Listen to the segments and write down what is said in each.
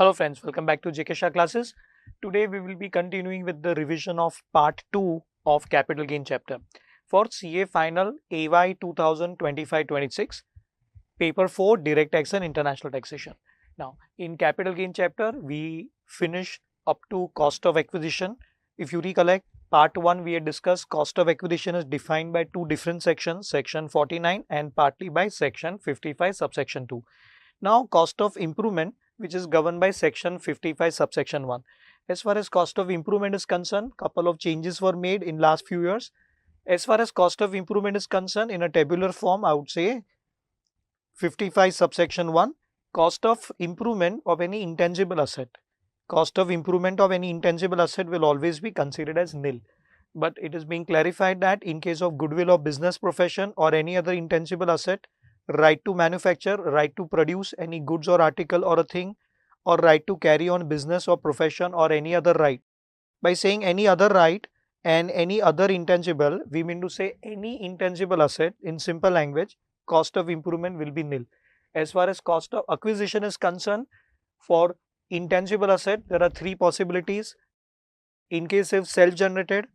Hello friends, welcome back to JK Shah classes. Today we will be continuing with the revision of part 2 of capital gain chapter for CA final AY 2025-26 paper 4 direct tax and international taxation. Now in capital gain chapter we finished up to cost of acquisition. If you recollect, part 1 we had discussed cost of acquisition is defined by two different sections, section 49 and partly by section 55 subsection 2. Now cost of improvement, which is governed by section 55 subsection 1. As far as cost of improvement is concerned, couple of changes were made in last few years. As far as cost of improvement is concerned, in a tabular form, I would say 55 subsection 1, cost of improvement of any intangible asset. Cost of improvement of any intangible asset will always be considered as nil. But it is being clarified that in case of goodwill of business profession or any other intangible asset, right to manufacture, right to produce any goods or article or a thing, or right to carry on business or profession or any other right. By saying any other right and any other intangible, we mean to say any intangible asset. In simple language, cost of improvement will be nil. As far as cost of acquisition is concerned, for intangible asset, there are three possibilities. In case of self-generated,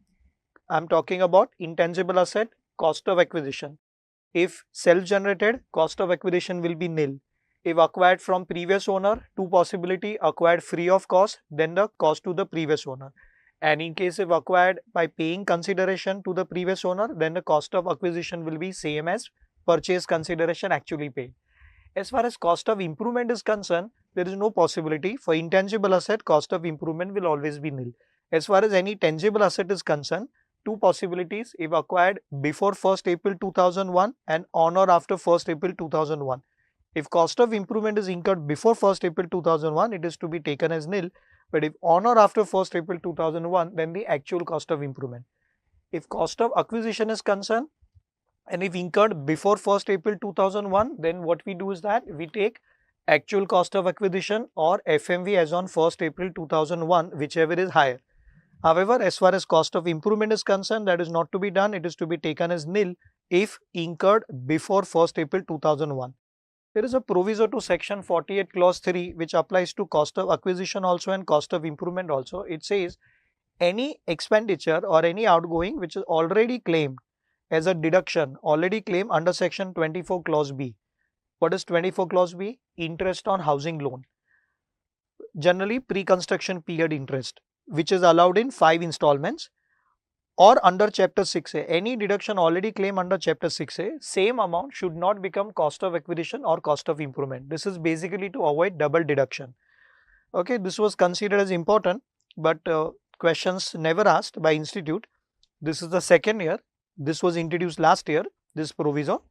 I am talking about intangible asset, cost of acquisition. If self-generated, cost of acquisition will be nil. If acquired from previous owner, two possibility: acquired free of cost, then the cost to the previous owner. And in case if acquired by paying consideration to the previous owner, then the cost of acquisition will be same as purchase consideration actually paid. As far as cost of improvement is concerned, there is no possibility. For intangible asset, cost of improvement will always be nil. As far as any tangible asset is concerned, two possibilities: if acquired before 1st April 2001 and on or after 1st April 2001. If cost of improvement is incurred before 1st April 2001, it is to be taken as nil. But if on or after 1st April 2001, then the actual cost of improvement. If cost of acquisition is concerned and if incurred before 1st April 2001, then what we do is that we take actual cost of acquisition or FMV as on 1st April 2001, whichever is higher. However, as far as cost of improvement is concerned, that is not to be done. It is to be taken as nil if incurred before 1st April 2001. There is a proviso to section 48 clause 3 which applies to cost of acquisition also and cost of improvement also. It says any expenditure or any outgoing which is already claimed as a deduction, already claimed under section 24 clause B. What is 24 clause B? Interest on housing loan. Generally pre-construction period interest, which is allowed in 5 installments, or under chapter 6A, any deduction already claimed under chapter 6A, same amount should not become cost of acquisition or cost of improvement. This is basically to avoid double deduction. Okay, this was considered as important, but questions never asked by institute. This is the second year. This was introduced last year, this proviso.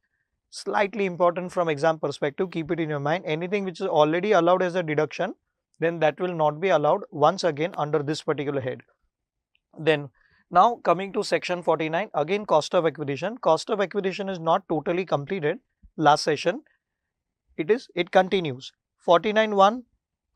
Slightly important from exam perspective, keep it in your mind. Anything which is already allowed as a deduction, then that will not be allowed once again under this particular head. Then now coming to section 49, again cost of acquisition. Cost of acquisition is not totally completed last session. It continues. 49.1,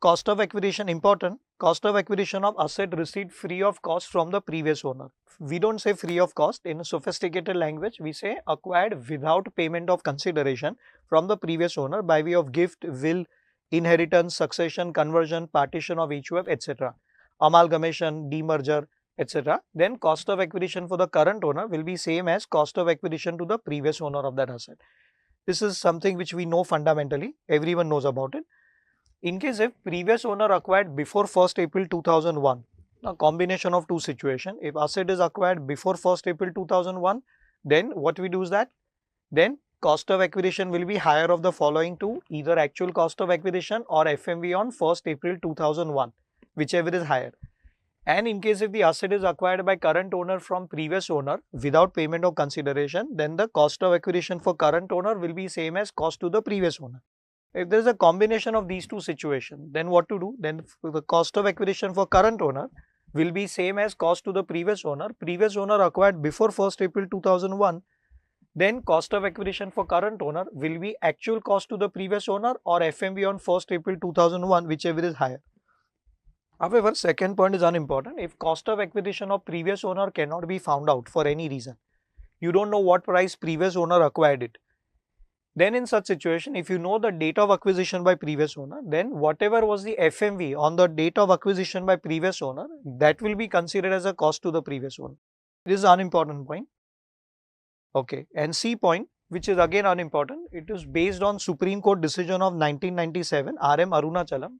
cost of acquisition important. Cost of acquisition of asset received free of cost from the previous owner. We don't say free of cost. In a sophisticated language, we say acquired without payment of consideration from the previous owner by way of gift, will, inheritance, succession, conversion, partition of HUF, etc. Amalgamation, demerger, etc. Then cost of acquisition for the current owner will be same as cost of acquisition to the previous owner of that asset. This is something which we know fundamentally. Everyone knows about it. In case if previous owner acquired before 1st April 2001, a combination of two situations. If asset is acquired before 1st April 2001, then what we do is that then cost of acquisition will be higher of the following two, either actual cost of acquisition or FMV on 1st April 2001, whichever is higher. And in case if the asset is acquired by current owner from previous owner without payment of consideration, then the cost of acquisition for current owner will be same as cost to the previous owner. If there is a combination of these two situations, then what to do? Then the cost of acquisition for current owner will be same as cost to the previous owner. Previous owner acquired before 1st April 2001, then cost of acquisition for current owner will be actual cost to the previous owner or FMV on 1st April 2001, whichever is higher. However, second point is unimportant. If cost of acquisition of previous owner cannot be found out for any reason, you don't know what price previous owner acquired it, Then in such situation, if you know the date of acquisition by previous owner, then whatever was the FMV on the date of acquisition by previous owner, that will be considered as a cost to the previous owner. This is an unimportant point. Okay, and C point, which is again unimportant, it is based on Supreme Court decision of 1997 RM Arunachalam,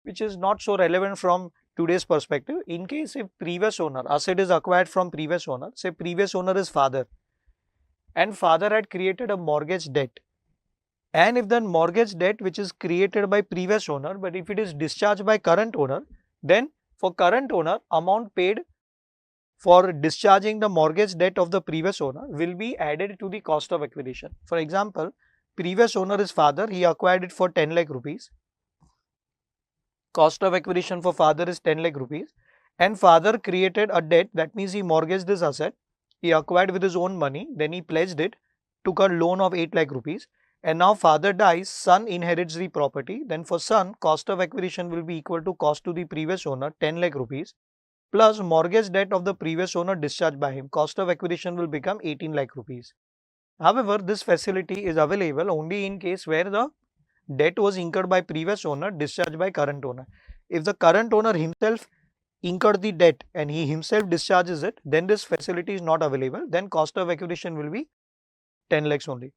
which is not so relevant from today's perspective. In case if previous owner, asset is acquired from previous owner, say previous owner is father, and father had created a mortgage debt, and if the mortgage debt which is created by previous owner, but if it is discharged by current owner, then for current owner, amount paid for discharging the mortgage debt of the previous owner will be added to the cost of acquisition. For example, previous owner is father, he acquired it for 10 lakh rupees. Cost of acquisition for father is 10 lakh rupees, and father created a debt, that means he mortgaged this asset, he acquired with his own money, then he pledged it, took a loan of 8 lakh rupees, and now father dies, son inherits the property, then for son, cost of acquisition will be equal to cost to the previous owner 10 lakh rupees plus mortgage debt of the previous owner discharged by him. Cost of acquisition will become 18 lakh rupees. However, this facility is available only in case where the debt was incurred by previous owner, discharged by current owner. If the current owner himself incurred the debt and he himself discharges it, then this facility is not available. Then cost of acquisition will be 10 lakhs only.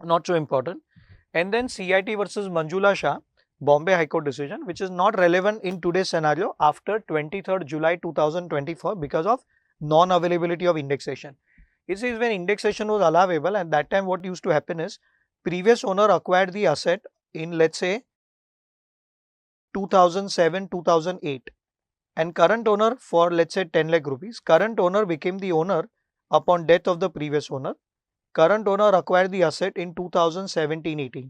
Not so important. And then CIT versus Manjula Shah, Bombay High Court decision, which is not relevant in today's scenario after 23rd July 2024 because of non-availability of indexation. It says when indexation was allowable, at that time what used to happen is previous owner acquired the asset in, let's say, 2007-2008 and current owner for, let's say, 10 lakh rupees. Current owner became the owner upon death of the previous owner. Current owner acquired the asset in 2017-18.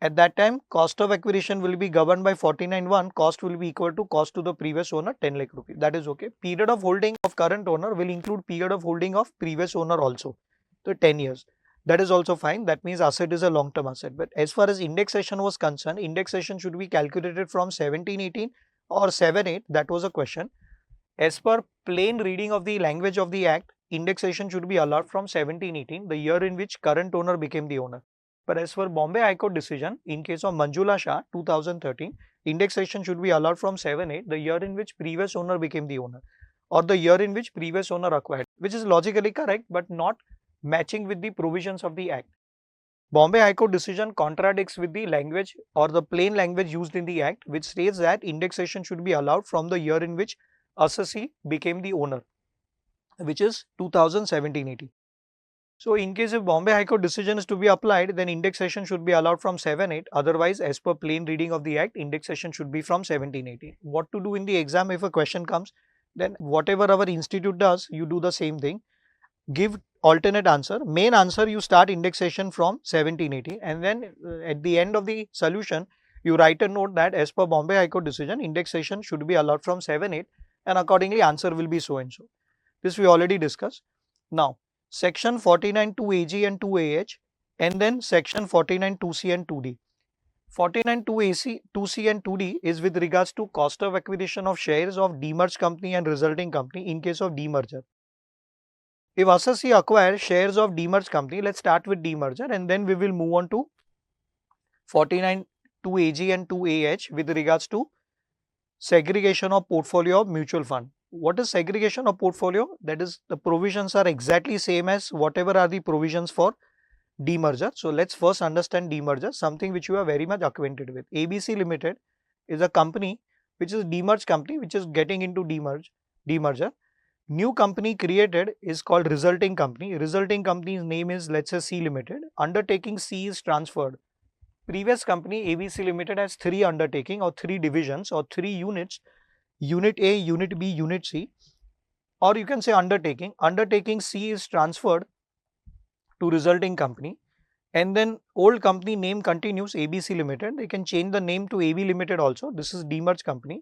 At that time, cost of acquisition will be governed by 49(1), cost will be equal to cost to the previous owner 10 lakh rupees. That is okay. Period of holding of current owner will include period of holding of previous owner also. So 10 years. That is also fine. That means asset is a long-term asset. But as far as indexation was concerned, indexation should be calculated from 17-18 or 7-8. That was a question. As per plain reading of the language of the Act, indexation should be allowed from 17-18, the year in which current owner became the owner. But as for Bombay High Court decision, in case of Manjula Shah 2013, indexation should be allowed from 7-8, the year in which previous owner became the owner, or the year in which previous owner acquired, which is logically correct but not matching with the provisions of the Act. Bombay High Court decision contradicts with the language or the plain language used in the Act, which states that indexation should be allowed from the year in which assessee became the owner, which is 2017-18. So in case if Bombay High Court decision is to be applied, then indexation should be allowed from 7-8. Otherwise, as per plain reading of the Act, indexation should be from 17-18. What to do in the exam if a question comes? Then whatever our institute does, you do the same thing. Give alternate answer. Main answer, you start indexation from 17-18, and then at the end of the solution, you write a note that as per Bombay High Court decision, indexation should be allowed from 7-8, and accordingly answer will be so and so. This we already discussed. Now, section 49 2AG and 2AH, and then section 49 2C and 2D. 49 2AC, 2C and 2D is with regards to cost of acquisition of shares of demerged company and resulting company in case of demerger. If assessee acquires shares of demerged company, let's start with demerger and then we will move on to 49 2AG and 2AH with regards to segregation of portfolio of mutual fund. What is segregation of portfolio? That is, the provisions are exactly same as whatever are the provisions for demerger. So let's first understand demerger, something which you are very much acquainted with. ABC Limited is a company which is demerged company which is getting into demerger. New company created is called resulting company. Resulting company's name is, let's say, C Limited. Undertaking C is transferred. Previous company ABC Limited has 3 undertaking or 3 divisions or 3 units. Unit A, Unit B, Unit C, or you can say undertaking. Undertaking C is transferred to resulting company, and then old company name continues ABC Limited. They can change the name to AB Limited also. This is demerged company.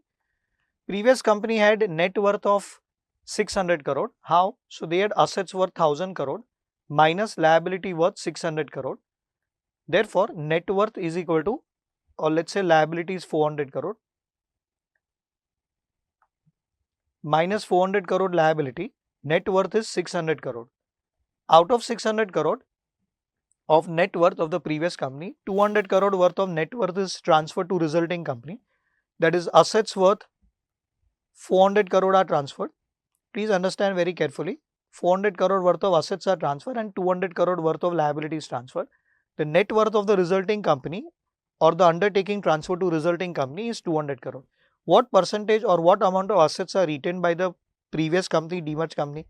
Previous company had net worth of 600 crore. How? So they had assets worth 1000 crore minus liability worth 600 crore. Therefore, net worth is equal to, or let's say liability is 400 crore. Minus 400 crore liability, net worth is 600 crore. Out of 600 crore, of net worth of the previous company. 200 crore worth of net worth is transferred to resulting company. That is, assets worth 400 crore are transferred. Please understand very carefully. 400 crore worth of assets are transferred and 200 crore worth of liabilities transferred. The net worth of the resulting company or the undertaking transferred to resulting company is 200 crore. What percentage or what amount of assets are retained by the previous company, demerged company?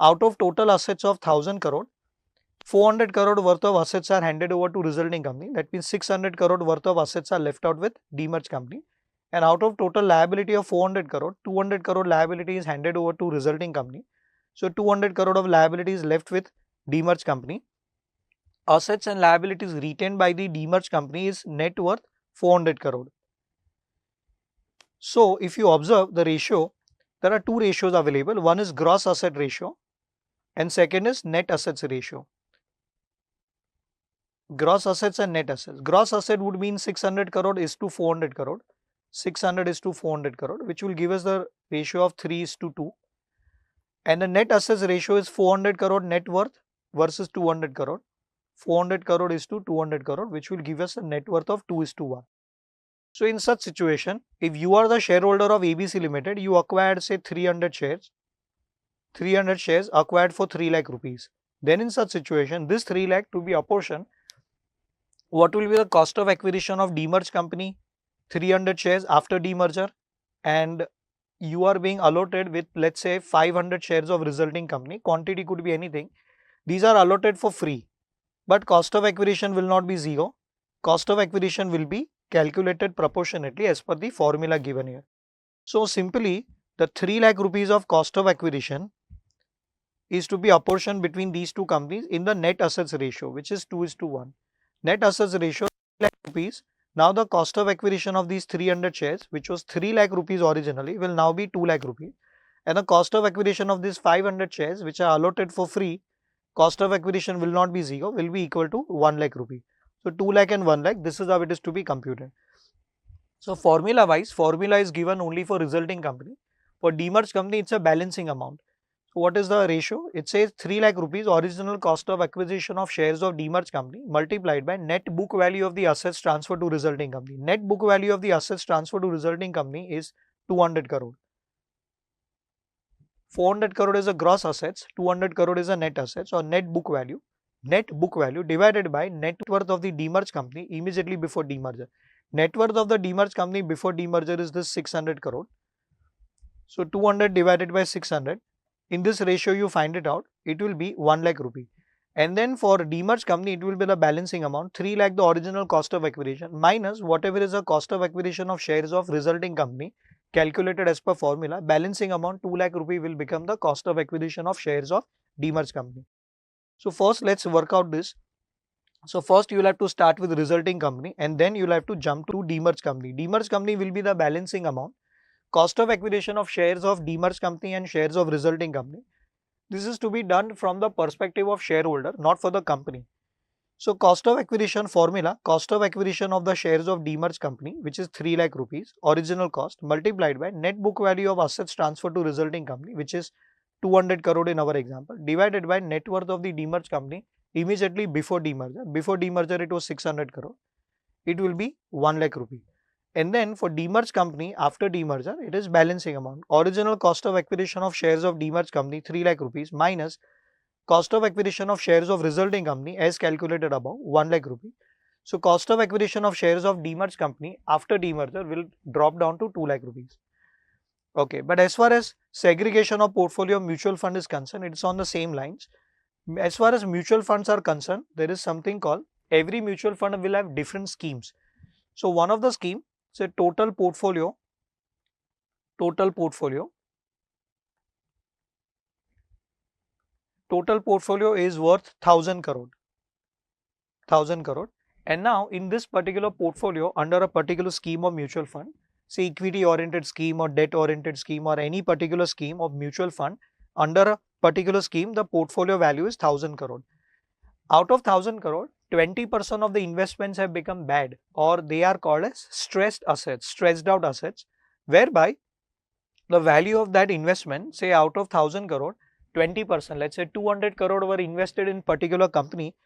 Out of total assets of 1000 crore, 400 crore worth of assets are handed over to resulting company. That means 600 crore worth of assets are left out with demerged company. And out of total liability of 400 crore, 200 crore liability is handed over to resulting company. So 200 crore of liability is left with demerged company. Assets and liabilities retained by the demerged company is net worth 400 crore. So if you observe the ratio, there are two ratios available. One is gross asset ratio and second is net assets ratio. Gross assets and net assets. Gross asset would mean 600 crore is to 400 crore. 600 is to 400 crore, which will give us the ratio of 3 is to 2. And the net assets ratio is 400 crore net worth versus 200 crore. 400 crore is to 200 crore, which will give us a net worth of 2 is to 1. So in such situation, if you are the shareholder of ABC Limited, you acquired say 300 shares. 300 shares acquired for 3 lakh rupees. Then in such situation, this 3 lakh to be apportioned, what will be the cost of acquisition of demerged company? 300 shares after demerger, and you are being allotted with, let's say, 500 shares of resulting company. Quantity could be anything. These are allotted for free, but cost of acquisition will not be 0. Cost of acquisition will be calculated proportionately as per the formula given here. So simply, the 3 lakh rupees of cost of acquisition is to be apportioned between these two companies in the net assets ratio, which is 2 is to 1. Net assets ratio 3 lakh rupees. Now the cost of acquisition of these 300 shares, which was 3 lakh rupees originally, will now be 2 lakh rupees. And the cost of acquisition of these 500 shares, which are allotted for free, cost of acquisition will not be 0, will be equal to 1 lakh rupee. So 2 lakh and 1 lakh, this is how it is to be computed. So formula wise, formula is given only for resulting company. For demerged company, it's a balancing amount. So what is the ratio? It says 3 lakh rupees original cost of acquisition of shares of demerged company multiplied by net book value of the assets transferred to resulting company. Net book value of the assets transferred to resulting company is 200 crore. 400 crore is a gross assets, 200 crore is a net assets or net book value. Net book value divided by net worth of the demerged company immediately before demerger. Net worth of the demerged company before demerger is this 600 crore. So 200 divided by 600. In this ratio you find it out, it will be 1 lakh rupee. And then for demerged company, it will be the balancing amount, 3 lakh the original cost of acquisition minus whatever is the cost of acquisition of shares of resulting company calculated as per formula. Balancing amount 2 lakh rupee will become the cost of acquisition of shares of demerged company. So first let's work out this. So first you will have to start with resulting company and then you will have to jump to demerged company. Demerged company will be the balancing amount. Cost of acquisition of shares of demerged company and shares of resulting company. This is to be done from the perspective of shareholder, not for the company. So cost of acquisition formula, cost of acquisition of the shares of demerged company, which is 3 lakh rupees, original cost multiplied by net book value of assets transferred to resulting company, which is 200 crore in our example, divided by net worth of the demerged company immediately before demerger. Before demerger it was 600 crore. It will be 1 lakh rupee. And then for demerged company, after demerger, it is balancing amount. Original cost of acquisition of shares of demerged company 3 lakh rupees minus cost of acquisition of shares of resulting company as calculated above 1 lakh rupee. So cost of acquisition of shares of demerged company after demerger will drop down to 2 lakh rupees. Okay, but as far as segregation of portfolio mutual fund is concerned, it's on the same lines. As far as mutual funds are concerned, there is something called every mutual fund will have different schemes. So one of the scheme, say total portfolio is worth 1000 crore. And now in this particular portfolio under a particular scheme of mutual fund, say equity oriented scheme or debt oriented scheme or any particular scheme of mutual fund, under a particular scheme the portfolio value is 1000 crore. Out of 1000 crore, 20% of the investments have become bad or they are called as stressed assets, stressed out assets, whereby the value of that investment, say out of 1000 crore, 20%, let's say 200 crore were invested in particular company,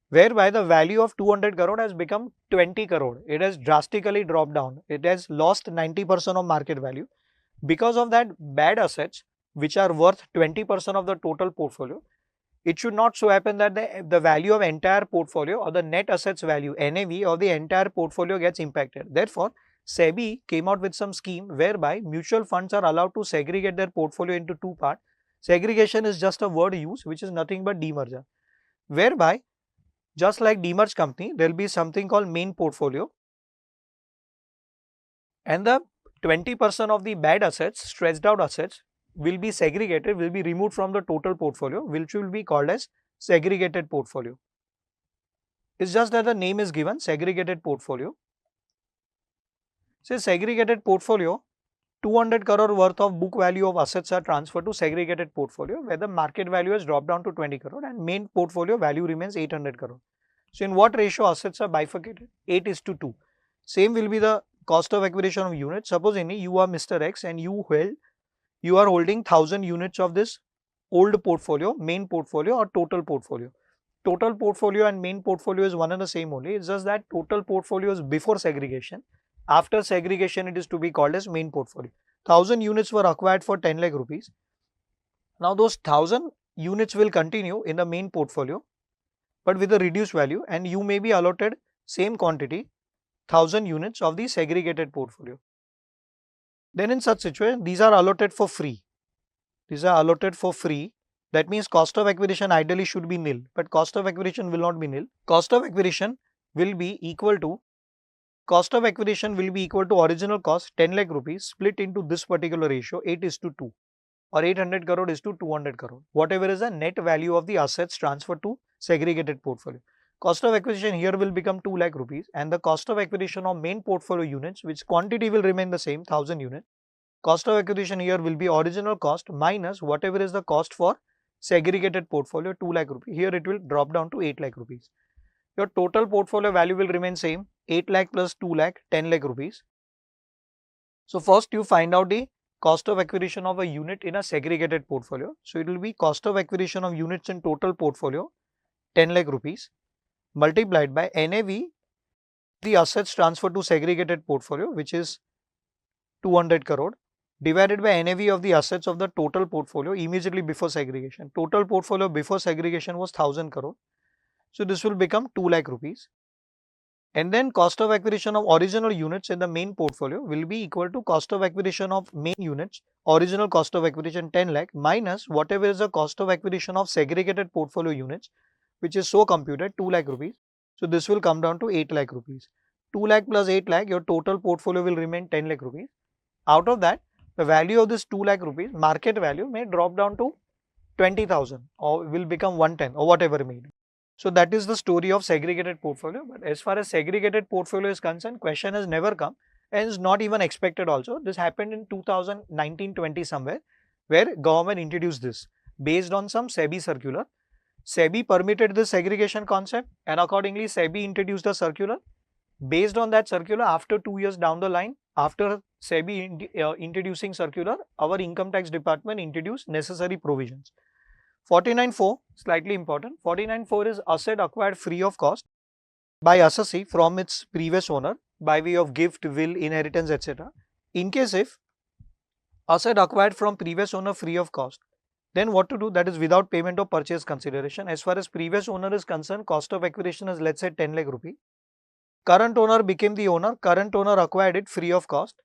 whereby the value of 200 crore has become 20 crore. It has drastically dropped down. It has lost 90% of market value. Because of that, bad assets which are worth 20% of the total portfolio, it should not so happen that the value of entire portfolio or the net assets value NAV of the entire portfolio gets impacted. Therefore, SEBI came out with some scheme whereby mutual funds are allowed to segregate their portfolio into two parts. Segregation is just a word used which is nothing but demerger, whereby just like demerged company, there will be something called main portfolio, and the 20% of the bad assets, stressed out assets, will be segregated, will be removed from the total portfolio, which will be called as segregated portfolio. It's just that the name is given, segregated portfolio. Say segregated portfolio, 200 crore worth of book value of assets are transferred to segregated portfolio, where the market value has dropped down to 20 crore and main portfolio value remains 800 crore. So in what ratio assets are bifurcated? 8:2. Same will be the cost of acquisition of units. Suppose you are Mr. X and you are holding 1000 units of this old portfolio, main portfolio or total portfolio. Total portfolio and main portfolio is one and the same only. It's just that total portfolio is before segregation. After segregation, it is to be called as main portfolio. 1000 units were acquired for 10 lakh rupees. Now those 1000 units will continue in the main portfolio, but with a reduced value, and you may be allotted same quantity, 1000 units of the segregated portfolio. Then in such situation, these are allotted for free. These are allotted for free. That means cost of acquisition ideally should be nil, but cost of acquisition will not be nil. Cost of acquisition will be equal to original cost 10 lakh rupees split into this particular ratio 8:2 or 800 crore is to 200 crore. Whatever is the net value of the assets transferred to segregated portfolio. Cost of acquisition here will become 2 lakh rupees and the cost of acquisition of main portfolio units, which quantity will remain the same, 1000 units. Cost of acquisition here will be original cost minus whatever is the cost for segregated portfolio, 2 lakh rupees. Here it will drop down to 8 lakh rupees. Your total portfolio value will remain same, 8 lakh plus 2 lakh, 10 lakh rupees. So first you find out the cost of acquisition of a unit in a segregated portfolio. So it will be cost of acquisition of units in total portfolio, 10 lakh rupees multiplied by NAV, the assets transferred to segregated portfolio, which is 200 crore, divided by NAV of the assets of the total portfolio immediately before segregation. Total portfolio before segregation was 1000 crore. So this will become 2 lakh rupees. And then cost of acquisition of original units in the main portfolio will be equal to cost of acquisition of main units, original cost of acquisition 10 lakh minus whatever is the cost of acquisition of segregated portfolio units, which is so computed 2 lakh rupees. So this will come down to 8 lakh rupees. 2 lakh plus 8 lakh, your total portfolio will remain 10 lakh rupees. Out of that, the value of this 2 lakh rupees, market value may drop down to 20,000 or will become 110 or whatever may be. So that is the story of segregated portfolio. But as far as segregated portfolio is concerned, question has never come and is not even expected also. This happened in 2019-20 somewhere, where government introduced this based on some SEBI circular. SEBI permitted this segregation concept and accordingly SEBI introduced a circular. Based on that circular, after 2 years down the line, after SEBI introducing circular, our income tax department introduced necessary provisions. 49.4, slightly important. 49.4 is asset acquired free of cost by assessee from its previous owner by way of gift, will, inheritance, etc. In case if asset acquired from previous owner free of cost, then what to do? That is without payment of purchase consideration. As far as previous owner is concerned, cost of acquisition is, let's say, 10 lakh rupee. Current owner became the owner. Current owner acquired it free of cost.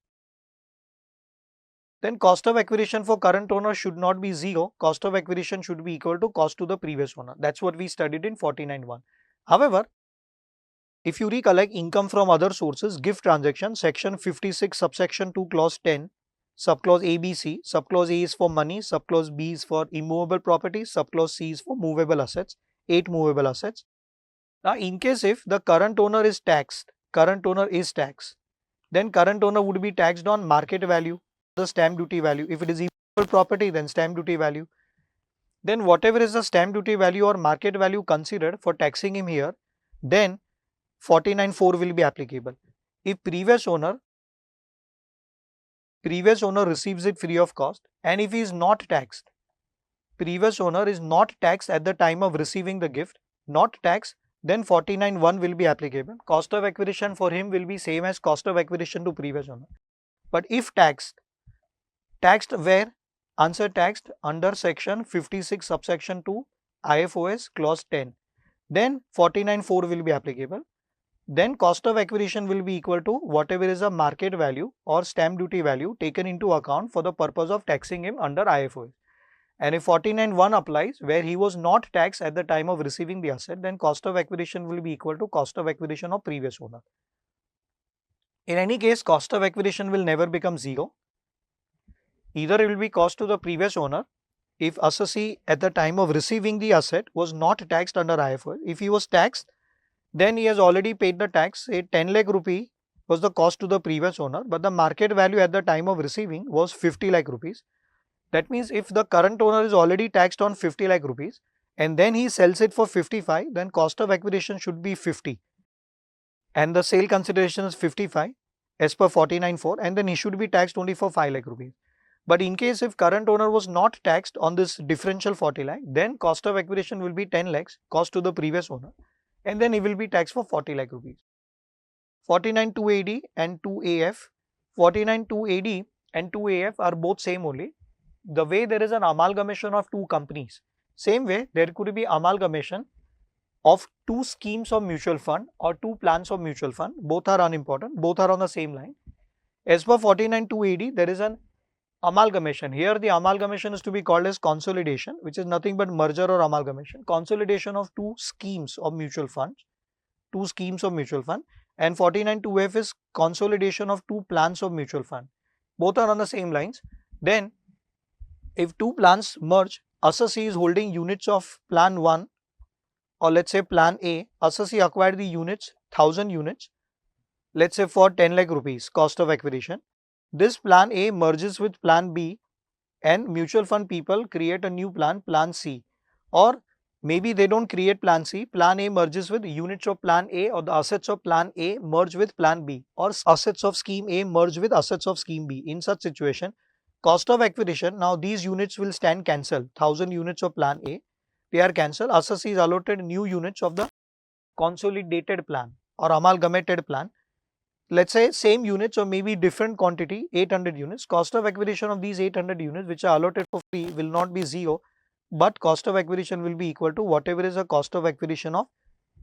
Then cost of acquisition for current owner should not be 0. Cost of acquisition should be equal to cost to the previous owner. That's what we studied in 49.1. However, if you recollect income from other sources, gift transaction, section 56, subsection 2, clause 10, subclause A, B, C. Subclause A is for money, subclause B is for immovable property, subclause C is for movable assets, 8 movable assets. Now, in case if the current owner is taxed, then current owner would be taxed on market value, the stamp duty value. If it is immovable property, then stamp duty value. Then whatever is the stamp duty value or market value considered for taxing him here, then 49.4 will be applicable. If previous owner receives it free of cost, and if he is not taxed, previous owner is not taxed at the time of receiving the gift, not taxed then 49(1) will be applicable. Cost of acquisition for him will be same as cost of acquisition to previous owner. But if taxed where? Answer, taxed under section 56 subsection 2 IFOS clause 10, then 49(4) will be applicable. Then cost of acquisition will be equal to whatever is a market value or stamp duty value taken into account for the purpose of taxing him under IFOS. And if 49(1) applies where he was not taxed at the time of receiving the asset, then cost of acquisition will be equal to cost of acquisition of previous owner. In any case, cost of acquisition will never become zero. Either it will be cost to the previous owner if assessee at the time of receiving the asset was not taxed under IFOS. If he was taxed, then he has already paid the tax. Say 10 lakh rupee was the cost to the previous owner, but the market value at the time of receiving was 50 lakh rupees. That means if the current owner is already taxed on 50 lakh rupees and then he sells it for 55, then cost of acquisition should be 50 and the sale consideration is 55 as per 49(4), and then he should be taxed only for 5 lakh rupees. But in case if current owner was not taxed on this differential 40 lakh, then cost of acquisition will be 10 lakhs cost to the previous owner, and then he will be taxed for 40 lakh rupees. 49(2)AD and 2AF. 49(2)AD and 2AF are both same only. The way there is an amalgamation of two companies, same way there could be amalgamation of two schemes of mutual fund or two plans of mutual fund. Both are unimportant, both are on the same line. As per 49(2)AD, there is an amalgamation. Here the amalgamation is to be called as consolidation, which is nothing but merger or amalgamation. Consolidation of two schemes of mutual funds, and 49(2)F is consolidation of two plans of mutual fund. Both are on the same lines. Then if two plans merge, assessee is holding units of plan 1 or let's say plan A. Assessee acquired the units, 1000 units, let's say for 10 lakh rupees cost of acquisition. This plan A merges with plan B and mutual fund people create a new plan, plan C, or maybe they don't create plan C, plan A merges with units of plan A, or the assets of plan A merge with plan B, or assets of scheme A merge with assets of scheme B. In such situation, cost of acquisition, now these units will stand cancelled. 1000 units of plan A, they are cancelled. Assessee is allotted new units of the consolidated plan or amalgamated plan. Let's say same units or maybe different quantity, 800 units. Cost of acquisition of these 800 units which are allotted for free will not be zero, but cost of acquisition will be equal to whatever is the cost of acquisition of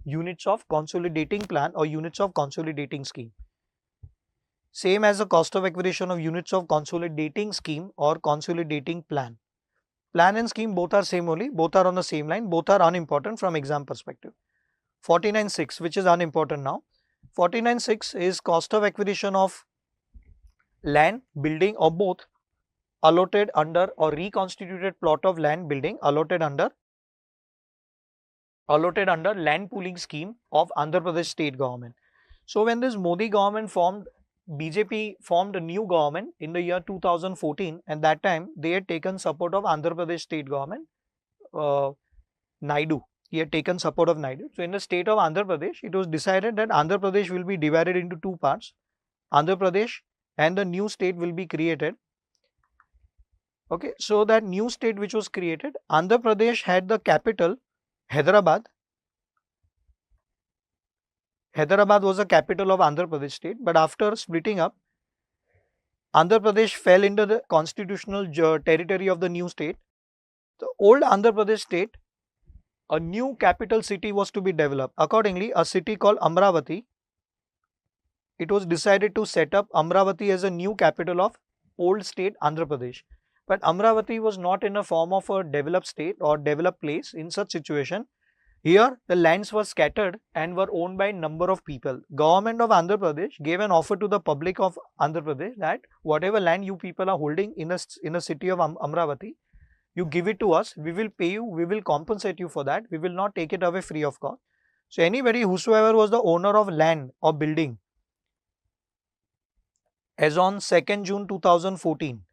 units of consolidating plan or units of consolidating scheme. Same as the cost of acquisition of units of consolidating scheme or consolidating plan. Plan and scheme both are same only, both are on the same line, both are unimportant from exam perspective. 49(6), which is unimportant now. 49(6) is cost of acquisition of land, building or both allotted under or reconstituted plot of land, building allotted under land pooling scheme of Andhra Pradesh state government. So when this Modi government formed, BJP formed a new government in the year 2014, and that time they had taken support of Andhra Pradesh state government, Naidu. He had taken support of Naidu. So in the state of Andhra Pradesh, it was decided that Andhra Pradesh will be divided into two parts. Andhra Pradesh and the new state will be created. Okay, so that new state which was created, Andhra Pradesh had the capital Hyderabad. Hyderabad was the capital of Andhra Pradesh state, but after splitting up, Andhra Pradesh fell into the constitutional territory of the new state. The old Andhra Pradesh state, a new capital city was to be developed. Accordingly, a city called Amravati, it was decided to set up Amravati as a new capital of old state Andhra Pradesh. But Amravati was not in a form of a developed state or developed place. In such situation, here the lands were scattered and were owned by a number of people. Government of Andhra Pradesh gave an offer to the public of Andhra Pradesh that whatever land you people are holding in a city of Amravati, you give it to us, we will pay you, we will compensate you for that, we will not take it away free of cost. So anybody whosoever was the owner of land or building as on 2nd June 2014,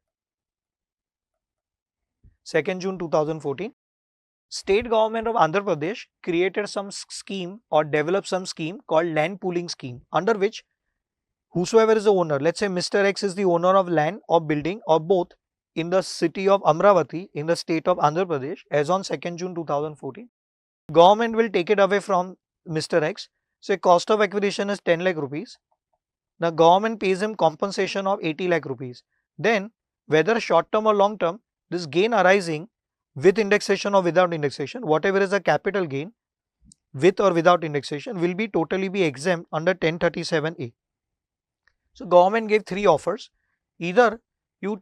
state government of Andhra Pradesh created some scheme or developed some scheme called land pooling scheme, under which whosoever is the owner, let's say Mr. X is the owner of land or building or both in the city of Amravati in the state of Andhra Pradesh as on 2nd June 2014, government will take it away from Mr. X. Say cost of acquisition is 10 lakh rupees. The government pays him compensation of 80 lakh rupees. Then whether short term or long term, this gain arising with indexation or without indexation, whatever is the capital gain with or without indexation will be totally be exempt under 1037A. So government gave three offers. Either you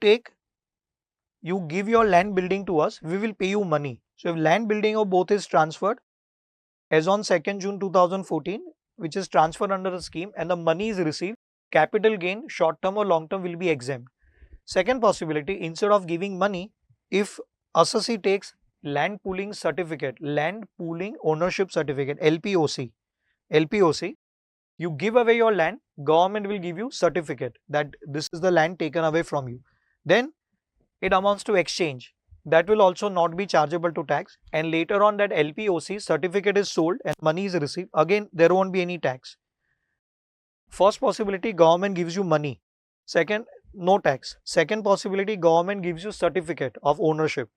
give your land building to us, we will pay you money. So if land building of both is transferred as on 2nd June 2014, which is transferred under a scheme and the money is received, capital gain short term or long term will be exempt. Second possibility, instead of giving money, if assessee takes land pooling certificate, land pooling ownership certificate, LPOC, you give away your land, government will give you certificate that this is the land taken away from you. Then it amounts to exchange. That will also not be chargeable to tax, and later on that LPOC certificate is sold and money is received, again there won't be any tax. First possibility, government gives you money. Second, no tax. Second possibility, government gives you certificate of ownership,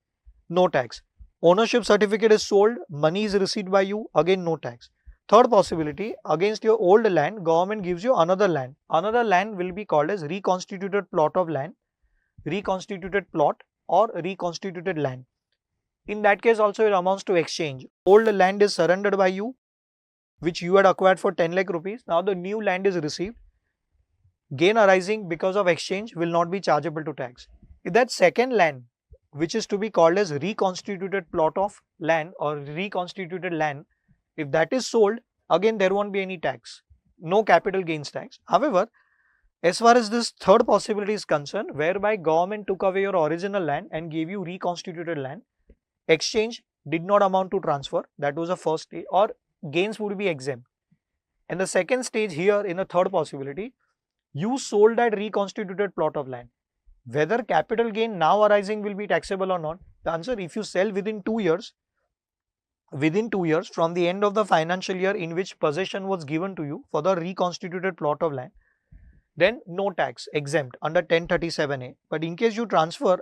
no tax. Ownership certificate is sold, money is received by you, again no tax. Third possibility, against your old land, government gives you another land. Another land will be called as reconstituted plot of land, reconstituted plot or reconstituted land. In that case also it amounts to exchange. Old land is surrendered by you, which you had acquired for 10 lakh rupees. Now the new land is received. Gain arising because of exchange will not be chargeable to tax. If that second land, which is to be called as reconstituted plot of land or reconstituted land, if that is sold, again there won't be any tax, no capital gains tax. However, as far as this third possibility is concerned, whereby government took away your original land and gave you reconstituted land, exchange did not amount to transfer, that was the first stage, or gains would be exempt. And the second stage here in the third possibility, you sold that reconstituted plot of land. Whether capital gain now arising will be taxable or not, the answer, if you sell within 2 years, from the end of the financial year in which possession was given to you for the reconstituted plot of land, then no tax, exempt under 1037A. But in case you transfer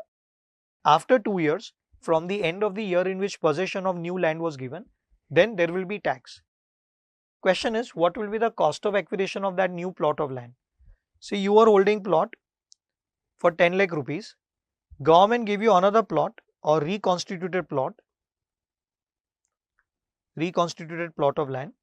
after 2 years from the end of the year in which possession of new land was given, then there will be tax. Question is, what will be the cost of acquisition of that new plot of land? See, you are holding plot for 10 lakh rupees. Government give you another plot or reconstituted plot of land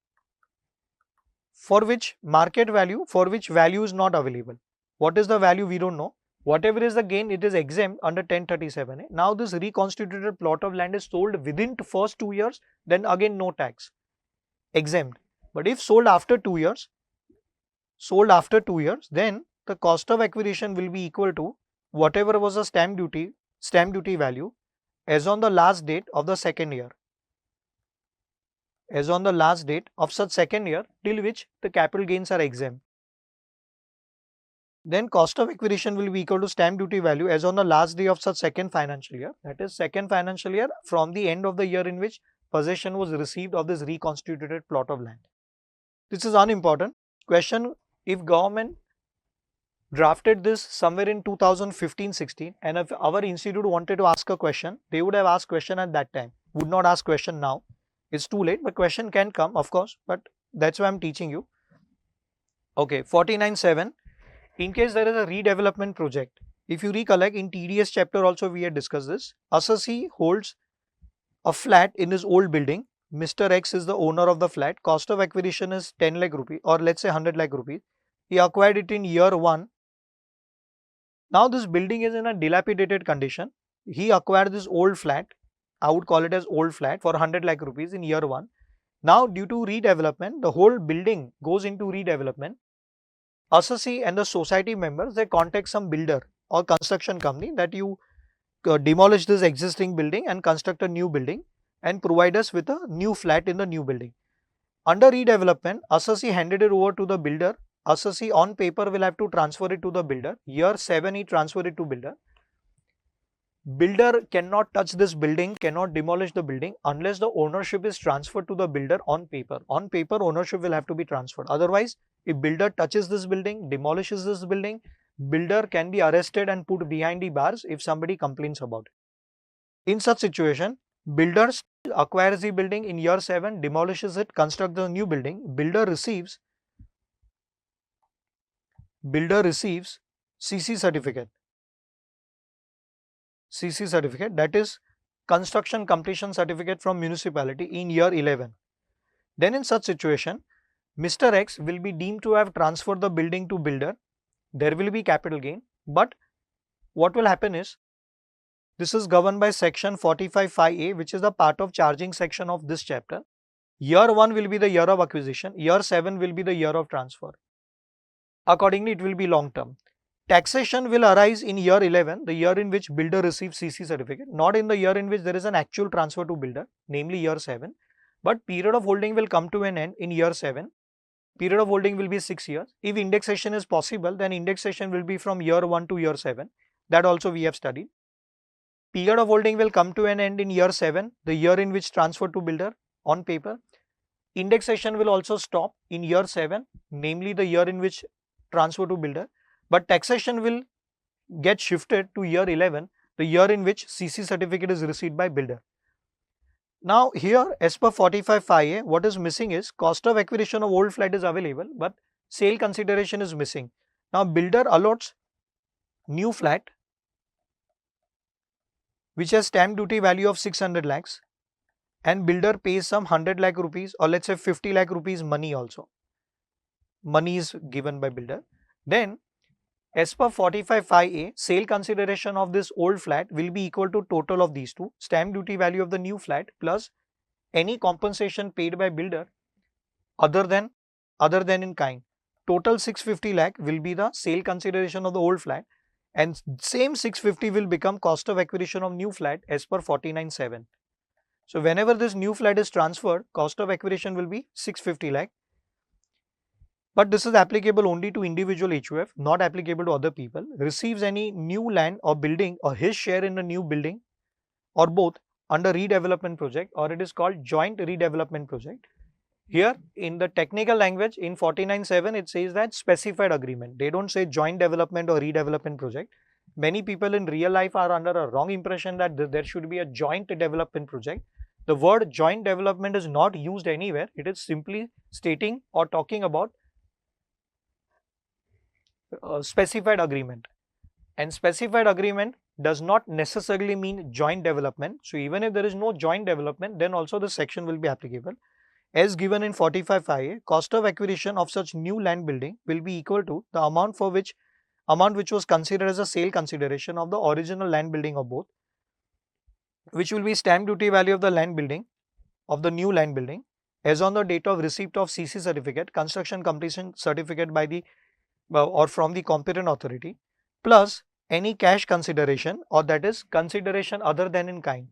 for which market value, is not available. What is the value? We don't know. Whatever is the gain, it is exempt under 1037A. Now this reconstituted plot of land is sold within the first 2 years, then again no tax, exempt. But if sold after 2 years, then the cost of acquisition will be equal to whatever was the stamp duty value as on the last date of the second year. As on the last date of such second year till which the capital gains are exempt. Then cost of acquisition will be equal to stamp duty value as on the last day of such second financial year, that is second financial year from the end of the year in which possession was received of this reconstituted plot of land. This is unimportant. Question, if government drafted this somewhere in 2015-16 and if our institute wanted to ask a question, they would have asked question at that time, would not ask question now. It's too late, but question can come, of course, but that's why I'm teaching you. Okay, 49.7. In case there is a redevelopment project, if you recollect in TDS chapter also we had discussed this. Assessee holds a flat in his old building. Mr. X is the owner of the flat. Cost of acquisition is 10 lakh rupees or let's say 100 lakh rupees. He acquired it in year 1. Now this building is in a dilapidated condition. He acquired this old flat, I would call it as old flat, for 100 lakh rupees in year 1. Now due to redevelopment, the whole building goes into redevelopment. Assessee and the society members, they contact some builder or construction company that you demolish this existing building and construct a new building and provide us with a new flat in the new building. Under redevelopment, assessee handed it over to the builder. Assessee on paper will have to transfer it to the builder. Year 7 he transferred it to builder. Builder cannot touch this building, cannot demolish the building unless the ownership is transferred to the builder on paper. On paper, ownership will have to be transferred. Otherwise, if builder touches this building, demolishes this building, builder can be arrested and put behind the bars if somebody complains about it. In such situation, builder acquires the building in year 7, demolishes it, constructs the new building. Builder receives CC certificate. CC certificate, that is construction completion certificate from municipality in year 11. Then in such situation, Mr. X will be deemed to have transferred the building to builder. There will be capital gain, but what will happen is, this is governed by section 45(5)(a), which is the part of charging section of this chapter. Year 1 will be the year of acquisition, year 7 will be the year of transfer. Accordingly, it will be long term. Taxation will arise in year 11, the year in which builder receives CC certificate, not in the year in which there is an actual transfer to builder, namely year 7. But period of holding will come to an end in year 7. Period of holding will be 6 years. If indexation is possible, then indexation will be from year 1 to year 7. That also we have studied. Period of holding will come to an end in year 7, the year in which transfer to builder on paper. Indexation will also stop in year 7, namely the year in which transfer to builder. But taxation will get shifted to year 11, the year in which CC certificate is received by builder. Now here, as per 45(5)(a), what is missing is cost of acquisition of old flat is available, but sale consideration is missing. Now builder allots new flat which has stamp duty value of 600 lakhs and builder pays some 100 lakh rupees, or let's say 50 lakh rupees money also. Money is given by builder. Then as per 45(5)(a), sale consideration of this old flat will be equal to total of these two, stamp duty value of the new flat plus any compensation paid by builder other than in kind. Total 650 lakh will be the sale consideration of the old flat, and same 650 will become cost of acquisition of new flat as per 49(7). So whenever this new flat is transferred, cost of acquisition will be 650 lakh. But this is applicable only to individual HUF, not applicable to other people. Receives any new land or building or his share in a new building or both under redevelopment project, or it is called joint redevelopment project. Here in the technical language in 49(7) it says that specified agreement. They don't say joint development or redevelopment project. Many people in real life are under a wrong impression that there should be a joint development project. The word joint development is not used anywhere. It is simply stating or talking about specified agreement, and specified agreement does not necessarily mean joint development. So even if there is no joint development, then also this section will be applicable. As given in 45(5)(a), cost of acquisition of such new land building will be equal to the amount which was considered as a sale consideration of the original land building of both, which will be stamp duty value of the land building of the new land building as on the date of receipt of CC certificate, construction completion certificate by the or from the competent authority, plus any cash consideration, or that is consideration other than in kind.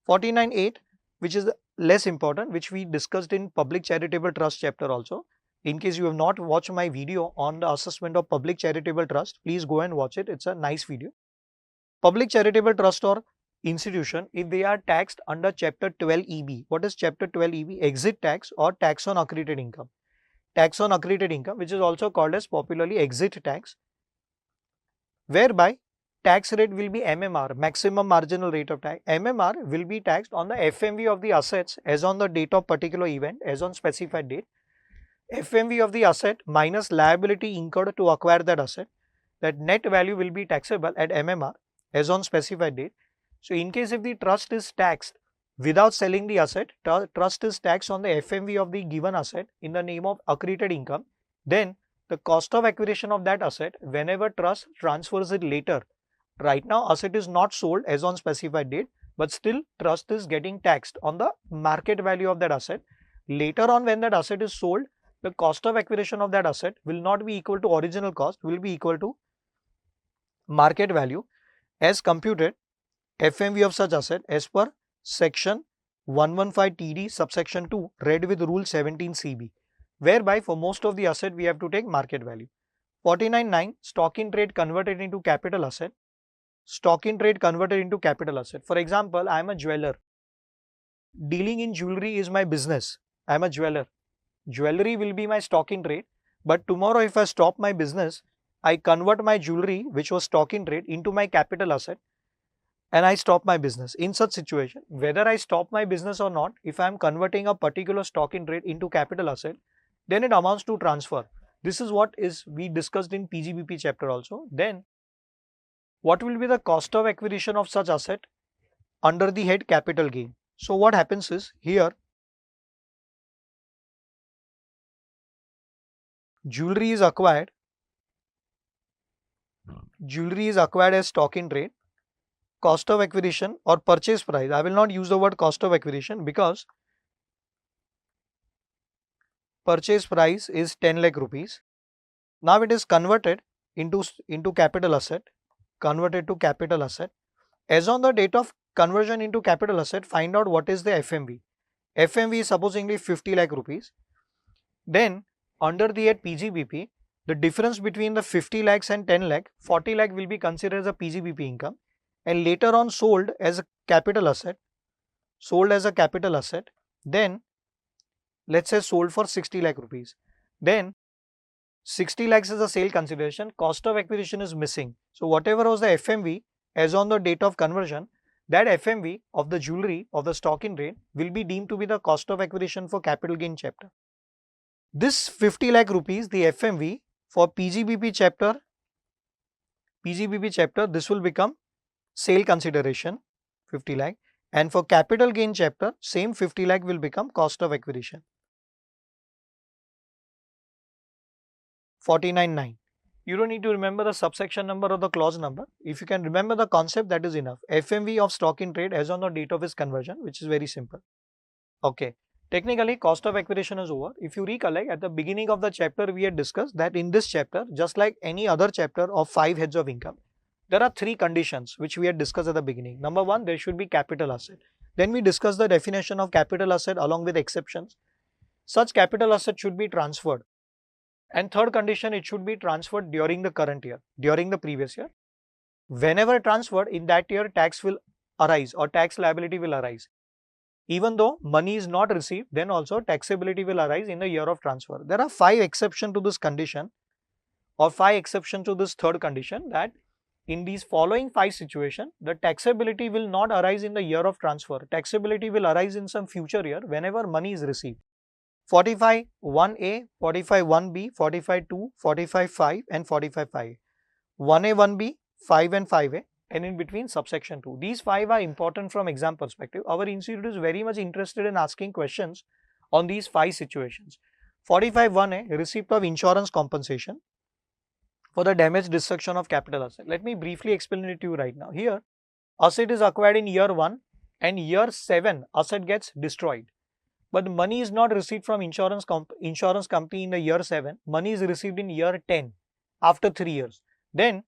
49(8), which is less important, which we discussed in public charitable trust chapter also. In case you have not watched my video on the assessment of public charitable trust, please go and watch it. It's a nice video. Public charitable trust or institution, if they are taxed under chapter 12EB, what is chapter 12EB? Exit tax or tax on accreted income. Tax on accreted income, which is also called as popularly exit tax, whereby tax rate will be MMR, maximum marginal rate of tax. MMR will be taxed on the FMV of the assets as on the date of particular event, as on specified date. FMV of the asset minus liability incurred to acquire that asset, that net value will be taxable at MMR as on specified date. So in case if the trust is taxed without selling the asset, trust is taxed on the FMV of the given asset in the name of accreted income, then the cost of acquisition of that asset, whenever trust transfers it later, right now asset is not sold as on specified date, but still trust is getting taxed on the market value of that asset. Later on, when that asset is sold, the cost of acquisition of that asset will not be equal to original cost, will be equal to market value as computed FMV of such asset as per section 115 TD subsection 2 read with rule 17 CB, whereby for most of the asset we have to take market value. 49(9) stock in trade converted into capital asset. Stock in trade converted into capital asset. For example, I am a jeweler. Dealing in jewelry is my business. I am a jeweler. Jewelry will be my stock in trade, but tomorrow if I stop my business, I convert my jewelry which was stock in trade into my capital asset. and I stop my business. In such situation, whether I stop my business or not, if I am converting a particular stock in trade into capital asset, then it amounts to transfer. This is what is we discussed in PGBP chapter also. Then what will be the cost of acquisition of such asset under the head capital gain? So what happens is here jewelry is acquired as stock in trade. Cost of acquisition or purchase price, I will not use the word cost of acquisition because purchase price is 10 lakh rupees. Now it is converted into capital asset, converted to capital asset. As on the date of conversion into capital asset, find out what is the FMV. FMV is supposedly 50 lakh rupees. Then under the head PGBP, the difference between the 50 lakhs and 10 lakh, 40 lakh will be considered as a PGBP income and later on sold as a capital asset, then let's say sold for 60 lakh rupees. Then 60 lakhs is a sale consideration, cost of acquisition is missing. So whatever was the FMV as on the date of conversion, that FMV of the jewelry of the stock in trade will be deemed to be the cost of acquisition for capital gain chapter. This 50 lakh rupees, the FMV for PGBP chapter, this will become sale consideration 50 lakh, and for capital gain chapter, same 50 lakh will become cost of acquisition 49.9. You don't need to remember the subsection number or the clause number. If you can remember the concept, that is enough. FMV of stock in trade as on the date of its conversion, which is very simple. Okay. Technically, cost of acquisition is over. If you recollect, at the beginning of the chapter, we had discussed that in this chapter, just like any other chapter of 5 heads of income, there are 3 conditions which we had discussed at the beginning. Number 1, there should be capital asset. Then we discussed the definition of capital asset along with exceptions. Such capital asset should be transferred. And third condition, it should be transferred during the current year, during the previous year. Whenever transferred, in that year, tax will arise or tax liability will arise. Even though money is not received, then also taxability will arise in the year of transfer. There are 5 exceptions to this condition or 5 exceptions to this third condition, that in these following 5 situations, the taxability will not arise in the year of transfer. Taxability will arise in some future year whenever money is received. 45(1)(a), 45(1)(b), 45(2), 45(5) and 45(5). 1A, 1B, 5 and 5A, and in between subsection 2. These 5 are important from exam perspective. Our institute is very much interested in asking questions on these 5 situations. 45(1)(a), receipt of insurance compensation for the damage destruction of capital asset. Let me briefly explain it to you right now. Here, asset is acquired in year 1 and year 7 asset gets destroyed. But the money is not received from insurance company in the year 7. Money is received in year 10 after 3 years. Then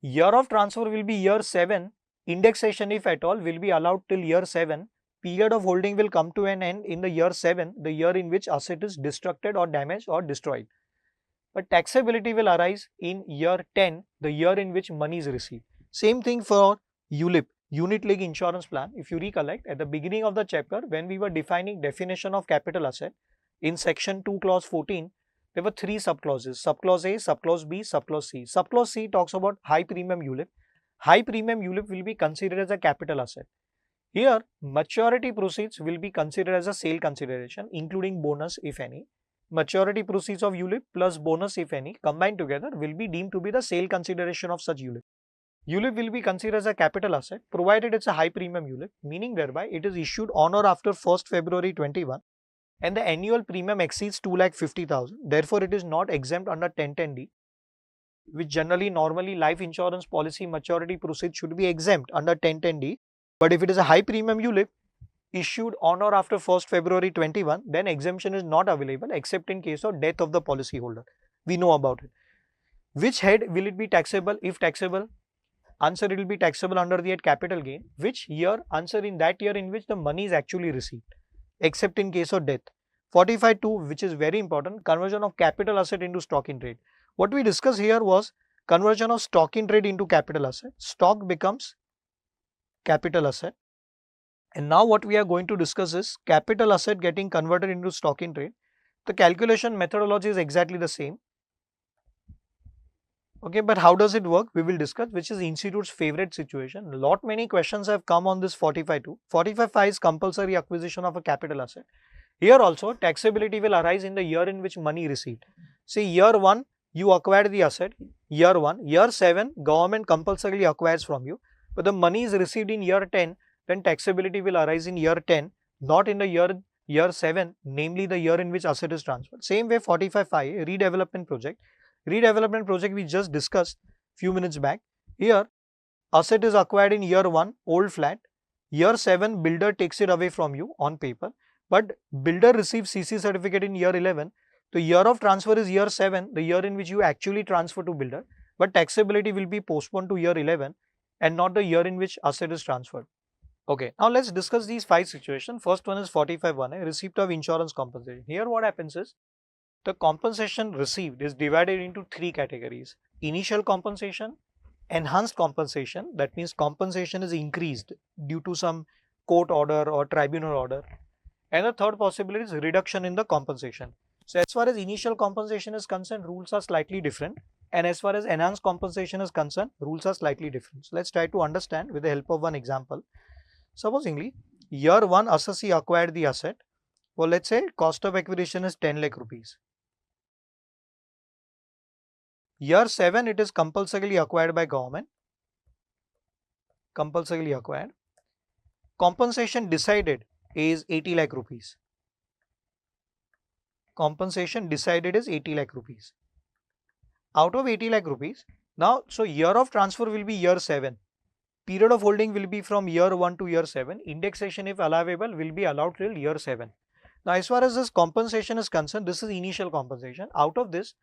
year of transfer will be year 7. Indexation, if at all, will be allowed till year 7. Period of holding will come to an end in the year 7, the year in which asset is destructed or damaged or destroyed. But taxability will arise in year 10, the year in which money is received. Same thing for ULIP, Unit Link Insurance Plan. If you recollect, at the beginning of the chapter, when we were defining definition of capital asset, in section 2 clause 14, there were 3 subclauses, subclause A, subclause B, subclause C. Subclause C talks about high premium ULIP. High premium ULIP will be considered as a capital asset. Here, maturity proceeds will be considered as a sale consideration, including bonus if any. Maturity proceeds of ULIP plus bonus if any combined together will be deemed to be the sale consideration of such ULIP. ULIP will be considered as a capital asset provided it's a high premium ULIP, meaning thereby it is issued on or after 1st February 21 and the annual premium exceeds 2,50,000. Therefore, it is not exempt under 1010D, which generally normally life insurance policy maturity proceeds should be exempt under 1010D. But if it is a high premium ULIP issued on or after 1st February 21, then exemption is not available except in case of death of the policyholder. We know about it. Which head will it be taxable if taxable? Answer, it will be taxable under the head capital gain. Which year? Answer, in that year in which the money is actually received, except in case of death. 45(2), which is very important, conversion of capital asset into stock in trade. What we discussed here was conversion of stock in trade into capital asset. Stock becomes capital asset. And now what we are going to discuss is capital asset getting converted into stock in trade. The calculation methodology is exactly the same. Okay, but how does it work? We will discuss, which is institute's favorite situation. Lot many questions have come on this 45.2. 45.5 is compulsory acquisition of a capital asset. Here also taxability will arise in the year in which money received. See, year 1 you acquired the asset, year 1, year 7 government compulsorily acquires from you, but the money is received in year 10, then taxability will arise in year 10, not in the year 7, namely the year in which asset is transferred. Same way 45.5 redevelopment project. Redevelopment project we just discussed few minutes back. Here asset is acquired in year 1, old flat. Year 7 builder takes it away from you on paper, but builder receives CC certificate in year 11. The year of transfer is year 7, the year in which you actually transfer to builder, but taxability will be postponed to year 11 and not the year in which asset is transferred. Okay, now let's discuss these 5 situations. First one is 45.1a, receipt of insurance compensation. Here what happens is, the compensation received is divided into 3 categories: initial compensation, enhanced compensation, that means compensation is increased due to some court order or tribunal order, and the third possibility is reduction in the compensation. So as far as initial compensation is concerned, rules are slightly different, and as far as enhanced compensation is concerned, rules are slightly different. So let's try to understand with the help of one example. Supposingly year 1 assessee acquired the asset. Well, let's say cost of acquisition is 10 lakh rupees. Year 7 it is compulsorily acquired by government, compulsorily acquired. Compensation decided is 80 lakh rupees. Compensation decided is 80 lakh rupees. Out of 80 lakh rupees, now so year of transfer will be year 7. Period of holding will be from year 1 to year 7. Indexation if allowable will be allowed till year 7. Now as far as this compensation is concerned, this is initial compensation. Out of this,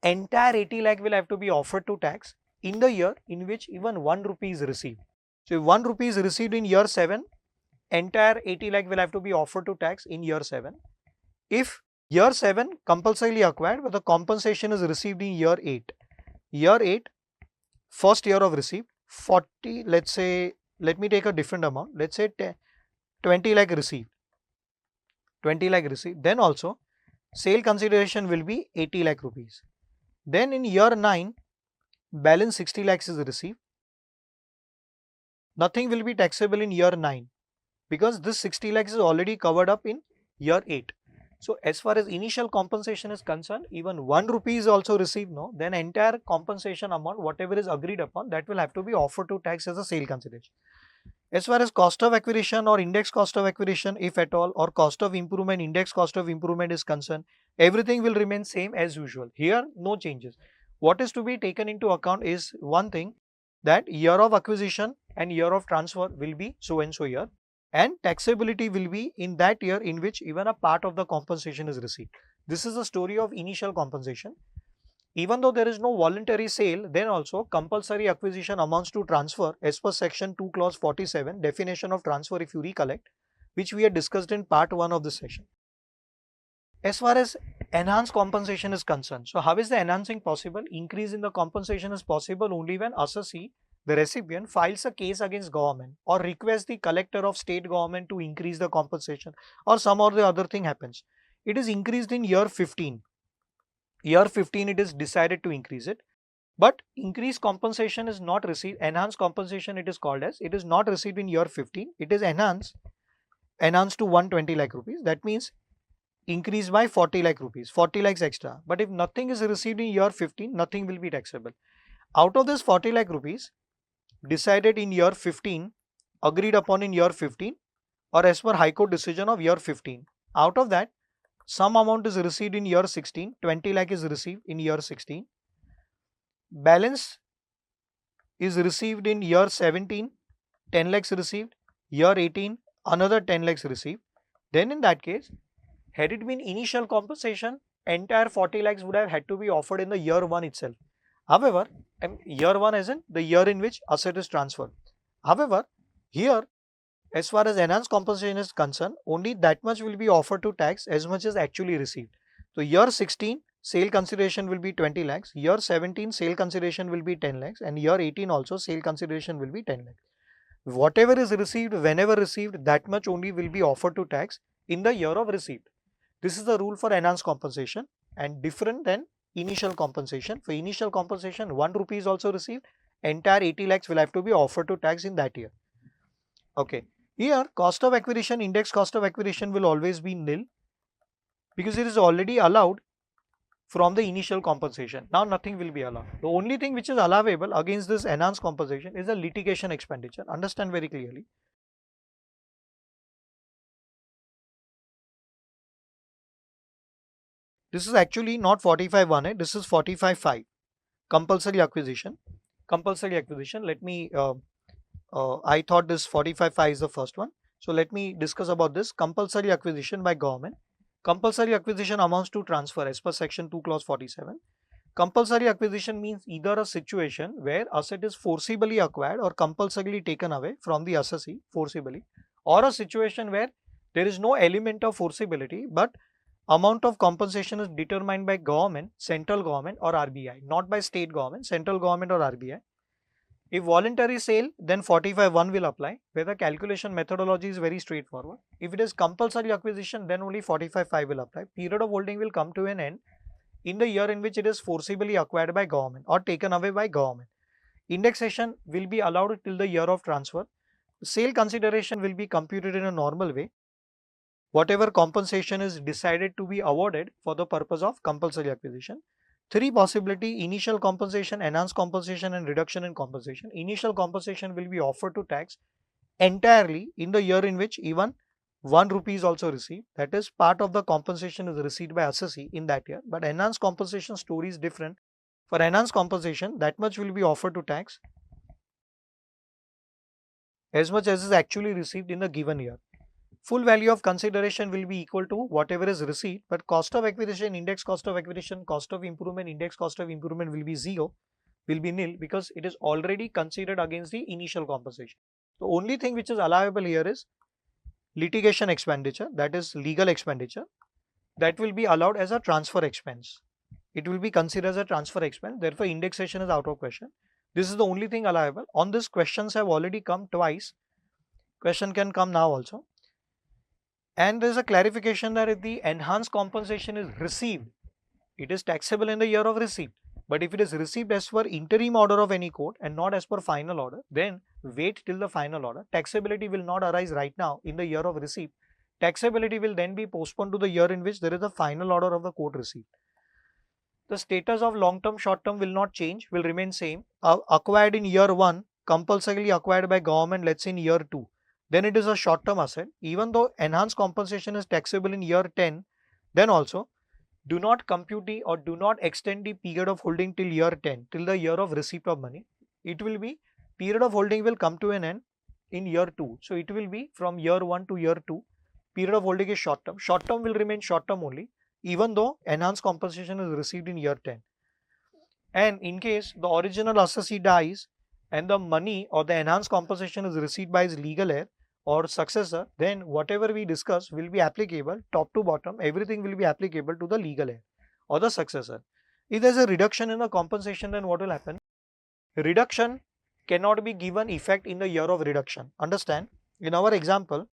entire 80 lakh will have to be offered to tax in the year in which even 1 rupee is received. So if 1 rupee is received in year 7, entire 80 lakh will have to be offered to tax in year 7. If year 7 compulsorily acquired, but the compensation is received in year 8. Year 8, first year of receipt, 40, let's say, let me take a different amount, let's say 20 lakh received. 20 lakh received, then also sale consideration will be 80 lakh rupees. Then in year 9, balance 60 lakhs is received. Nothing will be taxable in year 9 because this 60 lakhs is already covered up in year 8. So as far as initial compensation is concerned, even 1 rupee is also received, no, then entire compensation amount, whatever is agreed upon, that will have to be offered to tax as a sale consideration. As far as cost of acquisition or index cost of acquisition, if at all, or cost of improvement, index cost of improvement is concerned, everything will remain same as usual. Here, no changes. What is to be taken into account is one thing, that year of acquisition and year of transfer will be so and so year, and taxability will be in that year in which even a part of the compensation is received. This is the story of initial compensation. Even though there is no voluntary sale, then also compulsory acquisition amounts to transfer as per section 2 clause 47, definition of transfer if you recollect, which we had discussed in part 1 of this session. As far as enhanced compensation is concerned, so how is the enhancing possible? Increase in the compensation is possible only when assessee, the recipient, files a case against government or requests the collector of state government to increase the compensation, or some or the other thing happens. It is increased in year 15. Year 15 it is decided to increase it, but increased compensation is not received. Enhanced compensation it is called as, it is not received in year 15. It is enhanced to 120 lakh rupees. That means increased by 40 lakh rupees, 40 lakhs extra. But if nothing is received in year 15, nothing will be taxable. Out of this 40 lakh rupees decided in year 15, agreed upon in year 15, or as per High Court decision of year 15, out of that some amount is received in year 16, 20 lakh is received in year 16. Balance is received in year 17, 10 lakhs received, year 18, another 10 lakhs received. Then in that case, had it been initial compensation, entire 40 lakhs would have had to be offered in the year 1 itself. However, year 1 as in the year in which asset is transferred. However, here, as far as enhanced compensation is concerned, only that much will be offered to tax as much as actually received. So year 16, sale consideration will be 20 lakhs, year 17, sale consideration will be 10 lakhs, and year 18 also sale consideration will be 10 lakhs. Whatever is received, whenever received, that much only will be offered to tax in the year of receipt. This is the rule for enhanced compensation and different than initial compensation. For initial compensation, 1 rupee is also received. Entire 80 lakhs will have to be offered to tax in that year. Okay. Here, cost of acquisition, index cost of acquisition will always be nil because it is already allowed from the initial compensation. Now nothing will be allowed. The only thing which is allowable against this enhanced compensation is a litigation expenditure. Understand very clearly. This is actually not 45(1)(a), this is 45(5). Compulsory acquisition. Compulsory acquisition. Let me, I thought this 45(5) is the first one. So let me discuss about this. Compulsory acquisition by government. Compulsory acquisition amounts to transfer as per section 2 clause 47. Compulsory acquisition means either a situation where asset is forcibly acquired or compulsorily taken away from the assessee forcibly, or a situation where there is no element of forcibility but amount of compensation is determined by government, central government or RBI, not by state government, central government or RBI. If voluntary sale, then 45(1) will apply, where the calculation methodology is very straightforward. If it is compulsory acquisition, then only 45(5) will apply. Period of holding will come to an end in the year in which it is forcibly acquired by government or taken away by government. Indexation will be allowed till the year of transfer. Sale consideration will be computed in a normal way. Whatever compensation is decided to be awarded for the purpose of compulsory acquisition. Three possibility: initial compensation, enhanced compensation and reduction in compensation. Initial compensation will be offered to tax entirely in the year in which even 1 rupee is also received. That is, part of the compensation is received by assessee in that year. But enhanced compensation story is different. For enhanced compensation, that much will be offered to tax as much as is actually received in the given year. Full value of consideration will be equal to whatever is received, but cost of acquisition, index cost of acquisition, cost of improvement, index cost of improvement will be zero, will be nil, because it is already considered against the initial compensation. The only thing which is allowable here is litigation expenditure, that is legal expenditure, that will be allowed as a transfer expense. It will be considered as a transfer expense, therefore indexation is out of question. This is the only thing allowable. On this, questions have already come twice. Question can come now also. And there is a clarification that if the enhanced compensation is received, it is taxable in the year of receipt. But if it is received as per interim order of any court and not as per final order, then wait till the final order. Taxability will not arise right now in the year of receipt. Taxability will then be postponed to the year in which there is a final order of the court receipt. The status of long term, short term will not change, will remain same. Acquired in year 1, compulsorily acquired by government, let's say in year 2. Then it is a short term asset. Even though enhanced compensation is taxable in year 10, then also do not compute the or do not extend the period of holding till year 10, till the year of receipt of money. It will be, period of holding will come to an end in year 2. So it will be from year 1 to year 2. Period of holding is short term. Short term will remain short term only, even though enhanced compensation is received in year 10. And in case the original assessee dies and the money or the enhanced compensation is received by his legal heir or successor, then whatever we discuss will be applicable top to bottom. Everything will be applicable to the legal heir or the successor. If there is a reduction in the compensation, then what will happen? Reduction cannot be given effect in the year of reduction. Understand? In our example,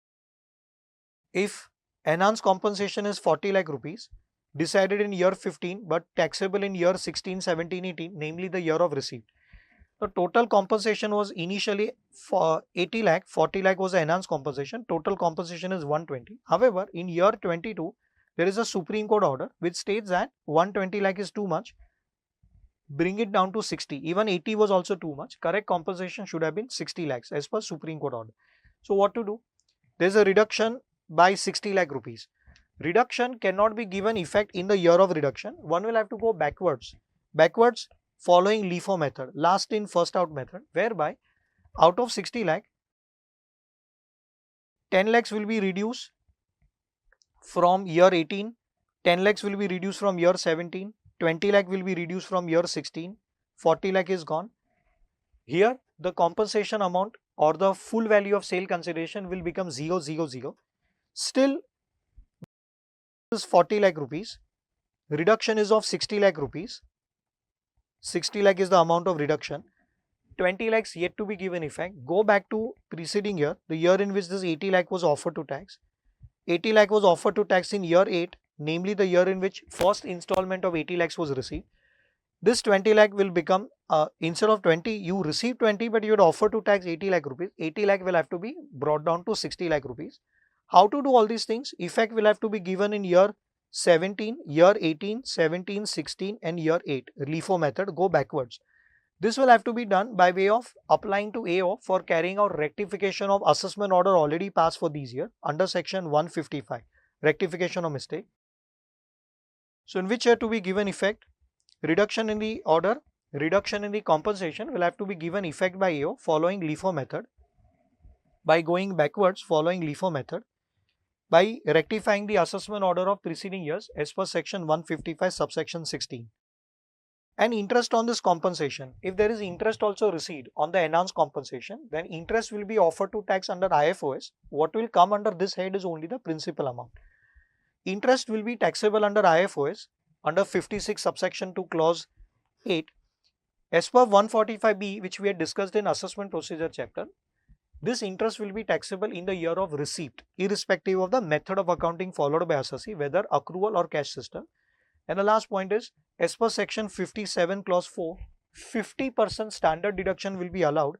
if enhanced compensation is 40 lakh rupees decided in year 15 but taxable in year 16, 17, 18, namely the year of receipt. The total compensation was initially for 80 lakh, 40 lakh was the enhanced compensation, total compensation is 120. However, in year 22, there is a Supreme Court order which states that 120 lakh is too much, bring it down to 60. Even 80 was also too much. Correct compensation should have been 60 lakhs as per Supreme Court order. So what to do? There is a reduction by 60 lakh rupees. Reduction cannot be given effect in the year of reduction. One will have to go backwards. Following LIFO method, last in first out method, whereby out of 60 lakh, 10 lakhs will be reduced from year 18, 10 lakhs will be reduced from year 17, 20 lakh will be reduced from year 16, 40 lakh is gone. Here the compensation amount or the full value of sale consideration will become 0, 0, 0. Still, this is 40 lakh rupees. Reduction is of 60 lakh rupees. 60 lakh is the amount of reduction. 20 lakhs yet to be given effect. Go back to preceding year, the year in which this 80 lakh was offered to tax. 80 lakh was offered to tax in year 8. namely the year in which first installment of 80 lakhs was received, this 20 lakh will become, instead of 20, you receive 20, but you would offer to tax 80 lakh rupees. 80 lakh will have to be brought down to 60 lakh rupees. How to do all these things? Effect will have to be given in year 17, year 18, 17, 16 and year 8. LIFO method, go backwards. This will have to be done by way of applying to AO for carrying out rectification of assessment order already passed for these year under section 155, rectification of mistake. So in which year to be given effect? Reduction in the order, reduction in the compensation will have to be given effect by AO following LIFO method, by going backwards following LIFO method, by rectifying the assessment order of preceding years as per section 155 subsection 16. And interest on this compensation, if there is interest also received on the enhanced compensation, then interest will be offered to tax under IFOS. What will come under this head is only the principal amount. Interest will be taxable under IFOS under 56 subsection 2 clause 8 as per 145B, which we had discussed in assessment procedure chapter. This interest will be taxable in the year of receipt, irrespective of the method of accounting followed by assessee, whether accrual or cash system. And the last point is, as per section 57 clause 4, 50% standard deduction will be allowed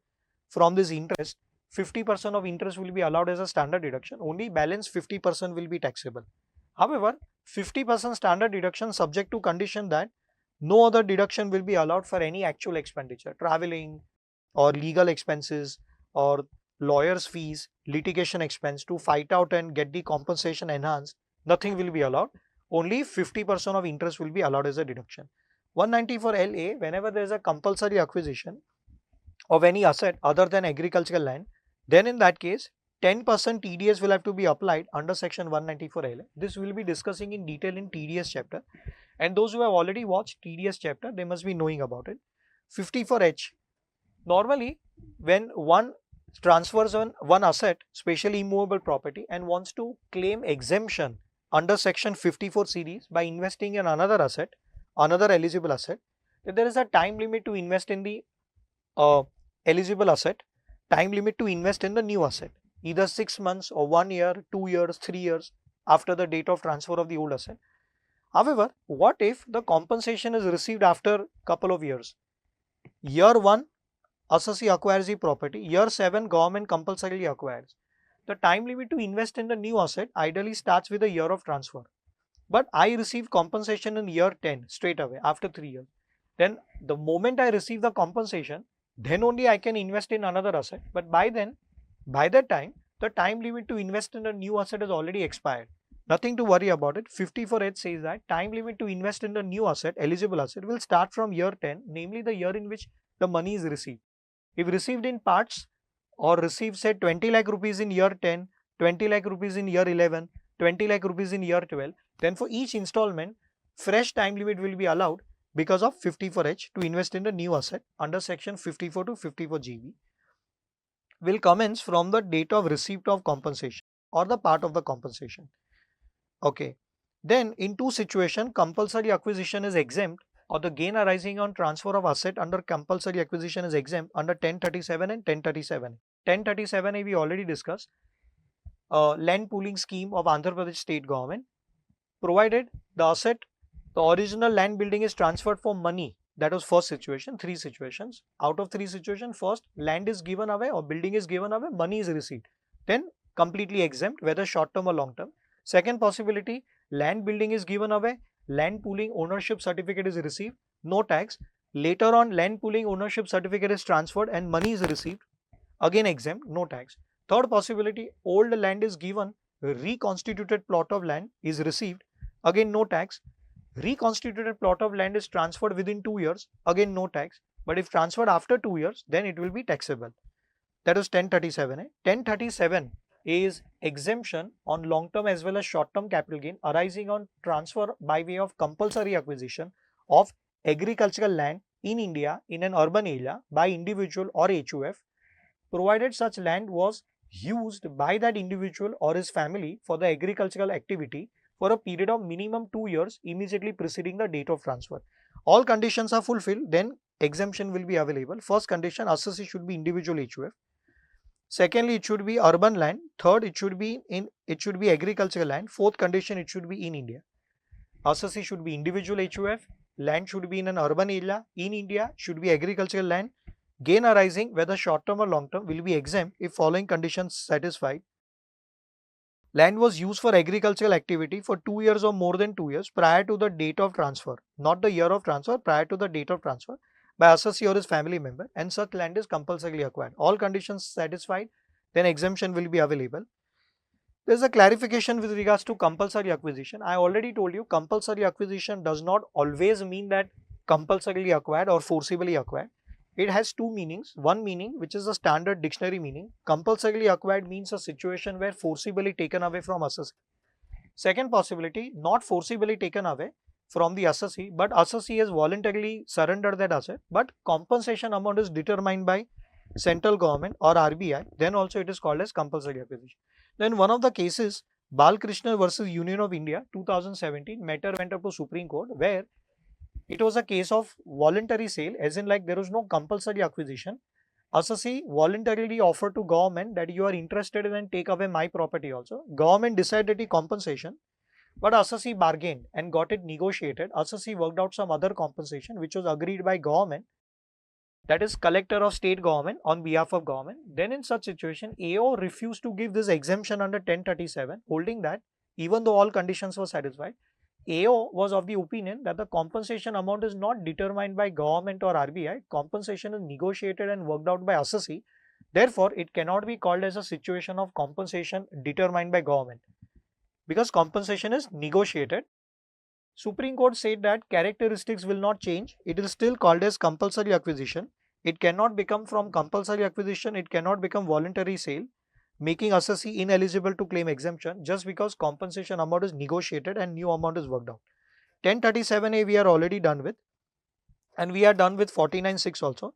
from this interest. 50% of interest will be allowed as a standard deduction. Only balance 50% will be taxable. However, 50% standard deduction subject to condition that no other deduction will be allowed for any actual expenditure, traveling or legal expenses or lawyer's fees, litigation expense to fight out and get the compensation enhanced. Nothing will be allowed. Only 50% of interest will be allowed as a deduction. 194LA, whenever there is a compulsory acquisition of any asset other than agricultural land, then in that case 10% TDS will have to be applied under section 194LA. This we will be discussing in detail in TDS chapter, and those who have already watched TDS chapter, they must be knowing about it. 54H, normally when one transfers one asset, especially immovable property, and wants to claim exemption under section 54 series by investing in another asset, another eligible asset, there is a time limit to invest in the eligible asset, time limit to invest in the new asset, either 6 months or 1 year, 2 years, 3 years after the date of transfer of the old asset. However, what if the compensation is received after couple of years? Year 1, assessee acquires the property. Year 7, government compulsorily acquires. The time limit to invest in the new asset ideally starts with the year of transfer. But I receive compensation in year 10 straight away after 3 years. Then the moment I receive the compensation, then only I can invest in another asset. But by that time, the time limit to invest in a new asset has already expired. Nothing to worry about it. 54H says that time limit to invest in the new asset, eligible asset, will start from year 10, namely the year in which the money is received. If received in parts or received say 20 lakh rupees in year 10, 20 lakh rupees in year 11, 20 lakh rupees in year 12, then for each installment, fresh time limit will be allowed because of 54H to invest in the new asset under section 54 to 54 GB. Will commence from the date of receipt of compensation or the part of the compensation. Okay. Then in two situations, compulsory acquisition is exempt, or the gain arising on transfer of asset under compulsory acquisition is exempt under 1037 and 1037. 1037A we already discussed. Land pooling scheme of Andhra Pradesh state government, provided the asset, the original land building is transferred for money. That was first situation. 3 situations. Out of 3 situations, first land is given away or building is given away, money is received. Then completely exempt, whether short term or long term. Second possibility, land building is given away, land pooling ownership certificate is received, no tax. Later on, land pooling ownership certificate is transferred and money is received, again exempt, no tax. Third possibility, old land is given, reconstituted plot of land is received, again no tax. Reconstituted plot of land is transferred within 2 years, again no tax. But if transferred after 2 years, then it will be taxable. That is 1037. 1037 is exemption on long term as well as short term capital gain arising on transfer by way of compulsory acquisition of agricultural land in India in an urban area by individual or HUF, provided such land was used by that individual or his family for the agricultural activity for a period of minimum 2 years immediately preceding the date of transfer. All conditions are fulfilled, then exemption will be available. First condition, assessee should be individual HUF. Secondly, it should be urban land. Third, it should be agricultural land. Fourth condition, it should be in India. assessee should be individual HUF, land should be in an urban area in India, should be agricultural land, gain arising whether short term or long term will be exempt if following conditions satisfied. Land was used for agricultural activity for 2 years or more than 2 years prior to the date of transfer, not the year of transfer, prior to the date of transfer by assessee or his family member, and such land is compulsorily acquired. All conditions satisfied, then exemption will be available. There is a clarification with regards to compulsory acquisition. I already told you compulsory acquisition does not always mean that compulsorily acquired or forcibly acquired. It has two meanings. One meaning, which is a standard dictionary meaning, compulsorily acquired means a situation where forcibly taken away from assessee. Second possibility, not forcibly taken away from the assessee, but assessee has voluntarily surrendered that asset, but compensation amount is determined by central government or RBI, then also it is called as compulsory acquisition. Then one of the cases, Balkrishna versus Union of India 2017, matter went up to Supreme Court, where it was a case of voluntary sale, as in like there was no compulsory acquisition. Assessee voluntarily offered to government that you are interested in and take away my property also. Government decided the compensation, but assessee bargained and got it negotiated. Assessee worked out some other compensation which was agreed by government, that is collector of state government on behalf of government. Then in such situation, AO refused to give this exemption under 1037, holding that even though all conditions were satisfied, AO was of the opinion that the compensation amount is not determined by government or RBI. Compensation is negotiated and worked out by assessee. Therefore, it cannot be called as a situation of compensation determined by government, because compensation is negotiated. Supreme Court said that characteristics will not change. It is still called as compulsory acquisition. It cannot become from compulsory acquisition, it cannot become voluntary sale, making assessee ineligible to claim exemption just because compensation amount is negotiated and new amount is worked out. 1037A we are already done with, and we are done with 49.6 also,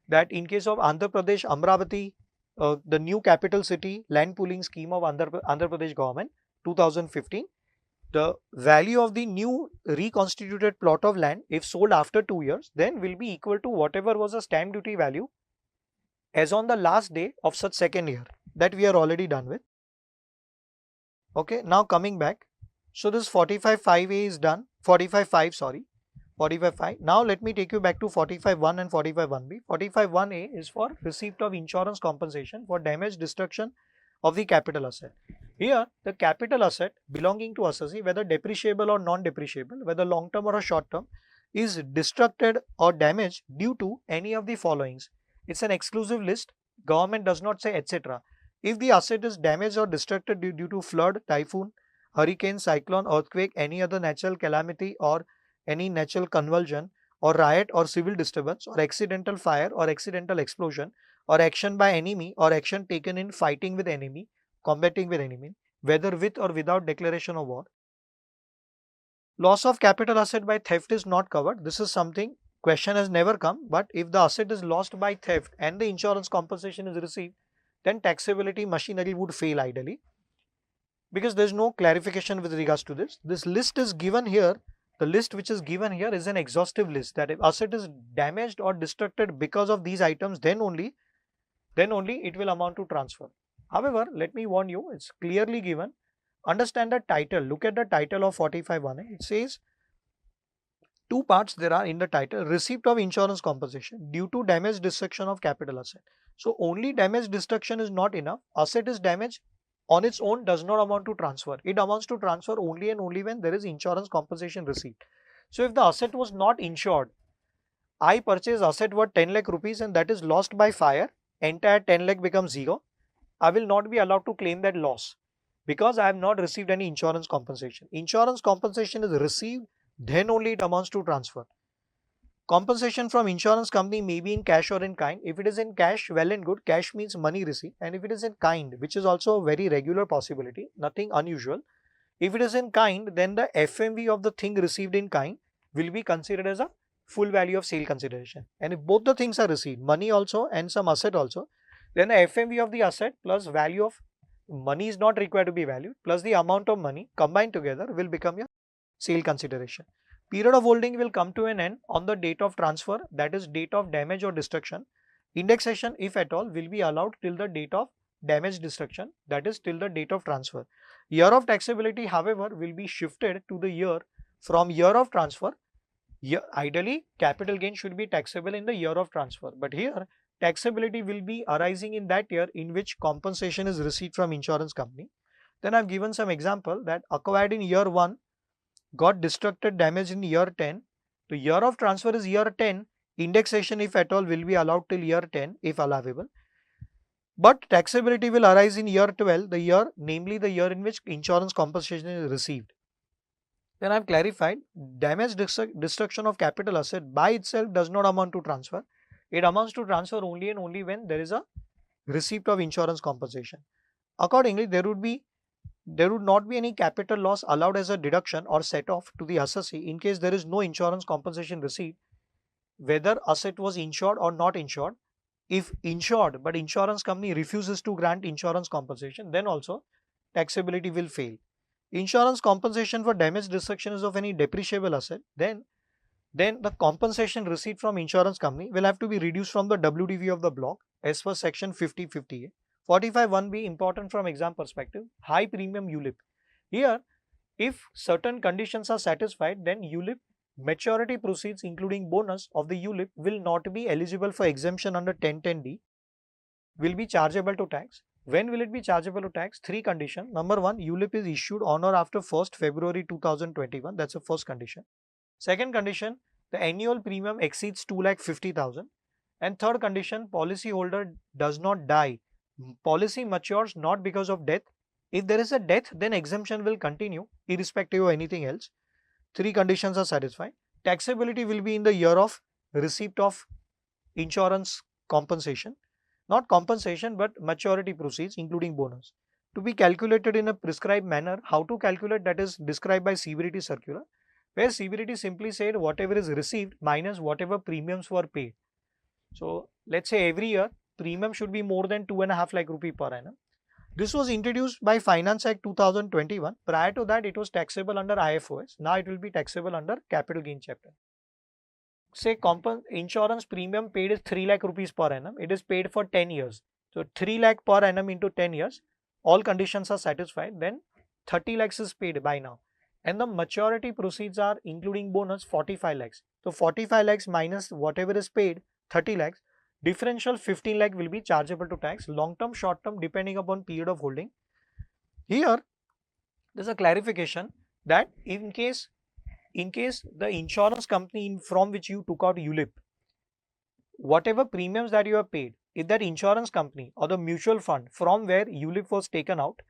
that in case of Andhra Pradesh, Amravati, the new capital city land pooling scheme of Andhra Pradesh government 2015, the value of the new reconstituted plot of land, if sold after 2 years, then will be equal to whatever was the stamp duty value as on the last day of such second year. That we are already done with. Okay, now coming back. So this 45.5A is done. 45.5, sorry. 45.5. Now let me take you back to 45.1 and 45.1B. 45.1A is for receipt of insurance compensation for damage, destruction of the capital asset. Here, the capital asset belonging to assessee, whether depreciable or non-depreciable, whether long term or a short term, is destructed or damaged due to any of the followings. It's an exclusive list. Government does not say etc. If the asset is damaged or destructed due to flood, typhoon, hurricane, cyclone, earthquake, any other natural calamity or any natural convulsion or riot or civil disturbance or accidental fire or accidental explosion or action by enemy or action taken in fighting with enemy, combating with enemy, whether with or without declaration of war. Loss of capital asset by theft is not covered. This is something question has never come, but if the asset is lost by theft and the insurance compensation is received, then taxability machinery would fail ideally, because there is no clarification with regards to this. This list is given here. The list which is given here is an exhaustive list, that if asset is damaged or destructed because of these items, then only it will amount to transfer. However, let me warn you, it's clearly given. Understand the title. Look at the title of 45.1A. It says two parts there are in the title: receipt of insurance compensation due to damage, destruction of capital asset. So only damage, destruction is not enough. Asset is damaged on its own does not amount to transfer. It amounts to transfer only and only when there is insurance compensation receipt. So if the asset was not insured, I purchase asset worth 10 lakh rupees and that is lost by fire, entire 10 lakh becomes zero. I will not be allowed to claim that loss because I have not received any insurance compensation. Insurance compensation is received, then only it amounts to transfer. Compensation from insurance company may be in cash or in kind. If it is in cash, well and good. Cash means money received. And if it is in kind, which is also a very regular possibility, nothing unusual. If it is in kind, then the FMV of the thing received in kind will be considered as a full value of sale consideration. And if both the things are received, money also and some asset also, then the FMV of the asset plus value of money is not required to be valued, plus the amount of money combined together will become your sale consideration. Period of holding will come to an end on the date of transfer, that is date of damage or destruction. Indexation, if at all, will be allowed till the date of damage, destruction, that is till the date of transfer. Year of taxability, however, will be shifted to the year from year of transfer, ideally capital gain should be taxable in the year of transfer, but here taxability will be arising in that year in which compensation is received from insurance company. Then I've given some example that acquired in year 1, got destructed, damaged in year 10. The year of transfer is year 10. Indexation, if at all, will be allowed till year 10 if allowable. But taxability will arise in year 12, the year, namely the year in which insurance compensation is received. Then I have clarified, damage destruction of capital asset by itself does not amount to transfer. It amounts to transfer only and only when there is a receipt of insurance compensation. Accordingly, there would not be any capital loss allowed as a deduction or set off to the assessee in case there is no insurance compensation received, whether asset was insured or not insured. If insured but insurance company refuses to grant insurance compensation, then also taxability will fail. Insurance compensation for damage destruction is of any depreciable asset, then the compensation received from insurance company will have to be reduced from the WDV of the block as per section 50/50A. 45(1)(b) important from exam perspective, high premium ULIP. Here, if certain conditions are satisfied, then ULIP maturity proceeds including bonus of the ULIP will not be eligible for exemption under 1010D, will be chargeable to tax. When will it be chargeable to tax? 3 conditions. Number 1, ULIP is issued on or after 1st February 2021. That's the first condition. Second condition, the annual premium exceeds 2,50,000. And third condition, policyholder does not die. Policy matures not because of death. If there is a death, then exemption will continue irrespective of anything else. 3 conditions are satisfied. Taxability will be in the year of receipt of insurance compensation. Not compensation but maturity proceeds including bonus. To be calculated in a prescribed manner. How to calculate, that is described by CBDT circular, where CBDT simply said whatever is received minus whatever premiums were paid. So let's say every year premium should be more than 2.5 lakh rupee per annum. This was introduced by Finance Act 2021. Prior to that, it was taxable under IFOS. Now it will be taxable under capital gain chapter. Say insurance premium paid is 3 lakh rupees per annum. It is paid for 10 years. So 3 lakh per annum into 10 years. All conditions are satisfied. Then 30 lakhs is paid by now. And the maturity proceeds are including bonus 45 lakhs. So 45 lakhs minus whatever is paid, 30 lakhs. Differential 15 lakh will be chargeable to tax. Long term, short term, depending upon period of holding. Here, there is a clarification that in case the insurance company from which you took out ULIP, whatever premiums that you have paid, if that insurance company or the mutual fund from where ULIP was taken out,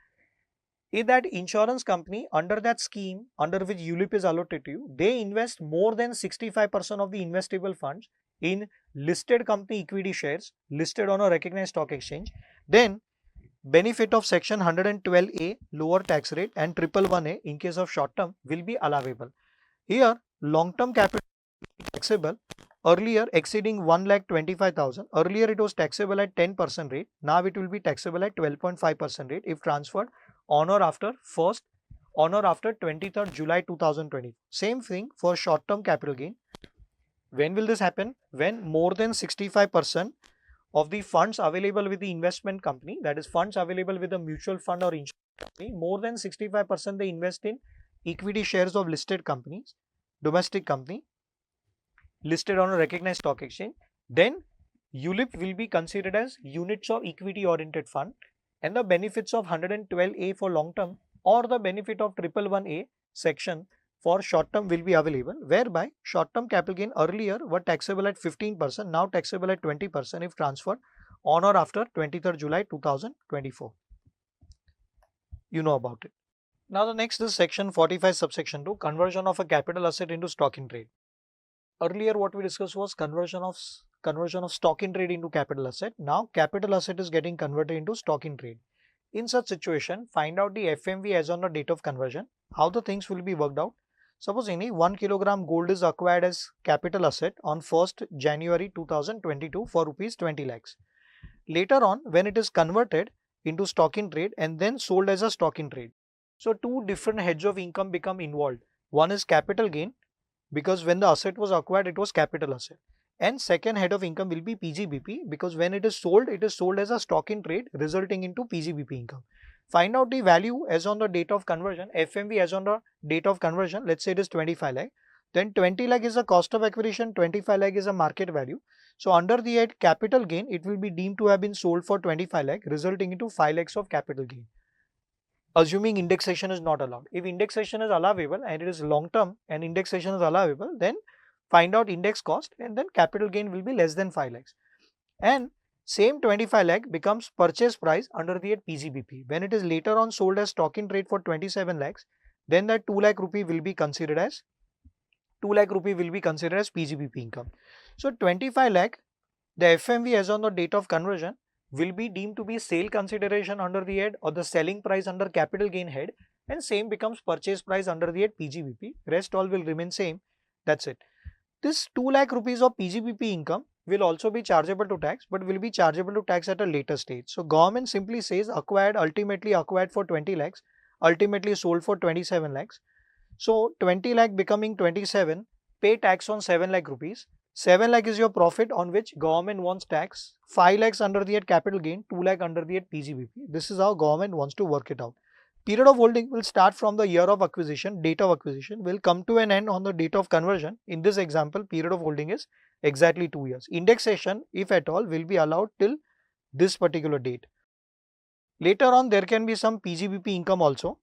if that insurance company under that scheme under which ULIP is allotted to you, they invest more than 65% of the investable funds in listed company equity shares listed on a recognized stock exchange, then benefit of section 112A lower tax rate and 111A in case of short term will be allowable. Here long term capital is taxable earlier exceeding 1,25,000. Earlier it was taxable at 10% rate. Now it will be taxable at 12.5% rate if transferred on or after 23rd July 2020. Same thing for short term capital gain. When will this happen? When more than 65% of the funds available with the investment company, that is funds available with a mutual fund or insurance company, more than 65% they invest in equity shares of listed companies, domestic company, listed on a recognized stock exchange, then ULIP will be considered as units of equity oriented fund, and the benefits of 112A for long term or the benefit of 111A section for short term will be available, whereby short term capital gain earlier were taxable at 15%, now taxable at 20% if transferred on or after 23rd July 2024. You know about it. Now the next is section 45 subsection 2, conversion of a capital asset into stock in trade. Earlier what we discussed was conversion of stock in trade into capital asset. Now capital asset is getting converted into stock in trade. In such situation, find out the FMV as on the date of conversion. How the things will be worked out. Suppose any 1 kilogram gold is acquired as capital asset on 1st January 2022 for rupees 20 lakhs. Later on, when it is converted into stock in trade and then sold as a stock in trade. So two different heads of income become involved. One is capital gain, because when the asset was acquired, it was capital asset. And second head of income will be PGBP, because when it is sold as a stock in trade, resulting into PGBP income. Find out the value as on the date of conversion, FMV as on the date of conversion, let's say it is 25 lakh. Then 20 lakh is the cost of acquisition, 25 lakh is a market value. So under the head capital gain, it will be deemed to have been sold for 25 lakh, resulting into 5 lakhs of capital gain. Assuming indexation is not allowed. If indexation is allowable and it is long term and indexation is allowable, then find out index cost and then capital gain will be less than 5 lakhs. And same 25 lakh becomes purchase price under the PGBP. When it is later on sold as stock in trade for 27 lakhs, then that 2 lakh rupee will be considered as PGBP income. So 25 lakh, the FMV as on the date of conversion will be deemed to be sale consideration under the head or the selling price under capital gain head, and same becomes purchase price under the head PGBP. Rest all will remain same. That's it. This 2 lakh rupees of PGBP income will also be chargeable to tax, but will be chargeable to tax at a later stage. So government simply says ultimately acquired for 20 lakhs, ultimately sold for 27 lakhs. So 20 lakh becoming 27, pay tax on 7 lakh rupees. 7 lakh is your profit on which government wants tax. 5 lakhs under the head capital gain, 2 lakh under the head PGBP. This is how government wants to work it out. Period of holding will start from the year of acquisition, date of acquisition, will come to an end on the date of conversion. In this example, period of holding is exactly 2 years. Indexation, if at all, will be allowed till this particular date. Later on, there can be some PGBP income also.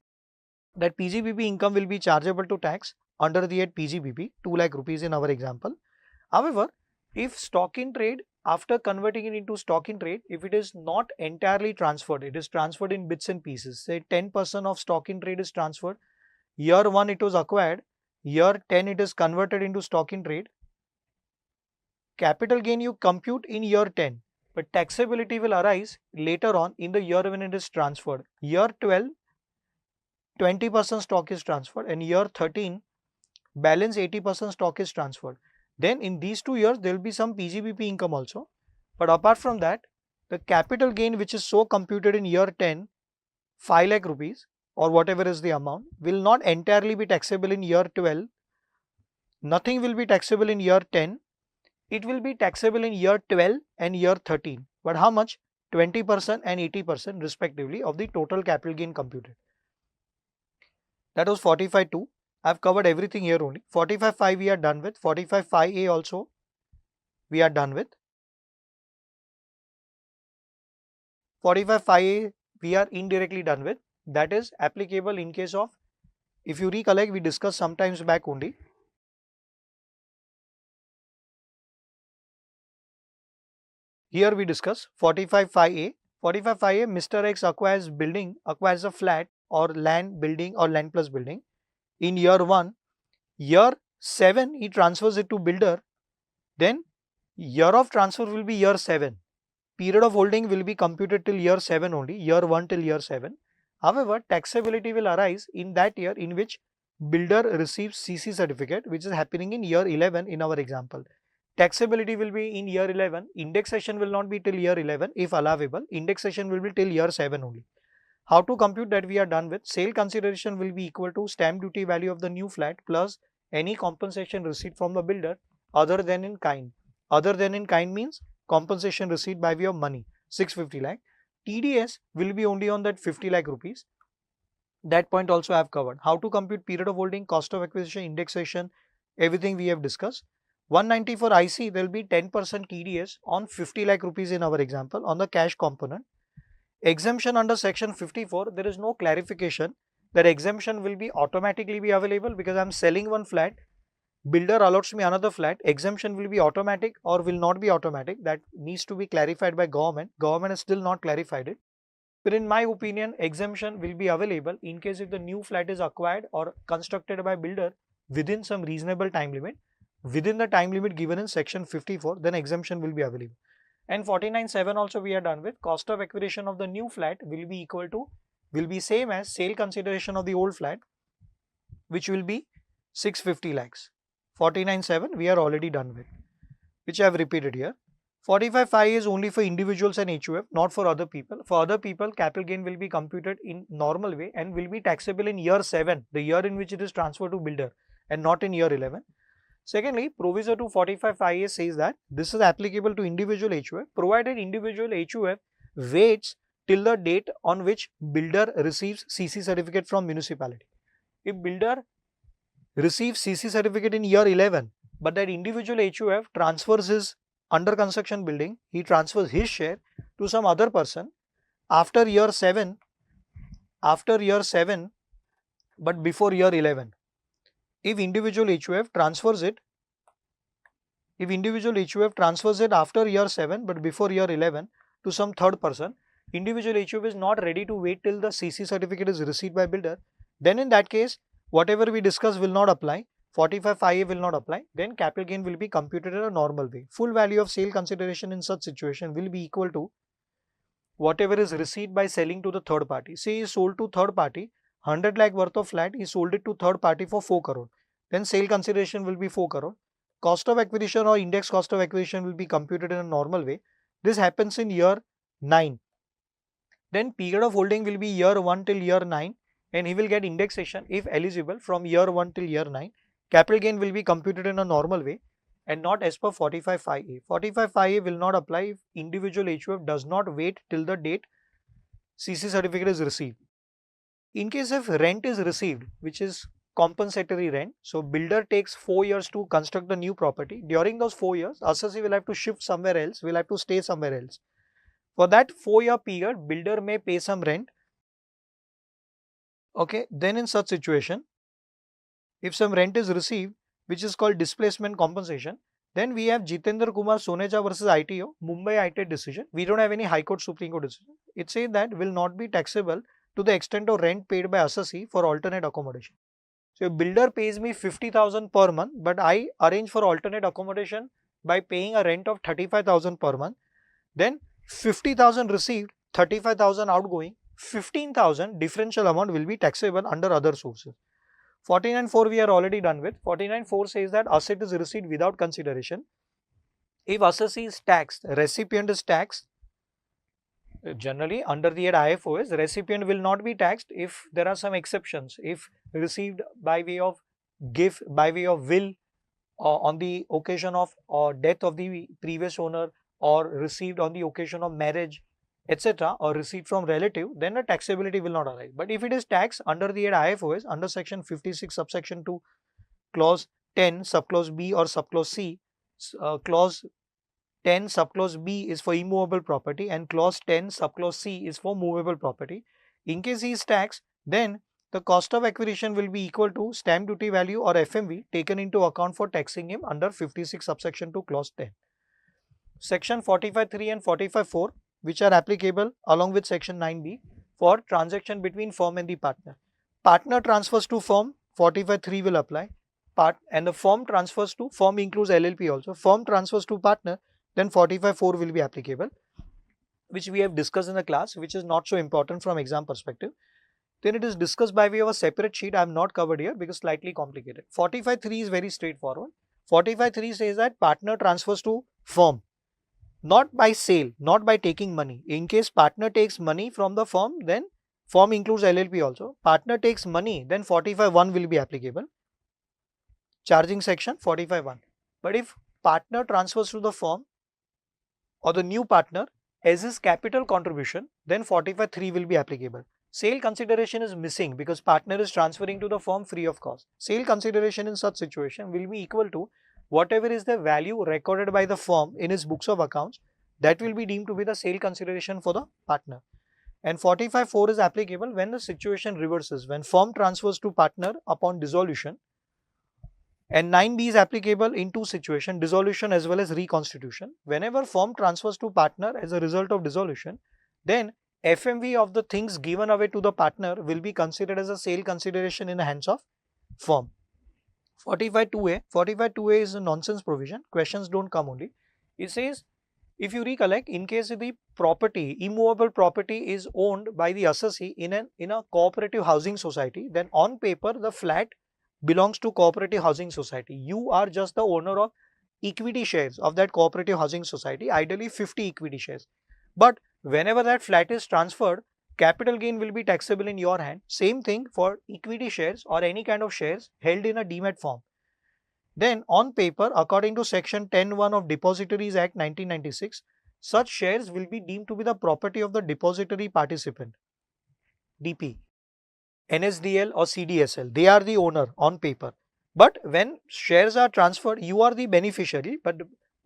That PGBP income will be chargeable to tax under the head PGBP, 2 lakh rupees in our example. However, if stock in trade, after converting it into stock in trade, if it is not entirely transferred, it is transferred in bits and pieces. Say 10% of stock in trade is transferred. Year 1 it was acquired. Year 10 it is converted into stock in trade. Capital gain you compute in year 10. But taxability will arise later on in the year when it is transferred. Year 12, 20% stock is transferred, and year 13, balance 80% stock is transferred. Then in these 2 years, there will be some PGBP income also. But apart from that, the capital gain which is so computed in year 10, 5 lakh rupees or whatever is the amount, will not entirely be taxable in year 12. Nothing will be taxable in year 10. It will be taxable in year 12 and year 13. But how much? 20% and 80% respectively of the total capital gain computed. That was 45.2. I have covered everything here only. 45.5 we are done with. 45.5a also we are done with. 45.5a we are indirectly done with. That is applicable in case of, if you recollect, we discussed sometimes back only. Here we discuss 45.5a. 45.5a, Mr. X acquires a flat or land, building or land plus building. In year 1, year 7 he transfers it to builder, then year of transfer will be year 7. Period of holding will be computed till year 7 only, year 1 till year 7. However, taxability will arise in that year in which builder receives CC certificate, which is happening in year 11 in our example. Taxability will be in year 11, indexation will not be till year 11 if allowable, indexation will be till year 7 only. How to compute that we are done with? Sale consideration will be equal to stamp duty value of the new flat plus any compensation received from the builder other than in kind. Other than in kind means compensation received by way of money, 650 lakh. TDS will be only on that 50 lakh rupees. That point also I have covered. How to compute period of holding, cost of acquisition, indexation, everything we have discussed. 190 for IC, there will be 10% TDS on 50 lakh rupees in our example on the cash component. Exemption under section 54, there is no clarification that exemption will be automatically be available because I am selling one flat, builder allots me another flat, exemption will be automatic or will not be automatic. That needs to be clarified by government. Government has still not clarified it. But in my opinion, exemption will be available in case if the new flat is acquired or constructed by builder within some reasonable time limit, within the time limit given in section 54, then exemption will be available. And 49.7 also we are done with. Cost of acquisition of the new flat will be same as sale consideration of the old flat, which will be 650 lakhs. 49.7 we are already done with, which I have repeated here. 45.5 is only for individuals and HUF, not for other people. For other people, capital gain will be computed in normal way and will be taxable in year 7, the year in which it is transferred to builder, and not in year 11. Secondly, proviso to 45.5a says that this is applicable to individual HUF, provided individual HUF waits till the date on which builder receives CC certificate from municipality. If builder receives CC certificate in year 11, but that individual HUF transfers his under construction building, he transfers his share to some other person after year 7, but before year 11. If individual HUF transfers it after year 7 but before year 11 to some third person, individual HUF is not ready to wait till the CC certificate is received by builder, then in that case, whatever we discuss will not apply, 45(5)(a) will not apply, then capital gain will be computed in a normal way. Full value of sale consideration in such situation will be equal to whatever is received by selling to the third party. Say he sold to third party 100 lakh worth of flat, he sold it to third party for 4 crore. Then sale consideration will be 4 crore. Cost of acquisition or index cost of acquisition will be computed in a normal way. This happens in year 9. Then period of holding will be year 1 till year 9 and he will get indexation if eligible from year 1 till year 9. Capital gain will be computed in a normal way and not as per 45(5)(a). 45(5)(a) will not apply if individual HUF does not wait till the date CC certificate is received. In case if rent is received, which is compensatory rent, so builder takes 4 years to construct the new property. During those 4 years, assessee will have to shift somewhere else, will have to stay somewhere else. For that 4-year period, builder may pay some rent. Okay, then in such situation, if some rent is received, which is called displacement compensation, then we have Jitendra Kumar Soneja versus ITO, Mumbai ITO decision. We don't have any High Court, Supreme Court decision. It says that will not be taxable to the extent of rent paid by assessee for alternate accommodation. So if builder pays me 50,000 per month, but I arrange for alternate accommodation by paying a rent of 35,000 per month, then 50,000 received, 35,000 outgoing, 15,000 differential amount will be taxable under other sources. 49.4 we are already done with. 49.4 says that asset is received without consideration. If assessee is taxed, recipient is taxed. Generally under the IFOS, recipient will not be taxed if there are some exceptions. If received by way of gift, by way of will, on the occasion of death of the previous owner, or received on the occasion of marriage, etc., or received from relative, then the taxability will not arise. But if it is taxed under the IFOS, under section 56 subsection 2, clause 10 subclause B or subclause C, clause 10 subclause B is for immovable property and clause 10 subclause C is for movable property. In case he is taxed, then the cost of acquisition will be equal to stamp duty value or FMV taken into account for taxing him under 56 subsection 2 clause 10. Section 45.3 and 45.4, which are applicable along with section 9B for transaction between firm and the partner. Partner transfers to firm, 45.3 will apply. And the firm transfers to, firm includes LLP also, firm transfers to partner, then 45.4 will be applicable, which we have discussed in the class, which is not so important from exam perspective. Then it is discussed by way of a separate sheet. I have not covered here because slightly complicated. 45.3 is very straightforward. 45.3 says that partner transfers to firm, not by sale, not by taking money. In case partner takes money from the firm, then firm includes LLP also. Partner takes money, then 45.1 will be applicable. Charging section 45.1. But if partner transfers to the firm or the new partner as his capital contribution, then 45.3 will be applicable. Sale consideration is missing because partner is transferring to the firm free of cost. Sale consideration in such situation will be equal to whatever is the value recorded by the firm in his books of accounts, that will be deemed to be the sale consideration for the partner. And 45.4 is applicable when the situation reverses, when firm transfers to partner upon dissolution. And 9B is applicable in two situations, dissolution as well as reconstitution. Whenever firm transfers to partner as a result of dissolution, then FMV of the things given away to the partner will be considered as a sale consideration in the hands of firm. 45.2a. 45.2a is a nonsense provision. Questions don't come only. It says, if you recollect, in case the property, immovable property is owned by the assessee in a cooperative housing society, then on paper the flat belongs to cooperative housing society. You are just the owner of equity shares of that cooperative housing society, ideally 50 equity shares. But whenever that flat is transferred, capital gain will be taxable in your hand. Same thing for equity shares or any kind of shares held in a demat form. Then on paper, according to section 10(1) of Depositories Act 1996, such shares will be deemed to be the property of the depository participant, DP, NSDL or CDSL. They are the owner on paper. But when shares are transferred, you are the beneficiary, but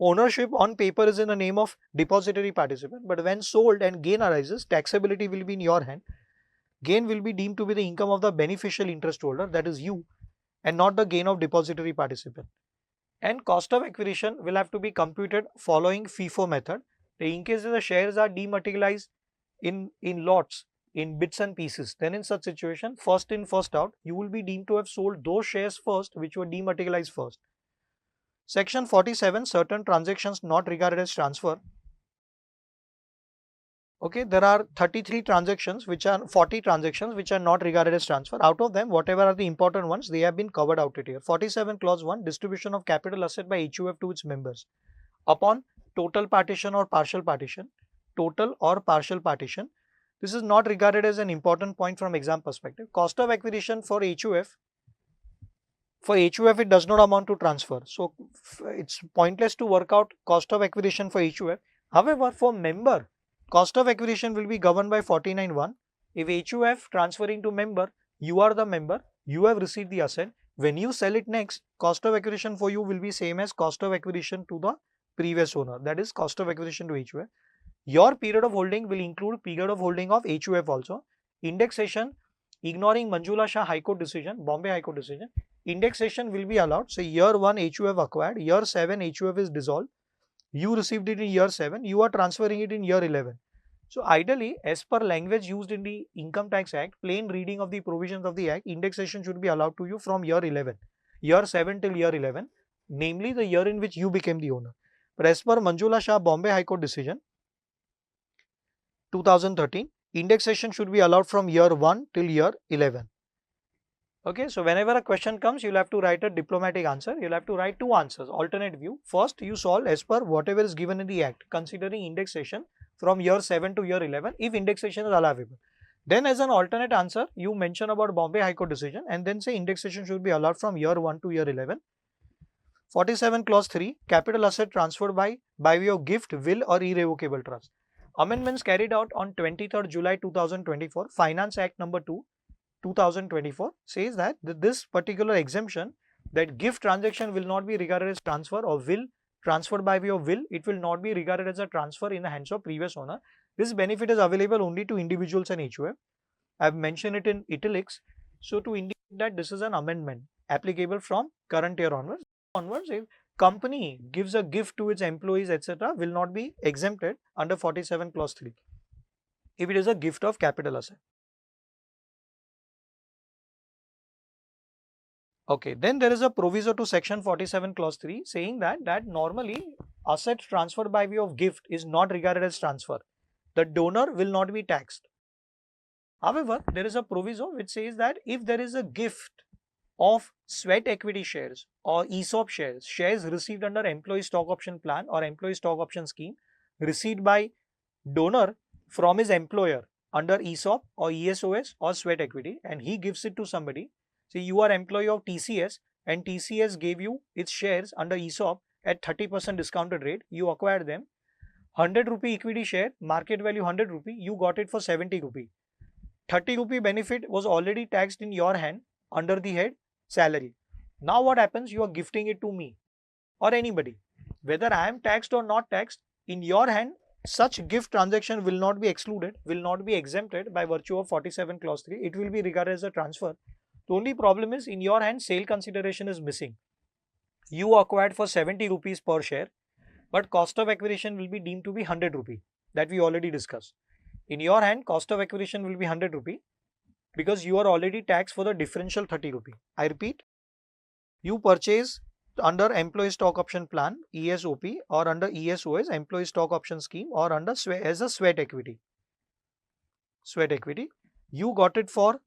ownership on paper is in the name of depository participant. But when sold and gain arises, taxability will be in your hand. Gain will be deemed to be the income of the beneficial interest holder, that is you, and not the gain of depository participant. And cost of acquisition will have to be computed following FIFO method. In case the shares are dematerialized in lots, in bits and pieces, then in such situation, first in first out, you will be deemed to have sold those shares first which were dematerialized first. Section 47, certain transactions not regarded as transfer. Okay, there are 33 transactions which are 40 transactions which are not regarded as transfer. Out of them, whatever are the important ones, they have been covered out here. 47 clause 1, distribution of capital asset by HUF to its members upon total partition or partial partition. Total or partial partition. This is not regarded as an important point from exam perspective. Cost of acquisition for HUF. For HUF, it does not amount to transfer. So, it's pointless to work out cost of acquisition for HUF. However, for member, cost of acquisition will be governed by 49(1). If HUF transferring to member, you are the member, you have received the asset. When you sell it next, cost of acquisition for you will be same as cost of acquisition to the previous owner. That is cost of acquisition to HUF. Your period of holding will include period of holding of HUF also. Indexation, ignoring Manjula Shah High Court decision, Bombay High Court decision, indexation will be allowed. So, year 1 HUF acquired, year 7 HUF is dissolved. You received it in year 7, you are transferring it in year 11. So, ideally, as per language used in the Income Tax Act, plain reading of the provisions of the Act, indexation should be allowed to you from year 11, year 7 till year 11, namely the year in which you became the owner. But as per Manjula Shah Bombay High Court decision, 2013, indexation should be allowed from year 1 till year 11. Okay, so whenever a question comes, you'll have to write a diplomatic answer. You'll have to write two answers, alternate view. First, you solve as per whatever is given in the Act, considering indexation from year 7 to year 11, if indexation is allowable. Then as an alternate answer, you mention about Bombay High Court decision and then say indexation should be allowed from year 1 to year 11. 47 clause 3, capital asset transferred by way of gift, will or irrevocable trust. Amendments carried out on 23rd July 2024, Finance Act number 2, 2024 says that this particular exemption, that gift transaction will not be regarded as transfer, or will transferred by way of will, it will not be regarded as a transfer in the hands of previous owner. This benefit is available only to individuals and HUF. I have mentioned it in italics. So, to indicate that this is an amendment applicable from current year onwards. If company gives a gift to its employees, etc., will not be exempted under 47 clause 3 if it is a gift of capital asset. Okay, then there is a proviso to section 47 clause 3 saying that normally asset transferred by way of gift is not regarded as transfer. The donor will not be taxed. However, there is a proviso which says that if there is a gift of sweat equity shares or ESOP shares, shares received under employee stock option plan or employee stock option scheme received by donor from his employer under ESOP or ESOS or sweat equity, and he gives it to somebody. Say you are employee of TCS and TCS gave you its shares under ESOP at 30% discounted rate, you acquired them. 100 rupee equity share, market value 100 rupee, you got it for 70 rupee. 30 rupee benefit was already taxed in your hand under the head salary. Now what happens? You are gifting it to me or anybody. Whether I am taxed or not taxed, in your hand, such gift transaction will not be excluded, will not be exempted by virtue of 47 clause 3. It will be regarded as a transfer. The only problem is in your hand, sale consideration is missing. You acquired for 70 rupees per share, but cost of acquisition will be deemed to be 100 rupee, that we already discussed. In your hand, cost of acquisition will be 100 rupee because you are already taxed for the differential 30 rupee. I repeat, you purchase under employee stock option plan, ESOP, or under ESOS, employee stock option scheme, or under as a sweat equity. Sweat equity, you got it for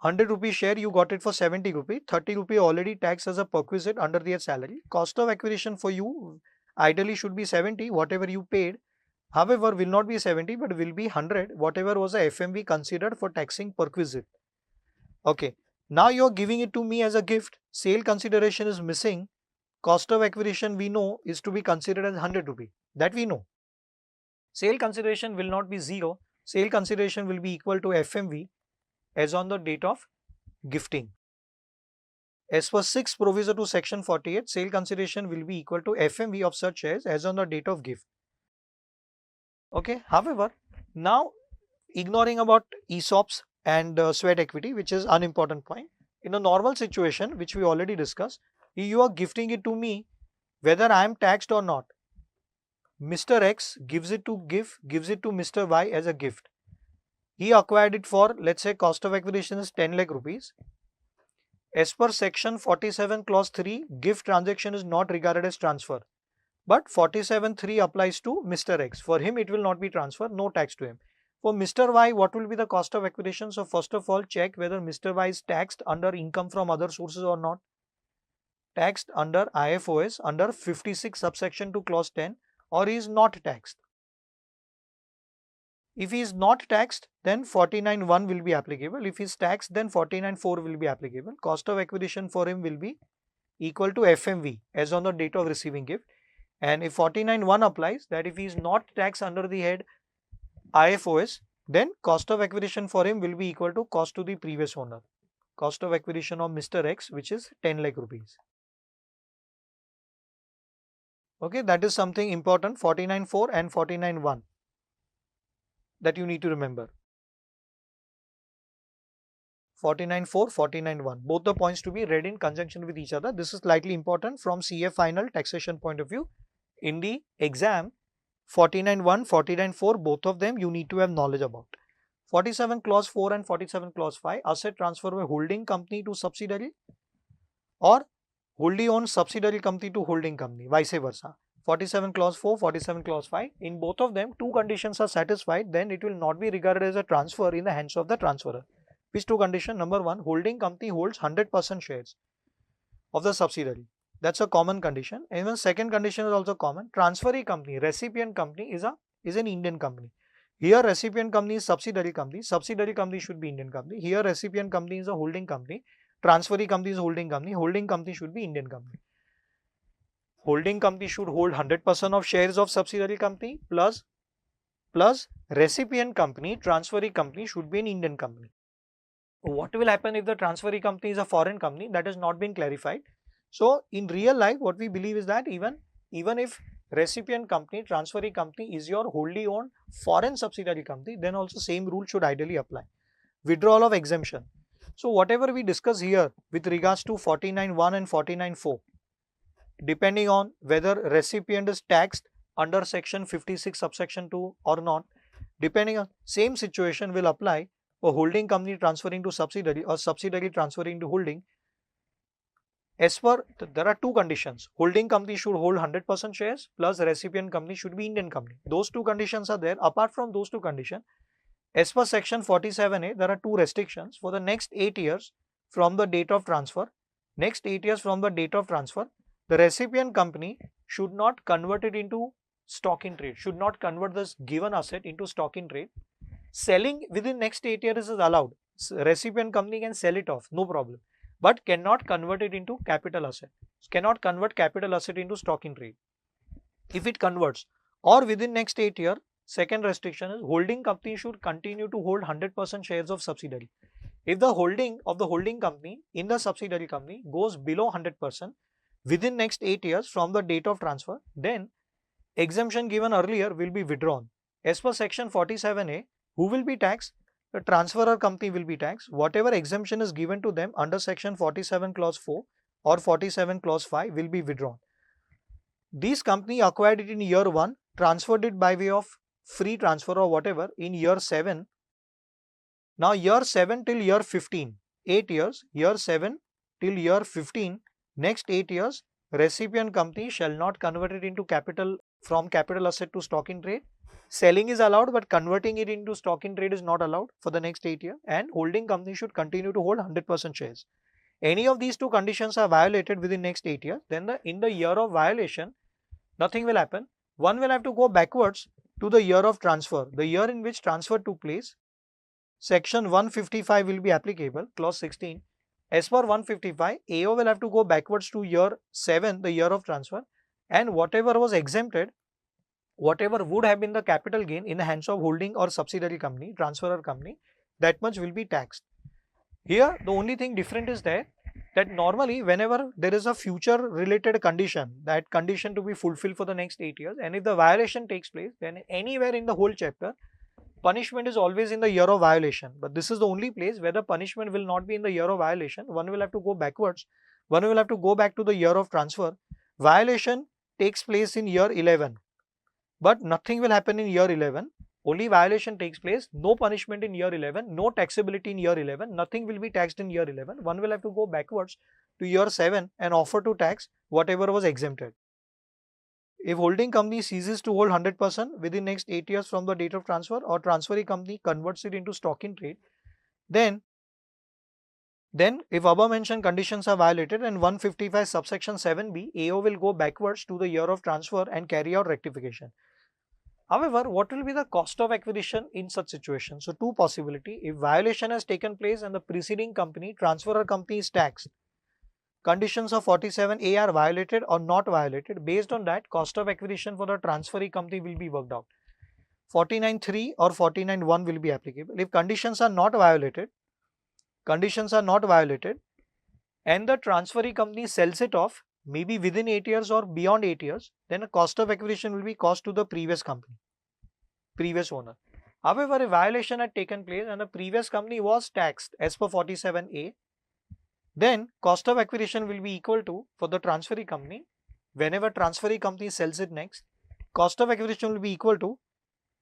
100 rupee share, you got it for 70 rupee, 30 rupee already taxed as a perquisite under their salary. Cost of acquisition for you ideally should be 70, whatever you paid. However, will not be 70, but will be 100, whatever was a FMV considered for taxing perquisite. Okay, now you are giving it to me as a gift. Sale consideration is missing. Cost of acquisition we know is to be considered as 100 rupee. That we know. Sale consideration will not be 0. Sale consideration will be equal to FMV as on the date of gifting. As per 6 proviso to section 48, sale consideration will be equal to FMV of such shares as on the date of gift. Okay. However, now ignoring about ESOPs and sweat equity, which is unimportant point. In a normal situation, which we already discussed, you are gifting it to me whether I am taxed or not. Mr. X gives it to Mr. Y as a gift. He acquired it for, let's say, cost of acquisition is 10 lakh rupees. As per section 47 clause 3, gift transaction is not regarded as transfer. But 47.3 applies to Mr. X. For him, it will not be transfer, no tax to him. For Mr. Y, what will be the cost of acquisition? So, first of all, check whether Mr. Y is taxed under income from other sources or not. Taxed under IFOS under 56 subsection to clause 10, or he is not taxed. If he is not taxed, then 49.1 will be applicable. If he is taxed, then 49.4 will be applicable. Cost of acquisition for him will be equal to FMV as on the date of receiving gift. And if 49.1 applies, that if he is not taxed under the head IFOS, then cost of acquisition for him will be equal to cost to the previous owner. Cost of acquisition of Mr. X, which is 10 lakh rupees. Okay, that is something important, 49.4 and 49.1 that you need to remember. 49.4, 49.1, both the points to be read in conjunction with each other. This is slightly important from CA final taxation point of view. In the exam, 49.1, 49.4, both of them you need to have knowledge about. 47 clause 4 and 47 clause 5, asset transfer by holding company to subsidiary or wholly owned subsidiary company to holding company, vice versa. 47 clause 4, 47 clause 5, in both of them, two conditions are satisfied, then it will not be regarded as a transfer in the hands of the transferor. Which two conditions? Number 1, holding company holds 100% shares of the subsidiary. That's a common condition. Even second condition is also common. Transferee company, recipient company is an Indian company. Here recipient company is subsidiary company should be Indian company. Here recipient company is a holding company, transferee company is holding company should be Indian company. Holding company should hold 100% of shares of subsidiary company plus recipient company, transferee company should be an Indian company. What will happen if the transferee company is a foreign company? That has not been clarified. So, in real life, what we believe is that even if recipient company, transferee company is your wholly owned foreign subsidiary company, then also same rule should ideally apply. Withdrawal of exemption. So, whatever we discuss here with regards to 49.1 and 49.4, depending on whether recipient is taxed under section 56 subsection 2 or not, depending on same situation will apply for holding company transferring to subsidiary or subsidiary transferring to holding. As per, there are two conditions. Holding company should hold 100% shares plus recipient company should be Indian company. Those two conditions are there. Apart from those two conditions, as per section 47A, there are two restrictions. For the next 8 years from the date of transfer, the recipient company should not convert it into stock in trade, should not convert this given asset into stock in trade. Selling within next 8 years is allowed. Recipient company can sell it off, no problem, but cannot convert it into capital asset, cannot convert capital asset into stock in trade. If it converts or within next 8 years, second restriction is holding company should continue to hold 100% shares of subsidiary. If the holding of the holding company in the subsidiary company goes below 100% within next 8 years from the date of transfer, then exemption given earlier will be withdrawn. As per section 47A, who will be taxed? The transferor company will be taxed. Whatever exemption is given to them under section 47 clause 4 or 47 clause 5 will be withdrawn. This company acquired it in year 1, transferred it by way of free transfer or whatever in year 7. Now year 7 till year 15, 8 years, year 7 till year 15, next 8 years, recipient company shall not convert it into capital from capital asset to stock in trade. Selling is allowed, but converting it into stock in trade is not allowed for the next 8 years, and holding company should continue to hold 100% shares. Any of these two conditions are violated within next 8 years, then in the year of violation, nothing will happen. One will have to go backwards to the year of transfer, the year in which transfer took place. Section 155 will be applicable, clause 16. As per 155, AO will have to go backwards to year 7, the year of transfer, and whatever was exempted whatever would have been the capital gain in the hands of holding or subsidiary company, transferor company, that much will be taxed. Here, the only thing different is that normally whenever there is a future related condition, that condition to be fulfilled for the next 8 years, and if the violation takes place, then anywhere in the whole chapter, punishment is always in the year of violation. But this is the only place where the punishment will not be in the year of violation. One will have to go backwards. One will have to go back to the year of transfer. Violation takes place in year 11. But nothing will happen in year 11. Only violation takes place. No punishment in year 11. No taxability in year 11. Nothing will be taxed in year 11. One will have to go backwards to year 7 and offer to tax whatever was exempted. If holding company ceases to hold 100% within next 8 years from the date of transfer, or transferee company converts it into stock in trade, then if above mentioned conditions are violated and 155 subsection 7b, AO will go backwards to the year of transfer and carry out rectification. However, what will be the cost of acquisition in such situation? So, two possibility: if violation has taken place and the preceding company, transferor company, is taxed, conditions of 47A are violated or not violated. Based on that, cost of acquisition for the transferee company will be worked out. 49.3 or 49.1 will be applicable. If conditions are not violated, and the transferee company sells it off, maybe within 8 years or beyond 8 years, then a cost of acquisition will be cost to the previous company, previous owner. However, a violation had taken place and the previous company was taxed as per 47A, then cost of acquisition will be equal to, for the transferee company, whenever transferee company sells it next, cost of acquisition will be equal to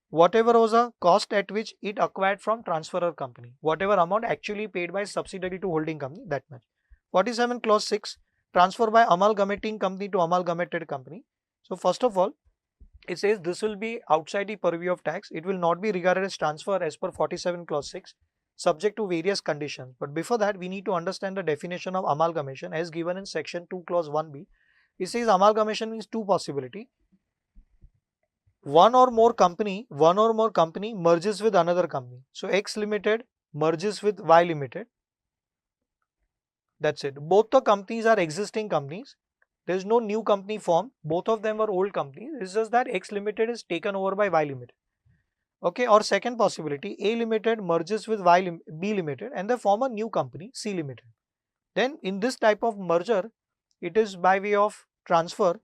whatever was a cost at which it acquired from transferor company, whatever amount actually paid by subsidiary to holding company, that much. 47 clause 6, transfer by amalgamating company to amalgamated company. So first of all, it says this will be outside the purview of tax. It will not be regarded as transfer as per 47 clause 6, subject to various conditions. But before that, we need to understand the definition of amalgamation as given in section 2 clause 1b. It says amalgamation means two possibility. One or more company merges with another company. So X Limited merges with Y Limited. That's it. Both the companies are existing companies. There is no new company formed. Both of them are old companies. It's just that X Limited is taken over by Y Limited. Okay. Or second possibility, A Limited merges with B Limited and they form a new company, C Limited. Then in this type of merger, it is by way of transfer.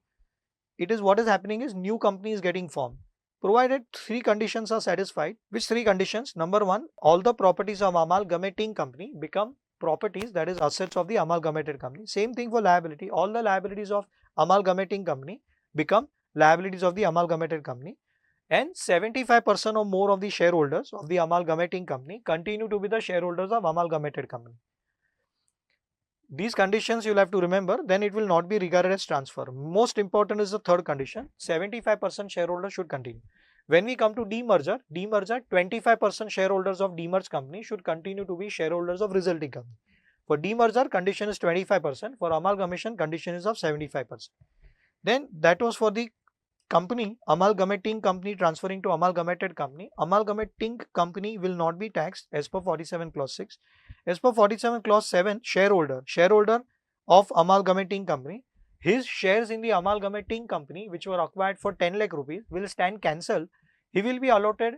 It is what is happening is new company is getting formed, provided three conditions are satisfied. Which three conditions? Number one, all the properties of amalgamating company become properties, that is assets of the amalgamated company. Same thing for liability. All the liabilities of amalgamating company become liabilities of the amalgamated company, and 75% or more of the shareholders of the amalgamating company continue to be the shareholders of amalgamated company. These conditions you will have to remember, then it will not be regarded as transfer. Most important is the third condition, 75% shareholders should continue. When we come to demerger, 25% shareholders of demerged company should continue to be shareholders of resulting company. For demerger, condition is 25%. For amalgamation, condition is of 75%. Then that was for the company, amalgamating company transferring to amalgamated company. Amalgamating company will not be taxed as per 47 clause 6. As per 47 clause 7, shareholder of amalgamating company, his shares in the amalgamating company which were acquired for 10 lakh rupees will stand cancelled. He will be allotted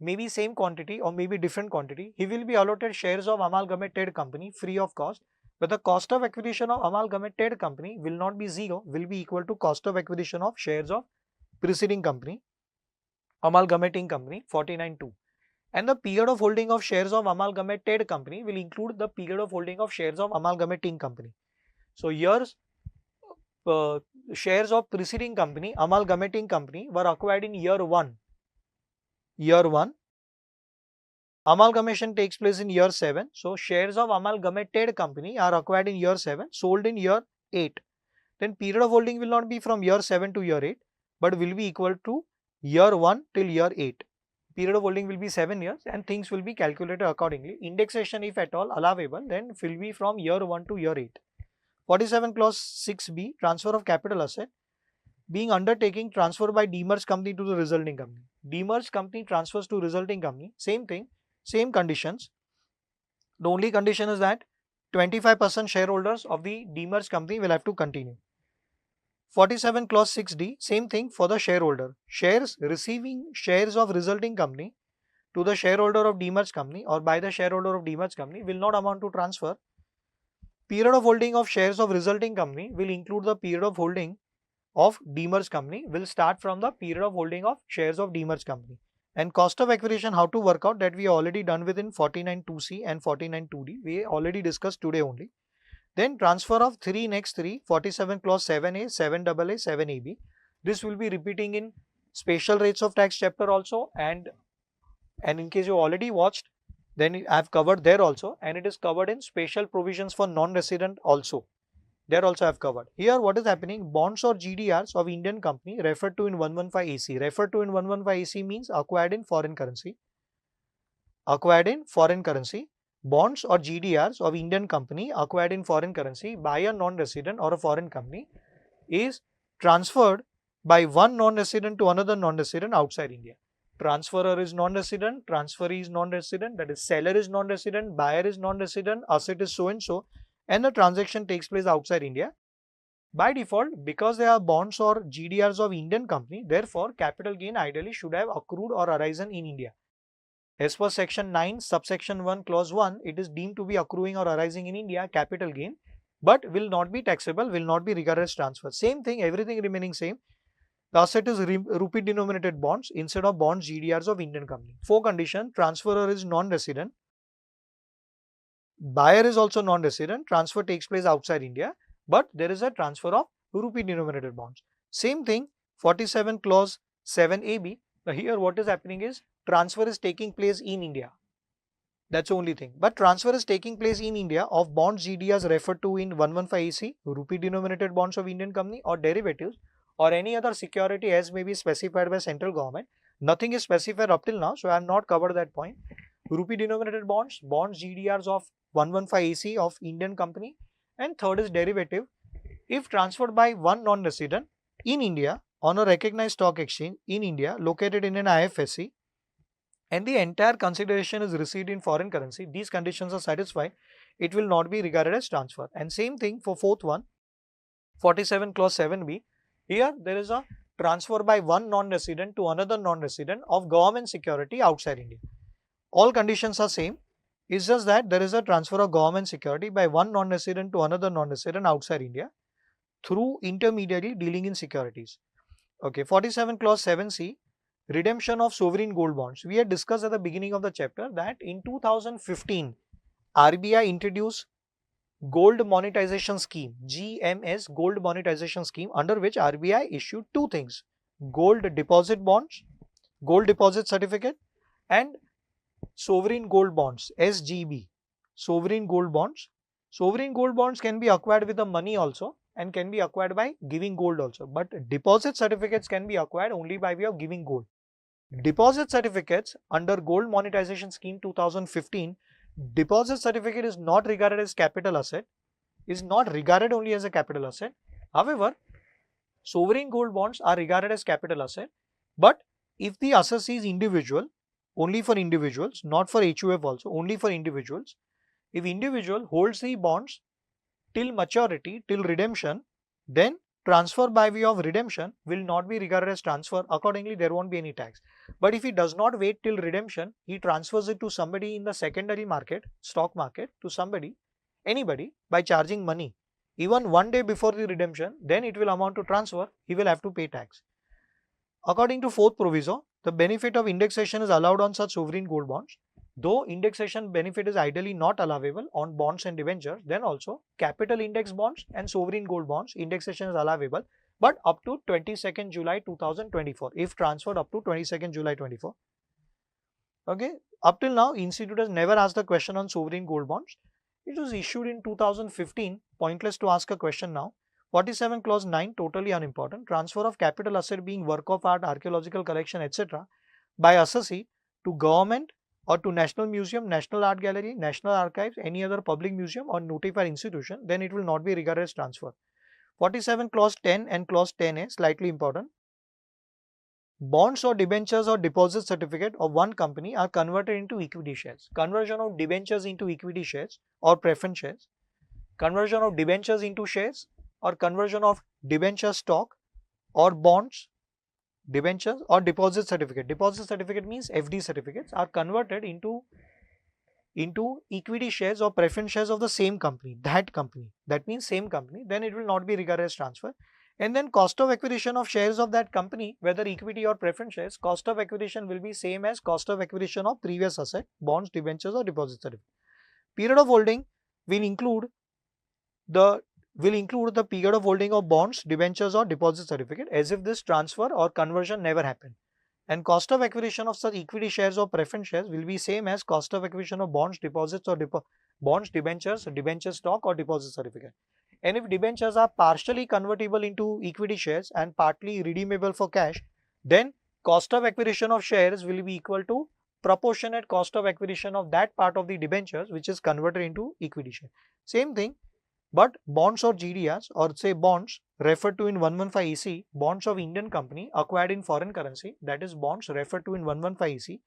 maybe same quantity or maybe different quantity. He will be allotted shares of amalgamated company free of cost. But the cost of acquisition of amalgamated company will not be zero, will be equal to cost of acquisition of shares of preceding company, amalgamating company, 49.2. And the period of holding of shares of amalgamated company will include the period of holding of shares of amalgamating company. So years shares of preceding company, amalgamating company, were acquired in year 1. Amalgamation takes place in year 7. So shares of amalgamated company are acquired in year 7, sold in year 8. Then period of holding will not be from year 7 to year 8, but will be equal to year 1 till year 8. Period of holding will be 7 years and things will be calculated accordingly. Indexation, if at all allowable, then will be from year 1 to year 8. 47 clause 6b, transfer of capital asset being undertaking transfer by demerged company to the resulting company. Demerged company transfers to resulting company, same thing, same conditions. The only condition is that 25% shareholders of the demerged company will have to continue. 47 clause 6D, same thing for the shareholder. Shares receiving shares of resulting company to the shareholder of demerged company or by the shareholder of demerged company will not amount to transfer. Period of holding of shares of resulting company will include the period of holding of demerged company will start from the period of holding of shares of demerged company. And cost of acquisition, how to work out, that we already done within 49.2c and 49.2d. We already discussed today only. Then transfer of next three, 47 clause 7a, 7AA, 7ab. This will be repeating in special rates of tax chapter also, and in case you already watched, then I have covered there also, and it is covered in special provisions for non-resident also. There also I have covered. Here what is happening, bonds or GDRs of Indian company referred to in 115AC. Referred to in 115AC means acquired in foreign currency. Acquired in foreign currency. Bonds or GDRs of Indian company acquired in foreign currency by a non-resident or a foreign company is transferred by one non-resident to another non-resident outside India. Transferor is non-resident, transferee is non-resident, that is seller is non-resident, buyer is non-resident, asset is so and so, and the transaction takes place outside India. By default, because they are bonds or GDRs of Indian company, therefore capital gain ideally should have accrued or arisen in India. As per section 9 subsection 1 clause 1, it is deemed to be accruing or arising in India, capital gain, but will not be taxable, will not be regarded as transfer. Same thing, everything remaining same. The asset is rupee denominated bonds instead of bonds GDRs of Indian company. 4 condition, transferor is non-resident, buyer is also non-resident, transfer takes place outside India, but there is a transfer of rupee denominated bonds. Same thing, 47 clause 7AB. Here what is happening is transfer is taking place in India. That's the only thing. But transfer is taking place in India of bonds GDRs referred to in 115AC, rupee denominated bonds of Indian company or derivatives or any other security as may be specified by central government. Nothing is specified up till now, so I have not covered that point. Rupee denominated bonds, bonds GDRs of 115AC of Indian company, and third is derivative. If transferred by one non-resident in India on a recognized stock exchange in India located in an IFSC and the entire consideration is received in foreign currency, these conditions are satisfied, it will not be regarded as transfer. And same thing for fourth one, 47 clause 7b. Here there is a transfer by one non-resident to another non-resident of government security outside India. All conditions are same. It's just that there is a transfer of government security by one non-resident to another non-resident outside India through intermediary dealing in securities. Okay, 47 clause 7c, redemption of sovereign gold bonds. We had discussed at the beginning of the chapter that in 2015, RBI introduced gold monetization scheme, GMS, gold monetization scheme, under which RBI issued two things, gold deposit bonds, gold deposit certificate, and sovereign gold bonds, SGB, sovereign gold bonds. Sovereign gold bonds can be acquired with the money also and can be acquired by giving gold also, but deposit certificates can be acquired only by way of giving gold. Deposit certificates under gold monetization scheme 2015, deposit certificate is not regarded as capital asset, is not regarded only as a capital asset. However, sovereign gold bonds are regarded as capital asset, but if the assessee is individual, only for individuals, not for HUF also, only for individuals. If individual holds the bonds till maturity, till redemption, then transfer by way of redemption will not be regarded as transfer. Accordingly, there won't be any tax. But if he does not wait till redemption, he transfers it to somebody in the secondary market, stock market, to somebody, anybody, by charging money, even one day before the redemption, then it will amount to transfer, he will have to pay tax. According to fourth proviso, the benefit of indexation is allowed on such sovereign gold bonds. Though indexation benefit is ideally not allowable on bonds and debentures, then also capital index bonds and sovereign gold bonds indexation is allowable, but up to 22nd July 2024, if transferred up to 22nd July 24. Okay, up till now, Institute has never asked a question on sovereign gold bonds. It was issued in 2015, pointless to ask a question now. 47 clause 9, totally unimportant. Transfer of capital asset being work of art, archaeological collection, etc. by assessee to government or to National Museum, National Art Gallery, National Archives, any other public museum or notified institution, then it will not be regarded as transfer. 47 clause 10 and clause 10a, slightly important. Bonds or debentures or deposit certificate of one company are converted into equity shares. Conversion of debentures into equity shares or preference shares. Conversion of debentures into shares or conversion of debenture stock or bonds, debentures or deposit certificate. Deposit certificate means FD certificates are converted into equity shares or preference shares of the same company, that means same company, then it will not be regarded as transfer. And then cost of acquisition of shares of that company, whether equity or preference shares, cost of acquisition will be same as cost of acquisition of previous asset, bonds, debentures or deposit certificate. Period of holding will include the period of holding of bonds, debentures or deposit certificate as if this transfer or conversion never happened. And cost of acquisition of such equity shares or preference shares will be same as cost of acquisition of bonds, deposits or bonds, debentures, debenture stock or deposit certificate. And if debentures are partially convertible into equity shares and partly redeemable for cash, then cost of acquisition of shares will be equal to proportionate cost of acquisition of that part of the debentures which is converted into equity share. Same thing, but bonds or GDRs or say bonds referred to in 115 EC, bonds of Indian company acquired in foreign currency, that is bonds referred to in 115 EC,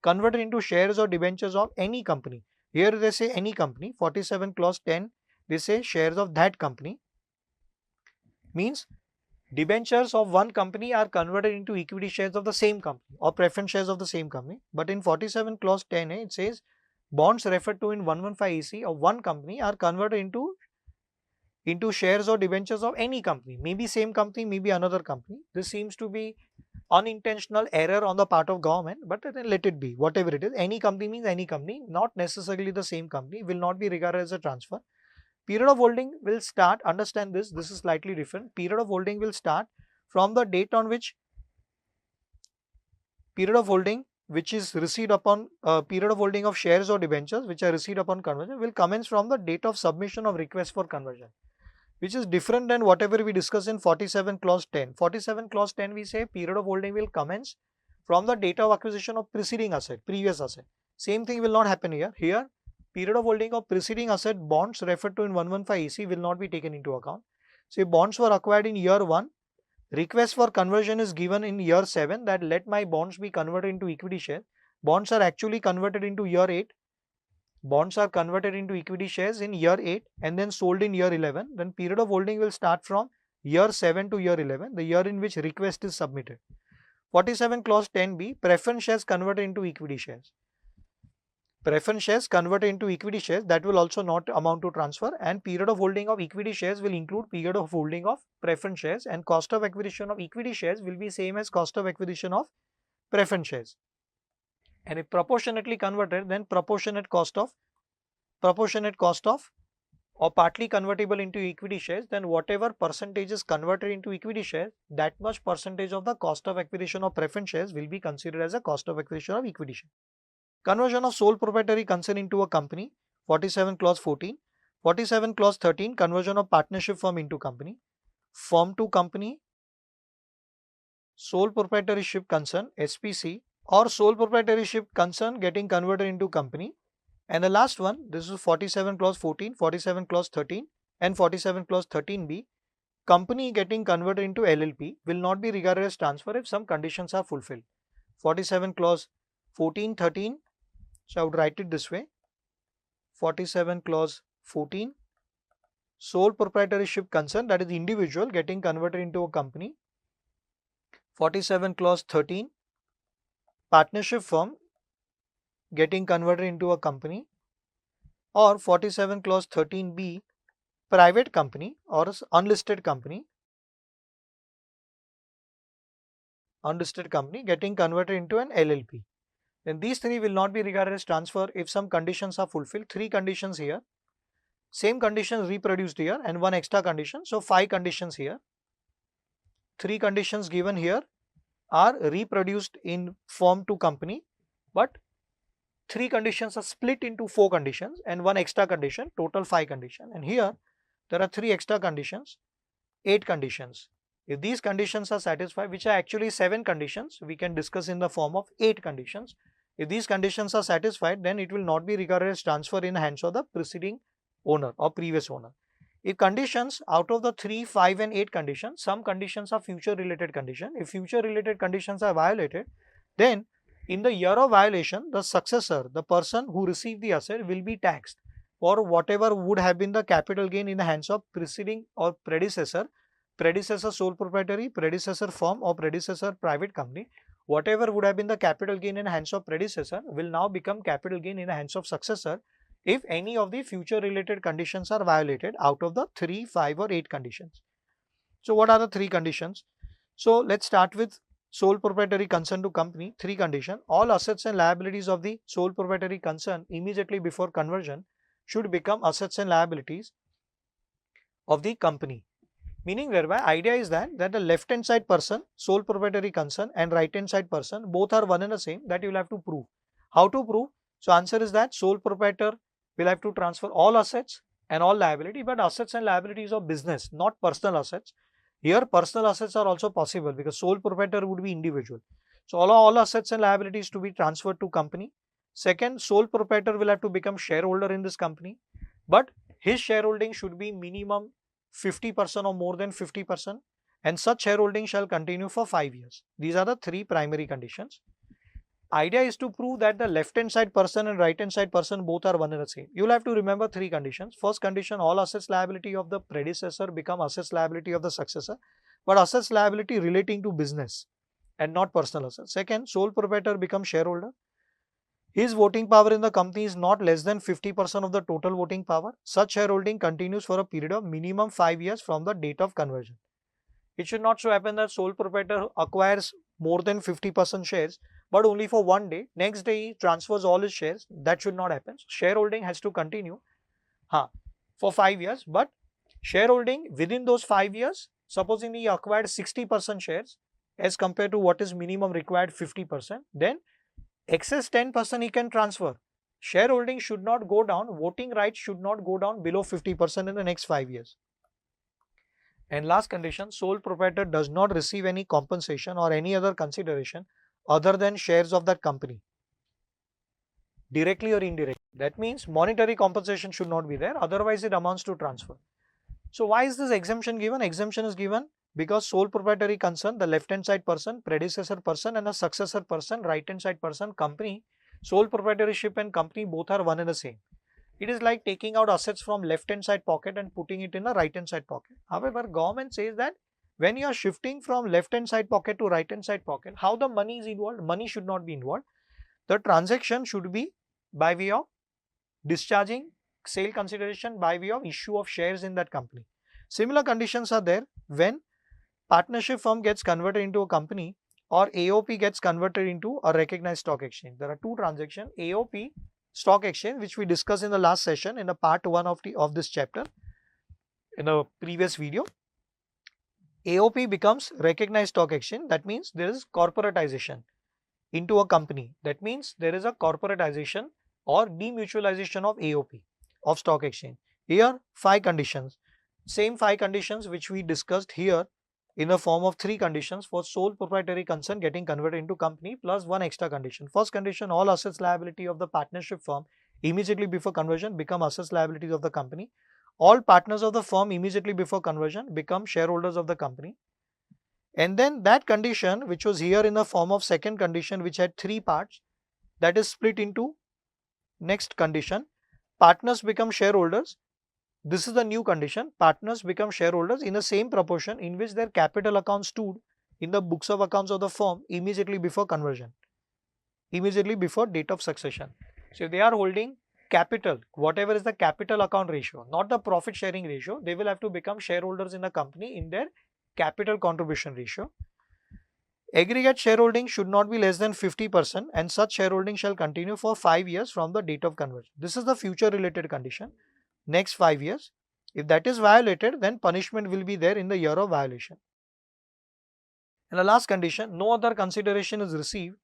converted into shares or debentures of any company. Here they say any company, 47 clause 10, they say shares of that company, means debentures of one company are converted into equity shares of the same company or preference shares of the same company. But in 47 clause 10a, it says bonds referred to in 115 EC of one company are converted into shares or debentures of any company, maybe same company, maybe another company. This seems to be unintentional error on the part of government, but then let it be, whatever it is. Any company means any company, not necessarily the same company, will not be regarded as a transfer. Period of holding will start, understand this is slightly different. Period of holding will start from the date on which period of holding which is received upon period of holding of shares or debentures which are received upon conversion will commence from the date of submission of request for conversion, which is different than whatever we discuss in 47 clause 10. 47 clause 10 we say period of holding will commence from the date of acquisition of preceding asset, previous asset. Same thing will not happen here. Here period of holding of preceding asset bonds referred to in 115 EC will not be taken into account. Say bonds were acquired in year 1, request for conversion is given in year 7 that let my bonds be converted into equity share. Bonds are actually converted into year 8. Bonds are converted into equity shares in year 8 and then sold in year 11. Then period of holding will start from year 7 to year 11, the year in which request is submitted. 47 clause 10b, preference shares converted into equity shares. Preference shares converted into equity shares, that will also not amount to transfer, and period of holding of equity shares will include period of holding of preference shares, and cost of acquisition of equity shares will be same as cost of acquisition of preference shares. And if proportionately converted, then proportionate cost of or partly convertible into equity shares, then whatever percentage is converted into equity shares, that much percentage of the cost of acquisition of preference shares will be considered as a cost of acquisition of equity share. Conversion of sole proprietary concern into a company, 47 clause 14. 47 clause 13, conversion of partnership firm into company. Firm to company, sole proprietorship concern, SPC, or sole proprietorship concern getting converted into company. And the last one, this is 47 clause 14, 47 clause 13 and 47 clause 13b, company getting converted into LLP will not be regarded as transfer if some conditions are fulfilled. 47 clause 14, 13, so I would write it this way. 47 clause 14, sole proprietorship concern, that is individual getting converted into a company. 47 clause 13, partnership firm getting converted into a company, or 47 clause 13b, private company or unlisted company getting converted into an LLP. Then these three will not be regarded as transfer if some conditions are fulfilled. 3 conditions here, same conditions reproduced here and 1 extra condition, so 5 conditions here. 3 conditions given here are reproduced in firm to company, but 3 conditions are split into 4 conditions and 1 extra condition, total 5 conditions. And here there are 3 extra conditions, 8 conditions. If these conditions are satisfied, which are actually 7 conditions, we can discuss in the form of 8 conditions. If these conditions are satisfied, then it will not be regarded as transfer in hands of the preceding owner or previous owner. If conditions out of the 3, 5 and 8 conditions, some conditions are future related condition. If future related conditions are violated, then in the year of violation, the successor, the person who received the asset will be taxed. for whatever would have been the capital gain in the hands of preceding or predecessor sole proprietary, predecessor firm or predecessor private company. Whatever would have been the capital gain in the hands of predecessor will now become capital gain in the hands of successor if any of the future related conditions are violated out of the 3, 5 or 8 conditions. So what are the 3 conditions? So let's start with sole proprietary concern to company. 3 conditions. All assets and liabilities of the sole proprietary concern immediately before conversion should become assets and liabilities of the company. Meaning whereby idea is that the left hand side person, sole proprietary concern, and right hand side person both are one and the same, that you will have to prove. How to prove? So answer is that sole proprietor will have to transfer all assets and all liability, but assets and liabilities of business, not personal assets. Here personal assets are also possible because sole proprietor would be individual. So all assets and liabilities to be transferred to company. Second, sole proprietor will have to become shareholder in this company, but his shareholding should be minimum 50% or more than 50%, and such shareholding shall continue for 5 years. These are the 3 primary conditions. Idea is to prove that the left hand side person and right hand side person both are one and the same. You will have to remember 3 conditions. First condition, all assets liability of the predecessor become assets liability of the successor, but assets liability relating to business and not personal assets. Second, sole proprietor becomes shareholder. His voting power in the company is not less than 50% of the total voting power. Such shareholding continues for a period of minimum 5 years from the date of conversion. It should not so happen that sole proprietor acquires more than 50% shares, but only for one day. Next day he transfers all his shares. That should not happen. So shareholding has to continue for 5 years, but shareholding within those 5 years, supposing he acquired 60% shares as compared to what is minimum required 50%, then excess 10% he can transfer. Shareholding should not go down, voting rights should not go down below 50% in the next 5 years. And last condition, sole proprietor does not receive any compensation or any other consideration other than shares of that company, directly or indirectly. That means monetary compensation should not be there, otherwise it amounts to transfer. So why is this exemption given? Exemption is given because sole proprietary concern, the left hand side person, predecessor person, and the successor person, right hand side person, company, sole proprietorship and company both are one and the same. It is like taking out assets from left hand side pocket and putting it in the right hand side pocket. However, government says that when you are shifting from left hand side pocket to right hand side pocket, how the money is involved? Money should not be involved. The transaction should be by way of discharging sale consideration by way of issue of shares in that company. Similar conditions are there when partnership firm gets converted into a company or AOP gets converted into a recognized stock exchange. There are 2 transactions, AOP stock exchange, which we discussed in the last session in the part 1 of this chapter in the previous video. AOP becomes recognized stock exchange. That means there is corporatization into a company. That means there is a corporatization or demutualization of AOP of stock exchange. Here 5 conditions, same 5 conditions which we discussed here in the form of 3 conditions for sole proprietary concern getting converted into company plus 1 extra condition. First condition, all assets liability of the partnership firm immediately before conversion become assets liabilities of the company. All partners of the firm immediately before conversion become shareholders of the company. And then that condition which was here in the form of second condition which had 3 parts, that is split into next condition, partners become shareholders. This is the new condition, partners become shareholders in the same proportion in which their capital account stood in the books of accounts of the firm immediately before conversion, immediately before date of succession. So if they are holding capital, whatever is the capital account ratio, not the profit sharing ratio, they will have to become shareholders in the company in their capital contribution ratio. Aggregate shareholding should not be less than 50% and such shareholding shall continue for 5 years from the date of conversion. This is the future related condition. Next 5 years. If that is violated, then punishment will be there in the year of violation. And the last condition, no other consideration is received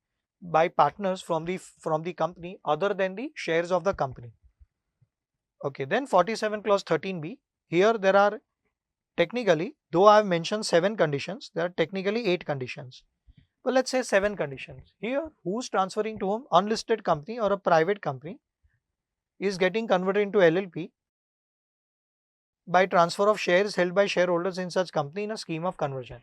by partners from the company other than the shares of the company. Okay, then 47 clause 13b. Here there are technically, though I have mentioned 7 conditions, there are technically 8 conditions. But let's say 7 conditions. Here, who's transferring to whom? Unlisted company or a private company is getting converted into LLP by transfer of shares held by shareholders in such company in a scheme of conversion.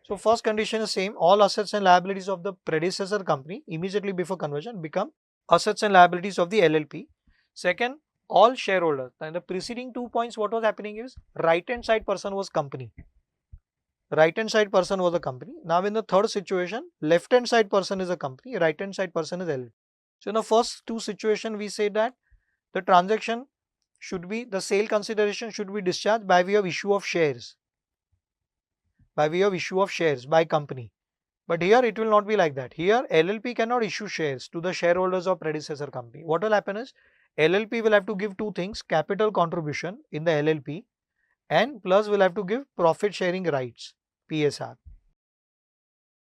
So first condition is same, all assets and liabilities of the predecessor company immediately before conversion become assets and liabilities of the LLP. Second, all shareholders. And the preceding 2 points, what was happening is right hand side person was company. Right hand side person was a company. Now in the third situation, left hand side person is a company, right hand side person is LLP. So in the first two situations, we say that the transaction should be, the sale consideration should be discharged by way of issue of shares. By way of issue of shares by company. But here it will not be like that. Here LLP cannot issue shares to the shareholders of predecessor company. What will happen is LLP will have to give two things, capital contribution in the LLP and plus will have to give profit sharing rights, PSR.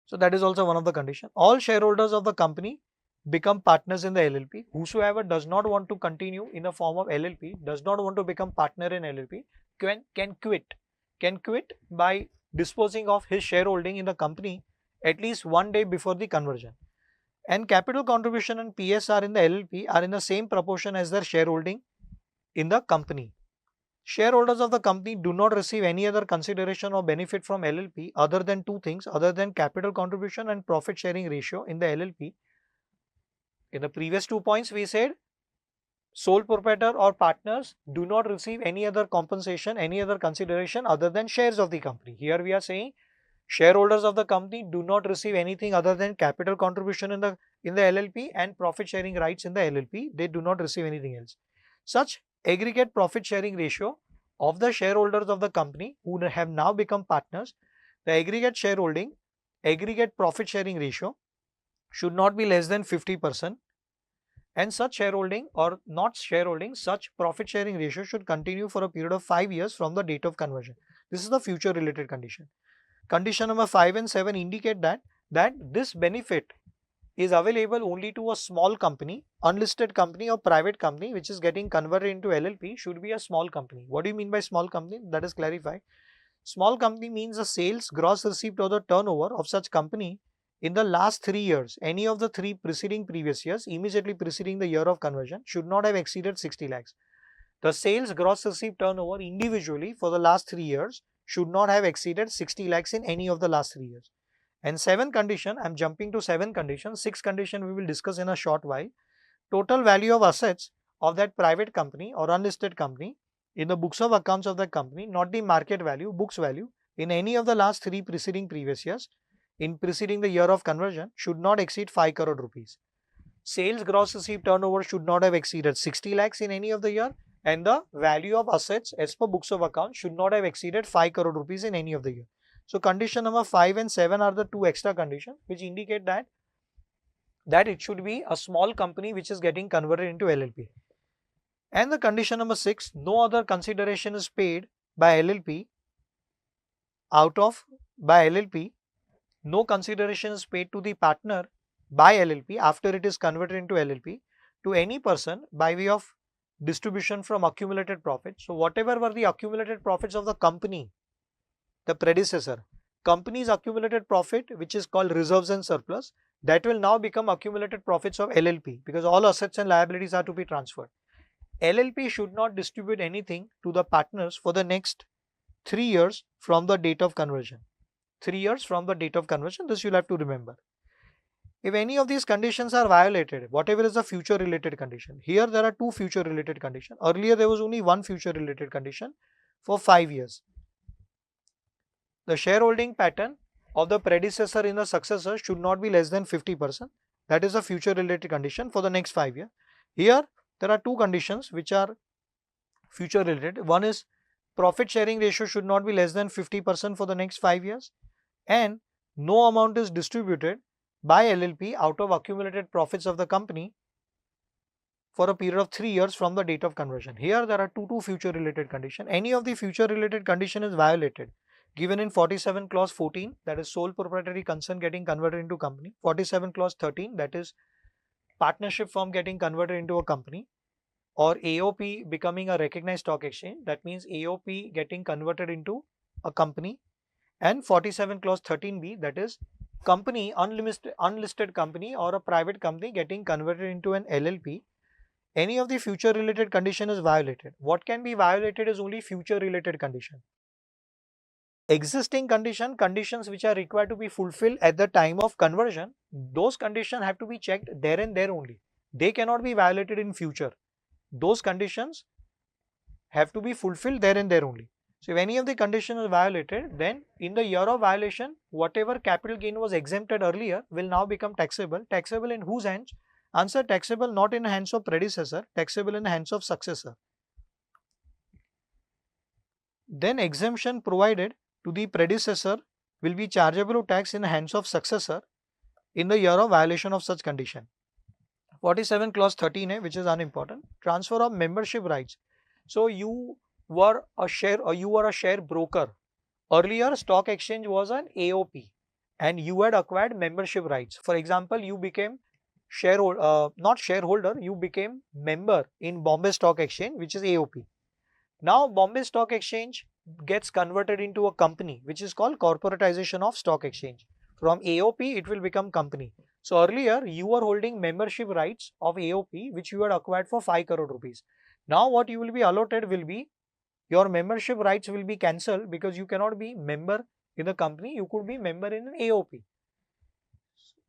So that is also one of the conditions. All shareholders of the company become partners in the LLP. Whosoever does not want to continue in the form of LLP, does not want to become partner in LLP, can quit by disposing of his shareholding in the company at least 1 day before the conversion. And capital contribution and PSR in the LLP are in the same proportion as their shareholding in the company. Shareholders of the company do not receive any other consideration or benefit from LLP other than two things, other than capital contribution and profit sharing ratio in the LLP. In the previous 2 points, we said sole proprietor or partners do not receive any other compensation, any other consideration other than shares of the company. Here we are saying shareholders of the company do not receive anything other than capital contribution in the LLP and profit sharing rights in the LLP. They do not receive anything else. Such aggregate profit sharing ratio of the shareholders of the company who have now become partners, the aggregate shareholding, aggregate profit sharing ratio should not be less than 50%, and such shareholding or not shareholding, such profit sharing ratio should continue for a period of 5 years from the date of conversion. This is the future related condition. Condition number 5 and 7 indicate that this benefit is available only to a small company, unlisted company or private company which is getting converted into LLP should be a small company. What do you mean by small company? That is clarified. Small company means the sales, gross receipt or the turnover of such company in the last 3 years, any of the 3 preceding previous years, immediately preceding the year of conversion, should not have exceeded 60 lakhs. The sales, gross receipt, turnover individually for the last 3 years should not have exceeded 60 lakhs in any of the last 3 years. And 7 condition, I am jumping to 7 condition. 6 condition we will discuss in a short while. Total value of assets of that private company or unlisted company in the books of accounts of the company, not the market value, books value, in any of the last 3 preceding previous years, in preceding the year of conversion, should not exceed 5 crore rupees. Sales, gross receipt, turnover should not have exceeded 60 lakhs in any of the year, and the value of assets as per books of accounts should not have exceeded 5 crore rupees in any of the year. So condition number 5 and 7 are the 2 extra conditions which indicate that it should be a small company which is getting converted into LLP. And the condition number 6, no other consideration is paid by LLP no consideration is paid to the partner by LLP after it is converted into LLP to any person by way of distribution from accumulated profit. So whatever were the accumulated profits of the company, the predecessor, company's accumulated profit which is called reserves and surplus, that will now become accumulated profits of LLP because all assets and liabilities are to be transferred. LLP should not distribute anything to the partners for the next 3 years from the date of conversion. 3 years from the date of conversion, this you'll have to remember. If any of these conditions are violated, whatever is the future related condition, here there are 2 future related conditions. Earlier there was only 1 future related condition for 5 years. The shareholding pattern of the predecessor in the successor should not be less than 50%. That is a future related condition for the next 5 years. Here there are 2 conditions which are future related. One is profit sharing ratio should not be less than 50% for the next 5 years, and no amount is distributed by LLP out of accumulated profits of the company for a period of 3 years from the date of conversion. Here there are 2 future related conditions. Any of the future related condition is violated, given in 47 clause 14, that is sole proprietary concern getting converted into company, 47 clause 13, that is partnership firm getting converted into a company, or AOP becoming a recognized stock exchange, that means AOP getting converted into a company, and 47 clause 13b, that is company, unlisted company or a private company getting converted into an LLP. Any of the future related condition is violated. What can be violated is only future related condition. Existing conditions which are required to be fulfilled at the time of conversion, those conditions have to be checked there and there only. They cannot be violated in future. those conditions have to be fulfilled there and there only. So if any of the conditions is violated, then in the year of violation, whatever capital gain was exempted earlier will now become taxable. Taxable in whose hands? Answer: taxable not in the hands of predecessor, taxable in the hands of successor. Then exemption provided to the predecessor will be chargeable to tax in the hands of successor in the year of violation of such condition. 47 clause 13A, which is unimportant, transfer of membership rights. So you were a share broker. Earlier stock exchange was an AOP and you had acquired membership rights. For example, you became not shareholder, you became member in Bombay Stock Exchange, which is AOP. Now Bombay Stock Exchange gets converted into a company, which is called corporatization of stock exchange. From AOP it will become company. So earlier you were holding membership rights of AOP which you had acquired for 5 crore rupees. Now what you will be allotted will be, your membership rights will be cancelled because you cannot be member in the company, you could be member in an AOP.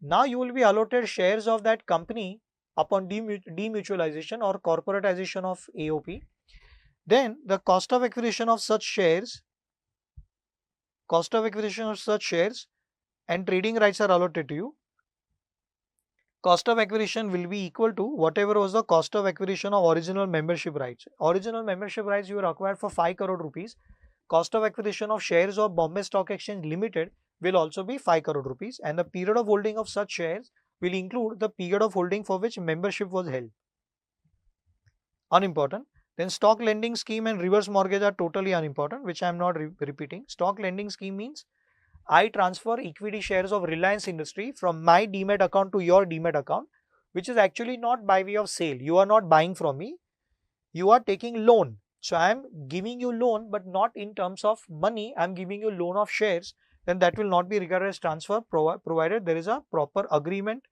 Now you will be allotted shares of that company upon demutualization or corporatization of AOP. Then the cost of acquisition of such shares and trading rights are allotted to you. Cost of acquisition will be equal to whatever was the cost of acquisition of original membership rights. Original membership rights you were acquired for 5 crore rupees. Cost of acquisition of shares of Bombay Stock Exchange Limited will also be 5 crore rupees, and the period of holding of such shares will include the period of holding for which membership was held. Unimportant. Then stock lending scheme and reverse mortgage are totally unimportant, which I am not repeating. Stock lending scheme means I transfer equity shares of Reliance Industry from my Demat account to your Demat account, which is actually not by way of sale. You are not buying from me, you are taking loan. So I am giving you loan, but not in terms of money, I am giving you loan of shares. Then that will not be regarded as transfer, provided there is a proper agreement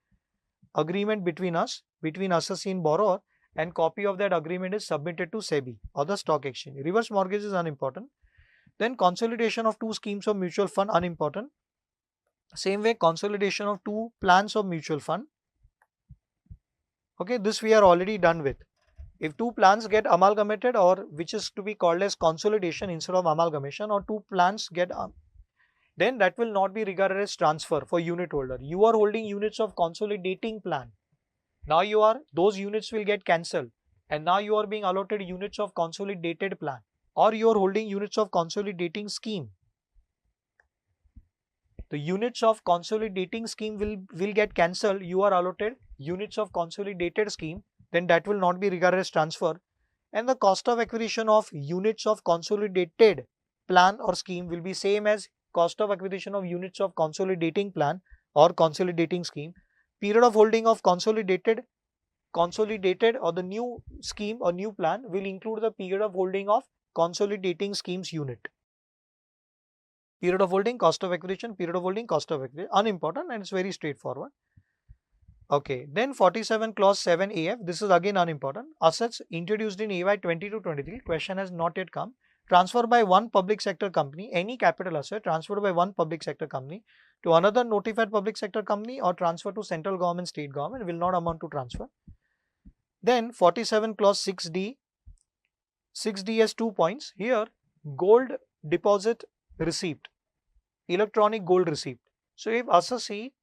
between us, assessee and borrower, and copy of that agreement is submitted to SEBI or the stock exchange. Reverse mortgage is unimportant. Then consolidation of two schemes of mutual fund, unimportant. Same way, consolidation of two plans of mutual fund. Okay, this we are already done with. If two plans get amalgamated, or which is to be called as consolidation instead of amalgamation, or two plans get then that will not be regarded as transfer for unit holder. You are holding units of consolidating plan. Now those units will get cancelled, and now you are being allotted units of consolidated plan, or you are holding units of consolidating scheme. The units of consolidating scheme will get cancelled. You are allotted units of consolidated scheme, then that will not be regarded as transfer, and the cost of acquisition of units of consolidated plan or scheme will be same as cost of acquisition of units of consolidating plan or consolidating scheme. Period of holding of consolidated or the new scheme or new plan will include the period of holding of consolidating schemes unit. Period of holding, cost of acquisition, period of holding, cost of acquisition, unimportant, and it's very straightforward. Okay, then 47 clause 7 AF, this is again unimportant. Assets introduced in AY 22-23, question has not yet come. Transfer by one public sector company, any capital asset transferred by one public sector company to another notified public sector company or transfer to central government, state government will not amount to transfer. Then 47 clause 6D, 6D has 2 points. Here, gold deposit receipt, electronic gold receipt. So if assessee,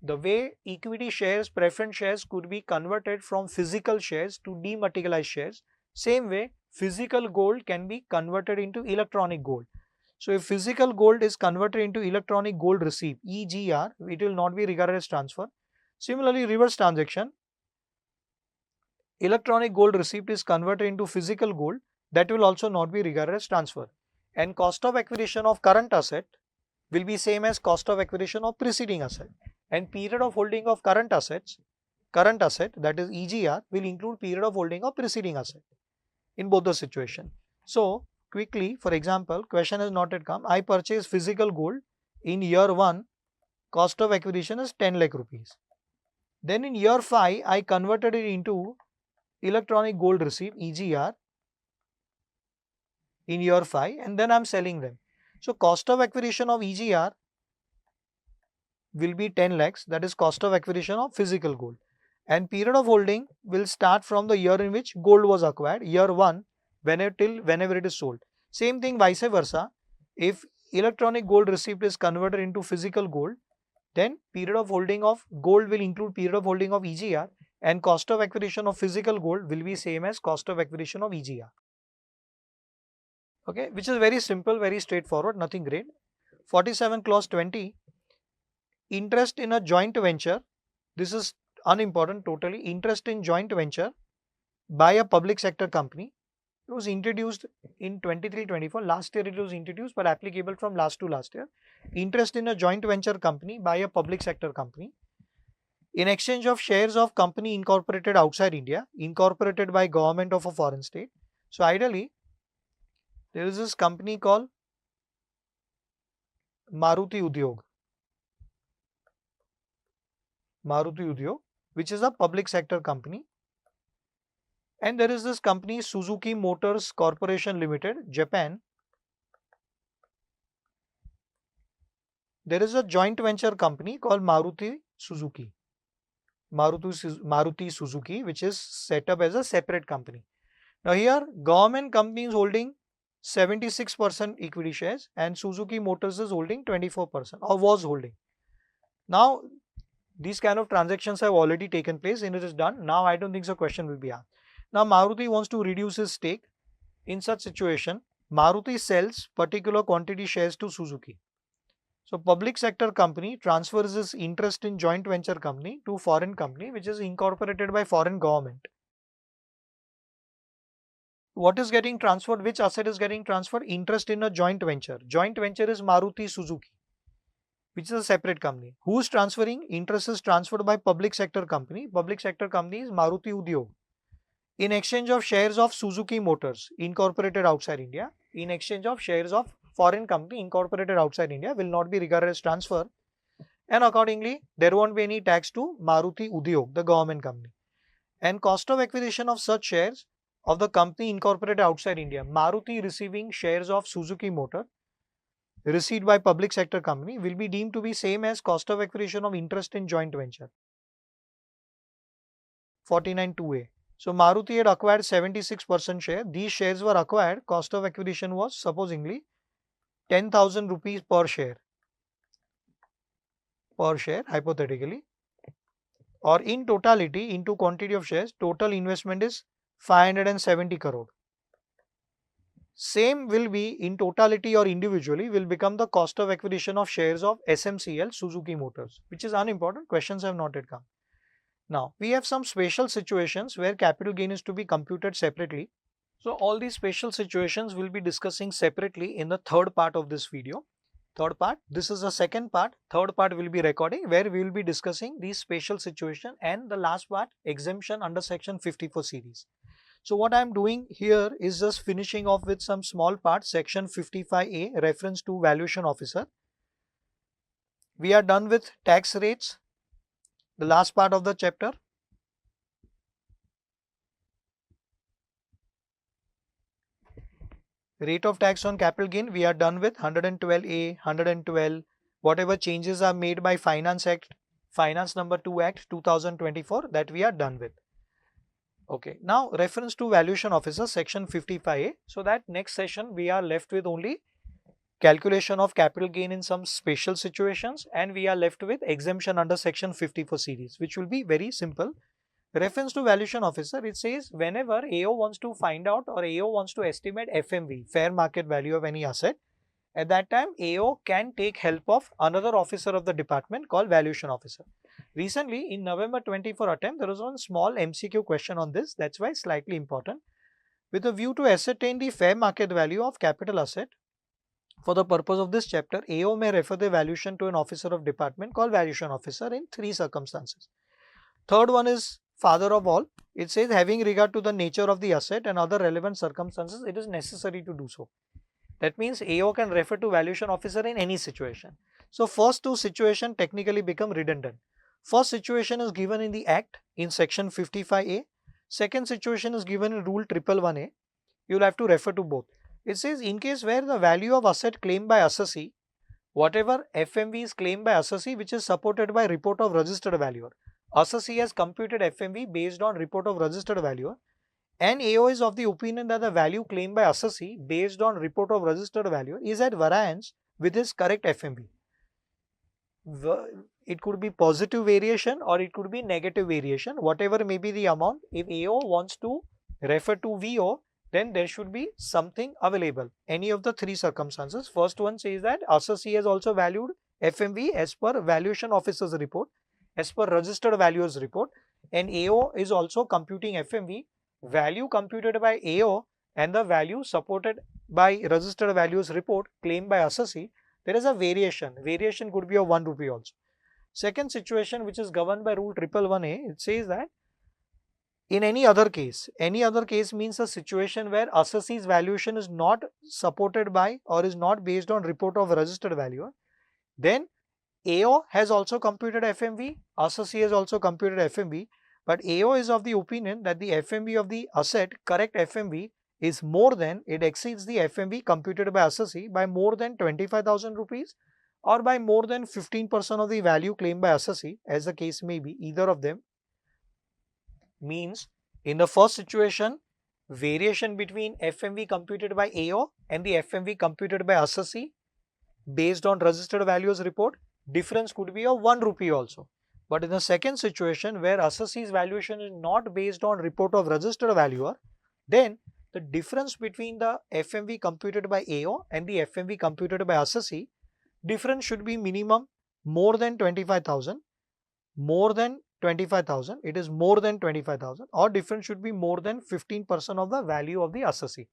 the way equity shares, preference shares could be converted from physical shares to dematerialized shares, same way physical gold can be converted into electronic gold. So if physical gold is converted into electronic gold receipt, EGR, it will not be regarded as transfer. Similarly, reverse transaction, electronic gold receipt is converted into physical gold, that will also not be regarded as transfer. And cost of acquisition of current asset will be same as cost of acquisition of preceding asset. And period of holding of current asset, that is EGR, will include period of holding of preceding asset in both the situation. So quickly, for example, question has not yet come. I purchased physical gold in year 1, cost of acquisition is 10 lakh rupees. Then in year 5, I converted it into electronic gold receipt, EGR, in year 5, and then I am selling them. So cost of acquisition of EGR will be 10 lakhs, that is cost of acquisition of physical gold. And period of holding will start from the year in which gold was acquired, year 1, whenever it is sold. Same thing vice versa. If electronic gold receipt is converted into physical gold, then period of holding of gold will include period of holding of EGR, and cost of acquisition of physical gold will be same as cost of acquisition of EGR. Okay, which is very simple, very straightforward, nothing great. 47 clause 20, interest in a joint venture. This is unimportant totally. Interest in joint venture by a public sector company. It was introduced in 23-24. Last year it was introduced, but applicable from last to last year. Interest in a joint venture company by a public sector company in exchange of shares of company incorporated outside India, incorporated by government of a foreign state. So ideally, there is this company called Maruti Udyog, which is a public sector company. And there is this company Suzuki Motors Corporation Limited, Japan. There is a joint venture company called Maruti Suzuki, which is set up as a separate company. Now here, government company is holding 76% equity shares and Suzuki Motors is holding 24% or was holding. Now, these kind of transactions have already taken place and it is done. Now, I don't think so question will be asked. Now, Maruti wants to reduce his stake. In such situation, Maruti sells particular quantity shares to Suzuki. So, public sector company transfers its interest in joint venture company to foreign company which is incorporated by foreign government. What is getting transferred? Which asset is getting transferred? Interest in a joint venture. Joint venture is Maruti Suzuki, which is a separate company. Who is transferring? Interest is transferred by public sector company. Public sector company is Maruti Udyog. In exchange of shares of Suzuki Motors incorporated outside India, in exchange of shares of foreign company incorporated outside India will not be regarded as transfer, and accordingly there won't be any tax to Maruti Udyog, the government company. And cost of acquisition of such shares of the company incorporated outside India, Maruti receiving shares of Suzuki Motor received by public sector company will be deemed to be same as cost of acquisition of interest in joint venture. 49(2)(a). So Maruti had acquired 76% share. These shares were acquired. Cost of acquisition was supposingly 10,000 rupees per share. Hypothetically. Or in totality, into quantity of shares, total investment is 570 crore. Same will be in totality or individually will become the cost of acquisition of shares of SMCL Suzuki Motors, which is unimportant. Questions have not yet come. Now, we have some special situations where capital gain is to be computed separately. So, all these special situations will be discussing separately in the third part of this video. Third part, this is the second part. Third part will be recording where we will be discussing these special situations, and the last part, exemption under section 54 series. So, what I am doing here is just finishing off with some small part, section 55A, reference to valuation officer. We are done with tax rates, the last part of the chapter. Rate of tax on capital gain, we are done with 112A, 112, whatever changes are made by Finance Act, Finance number 2 Act 2024, that we are done with. Okay, now reference to valuation officer, section 55A. So that next session we are left with only calculation of capital gain in some special situations, and we are left with exemption under section 54 series, which will be very simple. Reference to valuation officer, it says whenever AO wants to find out or AO wants to estimate FMV, fair market value of any asset, at that time AO can take help of another officer of the department called valuation officer. Recently in November 24 attempt, there was one small MCQ question on this, that's why slightly important. With a view to ascertain the fair market value of capital asset, for the purpose of this chapter, AO may refer the valuation to an officer of department called valuation officer in 3 circumstances. Third one is father of all. It says having regard to the nature of the asset and other relevant circumstances, it is necessary to do so. That means AO can refer to valuation officer in any situation. So first two situations technically become redundant. First situation is given in the Act in section 55A. Second situation is given in rule 111A. You will have to refer to both. It says in case where the value of asset claimed by assessee, whatever FMV is claimed by assessee which is supported by report of registered valuer. Assessee has computed FMV based on report of registered valuer, and AO is of the opinion that the value claimed by assessee based on report of registered valuer is at variance with his correct FMV. It could be positive variation or it could be negative variation, whatever may be the amount. If AO wants to refer to VO, then there should be something available. Any of the three circumstances. First one says that assessee has also valued FMV as per valuation officer's report, as per registered valuer's report, and AO is also computing FMV, value computed by AO and the value supported by registered valuer's report claimed by assessee. There is a variation. Variation could be of 1 rupee also. Second situation, which is governed by rule 111A, it says that in any other case means a situation where assessee's valuation is not supported by or is not based on report of registered valuer, then AO has also computed FMV, assessee has also computed FMV, but AO is of the opinion that the FMV of the asset, correct FMV, is more than, it exceeds the FMV computed by assessee by more than 25,000 rupees or by more than 15% of the value claimed by assessee, as the case may be, either of them. Means in the first situation, variation between FMV computed by AO and the FMV computed by assessee based on registered values report, difference could be of 1 rupee also. But in the second situation where assessee's valuation is not based on report of registered valuer, then the difference between the FMV computed by AO and the FMV computed by assessee, difference should be minimum more than 25,000, more than 25,000, it is more than 25,000, or difference should be more than 15% of the value of the assessee.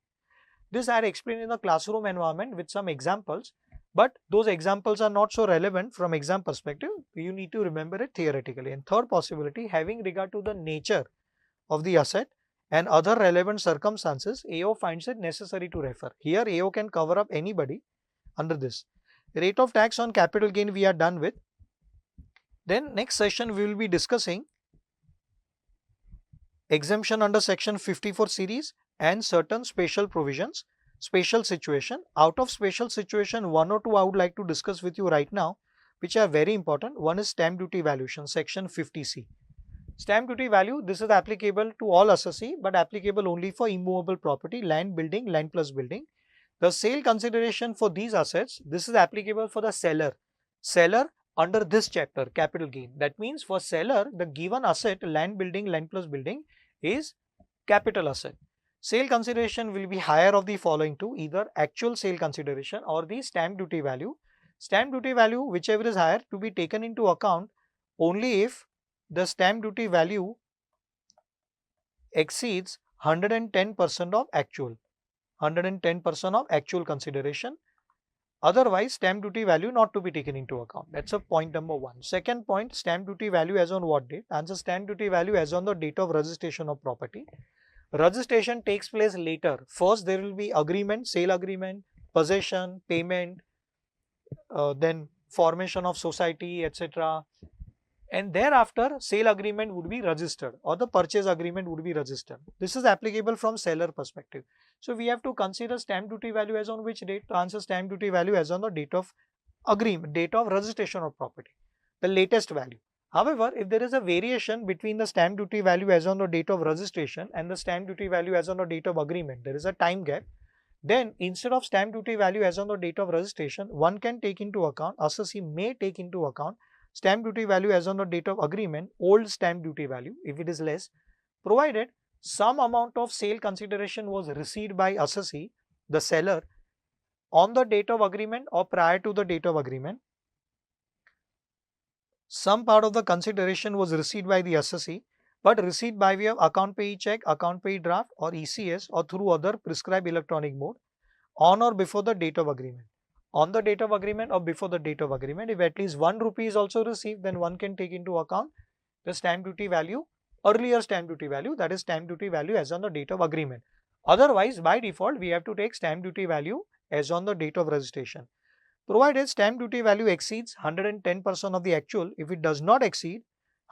This I had explained in the classroom environment with some examples, but those examples are not so relevant from exam perspective. You need to remember it theoretically. And third possibility, having regard to the nature of the asset and other relevant circumstances, AO finds it necessary to refer. Here AO can cover up anybody under this. Rate of tax on capital gain we are done with. Then next session we will be discussing exemption under section 54 series and certain special provisions, special situation. Out of special situation, one or two I would like to discuss with you right now, which are very important. One is stamp duty valuation, section 50C. Stamp duty value, this is applicable to all assessee, but applicable only for immovable property, land, building, land plus building. The sale consideration for these assets, this is applicable for the seller. Seller under this chapter, capital gain. That means for seller, the given asset, land, building, land plus building is capital asset. Sale consideration will be higher of the following two, either actual sale consideration or the stamp duty value. Stamp duty value, whichever is higher, to be taken into account only if the stamp duty value exceeds 110% of actual, 110% of actual consideration. Otherwise, stamp duty value not to be taken into account. That's a point number one. Second point, stamp duty value as on what date? Answer, stamp duty value as on the date of registration of property. Registration takes place later. First, there will be agreement, sale agreement, possession, payment, then formation of society, etc. And thereafter, sale agreement would be registered or the purchase agreement would be registered. This is applicable from seller perspective. So, we have to consider stamp duty value as on which date? To answer, stamp duty value as on the date of agreement, date of registration of property, the latest value. However, if there is a variation between the stamp duty value as on the date of registration and the stamp duty value as on the date of agreement, there is a time gap, then instead of stamp duty value as on the date of registration, one can take into account, assessee may take into account stamp duty value as on the date of agreement, old stamp duty value if it is less, provided some amount of sale consideration was received by assessee, the seller, on the date of agreement or prior to the date of agreement. Some part of the consideration was received by the assessee, but received by way of account payee check, account payee draft or ECS or through other prescribed electronic mode on or before the date of agreement. On the date of agreement or before the date of agreement, if at least 1 rupee is also received, then one can take into account the stamp duty value, earlier stamp duty value, that is stamp duty value as on the date of agreement. Otherwise, by default, we have to take stamp duty value as on the date of registration. Provided stamp duty value exceeds 110% of the actual, if it does not exceed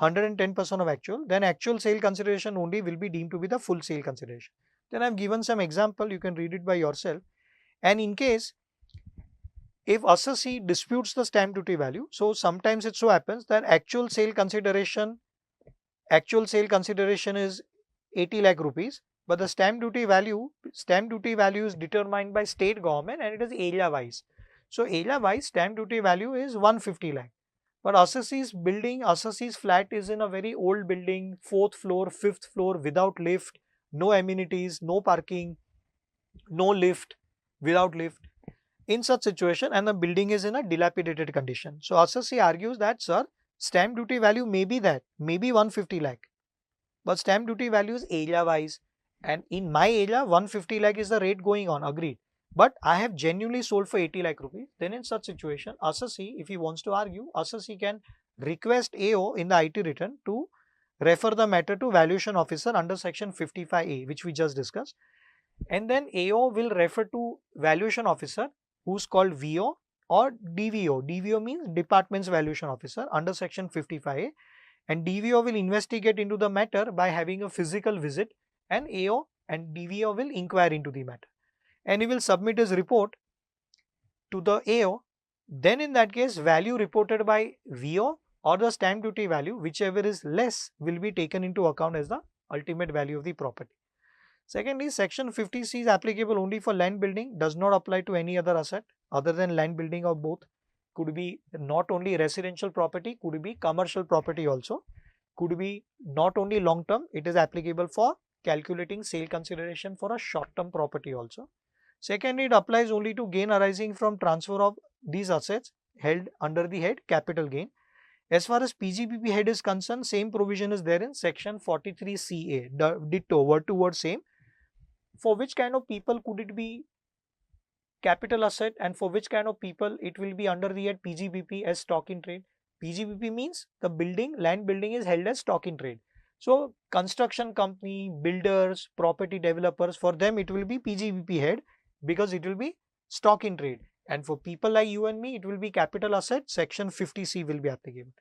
110% of actual, then actual sale consideration only will be deemed to be the full sale consideration. Then I have given some example, you can read it by yourself. And in case if assessee disputes the stamp duty value, so sometimes it so happens that actual sale consideration actual sale consideration is 80 lakh rupees, but the stamp duty value is determined by state government and it is area wise. So area wise stamp duty value is 150 lakh. But Assessi's building, Assessi's flat is in a very old building, 4th floor, 5th floor, without lift, no amenities, no parking, no lift, without lift. In such situation, and the building is in a dilapidated condition. So Assessi argues that, sir, stamp duty value may be that, maybe 150 lakh. But stamp duty value is area wise, and in my area 150 lakh is the rate going on, agreed. But I have genuinely sold for 80 lakh rupees. Then in such situation, Assessi, if he wants to argue, Assessi can request AO in the IT return to refer the matter to valuation officer under section 55A, which we just discussed. And then AO will refer to valuation officer, who's called VO or DVO. DVO means Department's Valuation Officer under section 55A, and DVO will investigate into the matter by having a physical visit, and AO and DVO will inquire into the matter, and he will submit his report to the AO. Then in that case, value reported by VO or the stamp duty value, whichever is less, will be taken into account as the ultimate value of the property. Secondly, section 50C is applicable only for land building, does not apply to any other asset other than land building or both. Could be not only residential property, could be commercial property also, could be not only long term, it is applicable for calculating sale consideration for a short term property also. Secondly, it applies only to gain arising from transfer of these assets held under the head capital gain. As far as PGBP head is concerned, same provision is there in section 43CA, ditto, word to word same. For which kind of people could it be capital asset, and for which kind of people it will be under the head PGBP as stock in trade. PGBP means the building, land building is held as stock in trade. So construction company, builders, property developers, for them it will be PGBP head because it will be stock in trade. And for people like you and me, it will be capital asset, section 50C will be applicable.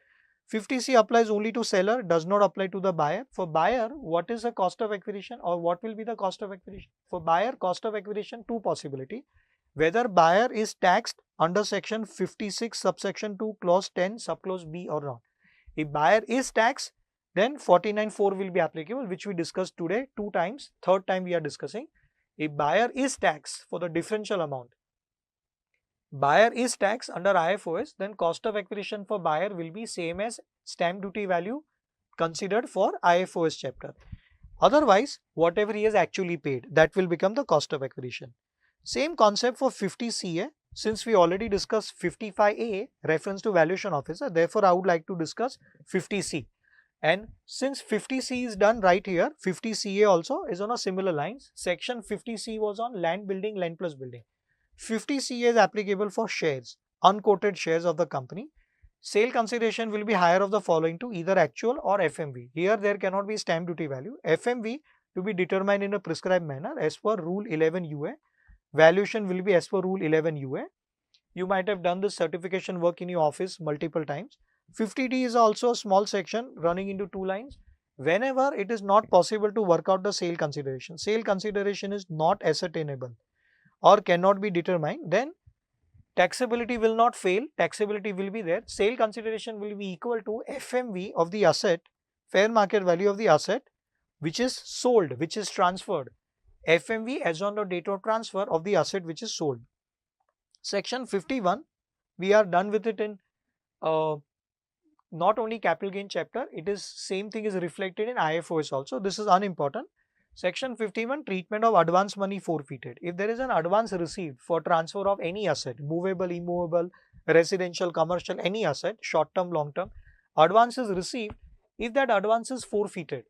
50C applies only to seller, does not apply to the buyer. For buyer, what is the cost of acquisition, or what will be the cost of acquisition? For buyer, cost of acquisition, two possibility. Whether buyer is taxed under section 56 subsection 2 clause 10 subclause B or not. If buyer is taxed, then 49(4) will be applicable, which we discussed today 2 times, third time we are discussing. If buyer is taxed for the differential amount, buyer is taxed under IFOS, then cost of acquisition for buyer will be same as stamp duty value considered for IFOS chapter. Otherwise, whatever he has actually paid, that will become the cost of acquisition. Same concept for 50CA. Since we already discussed 55A, reference to valuation officer, therefore I would like to discuss 50C. And since 50C is done right here, 50CA also is on a similar lines. Section 50C was on land building, land plus building. 50CA is applicable for shares, unquoted shares of the company. Sale consideration will be higher of the following two, either actual or FMV. Here there cannot be stamp duty value. FMV to be determined in a prescribed manner as per Rule 11 UA. Valuation will be as per Rule 11 UA. You might have done this certification work in your office multiple times. 50D is also a small section running into 2 lines. Whenever it is not possible to work out the sale consideration is not ascertainable or cannot be determined, then taxability will not fail, taxability will be there. Sale consideration will be equal to FMV of the asset, fair market value of the asset, which is sold, which is transferred. FMV as on the date of transfer of the asset which is sold. Section 51, we are done with it in not only capital gain chapter, it is same thing is reflected in IFOS also. This is unimportant. Section 51, treatment of advance money forfeited. If there is an advance received for transfer of any asset, movable, immovable, residential, commercial, any asset, short term, long term, advance is received. If that advance is forfeited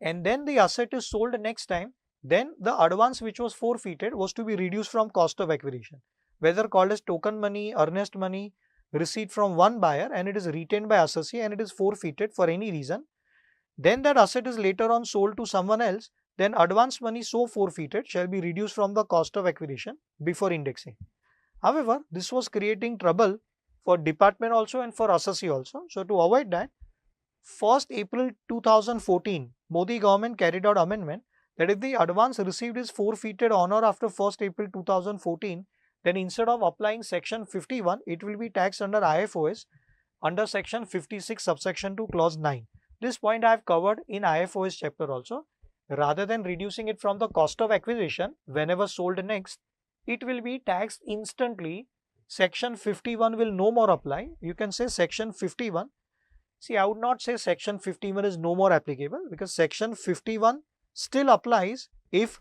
and then the asset is sold next time, then the advance which was forfeited was to be reduced from cost of acquisition, whether called as token money, earnest money, received from one buyer and it is retained by associate and it is forfeited for any reason. Then that asset is later on sold to someone else, then advance money so forfeited shall be reduced from the cost of acquisition before indexing. However, this was creating trouble for department also and for associate also. So to avoid that, 1st April 2014, Modi government carried out amendment that if the advance received is forfeited on or after 1st April 2014, then instead of applying section 51, it will be taxed under IFOS under section 56 subsection 2 clause 9. This point I have covered in IFOS chapter also. Rather than reducing it from the cost of acquisition whenever sold next, it will be taxed instantly. Section 51 will no more apply. You can say section 51. See, I would not say section 51 is no more applicable, because section 51 still applies if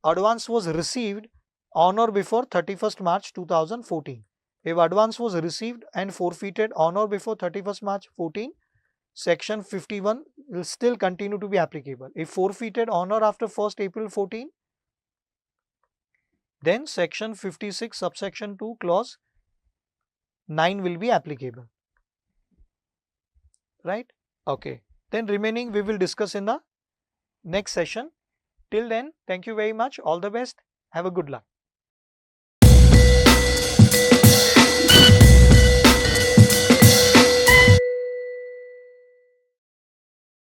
advance was received on or before 31st March 2014. If advance was received and forfeited on or before 31st March 14, section 51 will still continue to be applicable. If forfeited on or after 1st April 14, then section 56 subsection 2 clause 9 will be applicable. Right? Okay. Then remaining we will discuss in the next session. Till then, thank you very much. All the best. Have a good luck.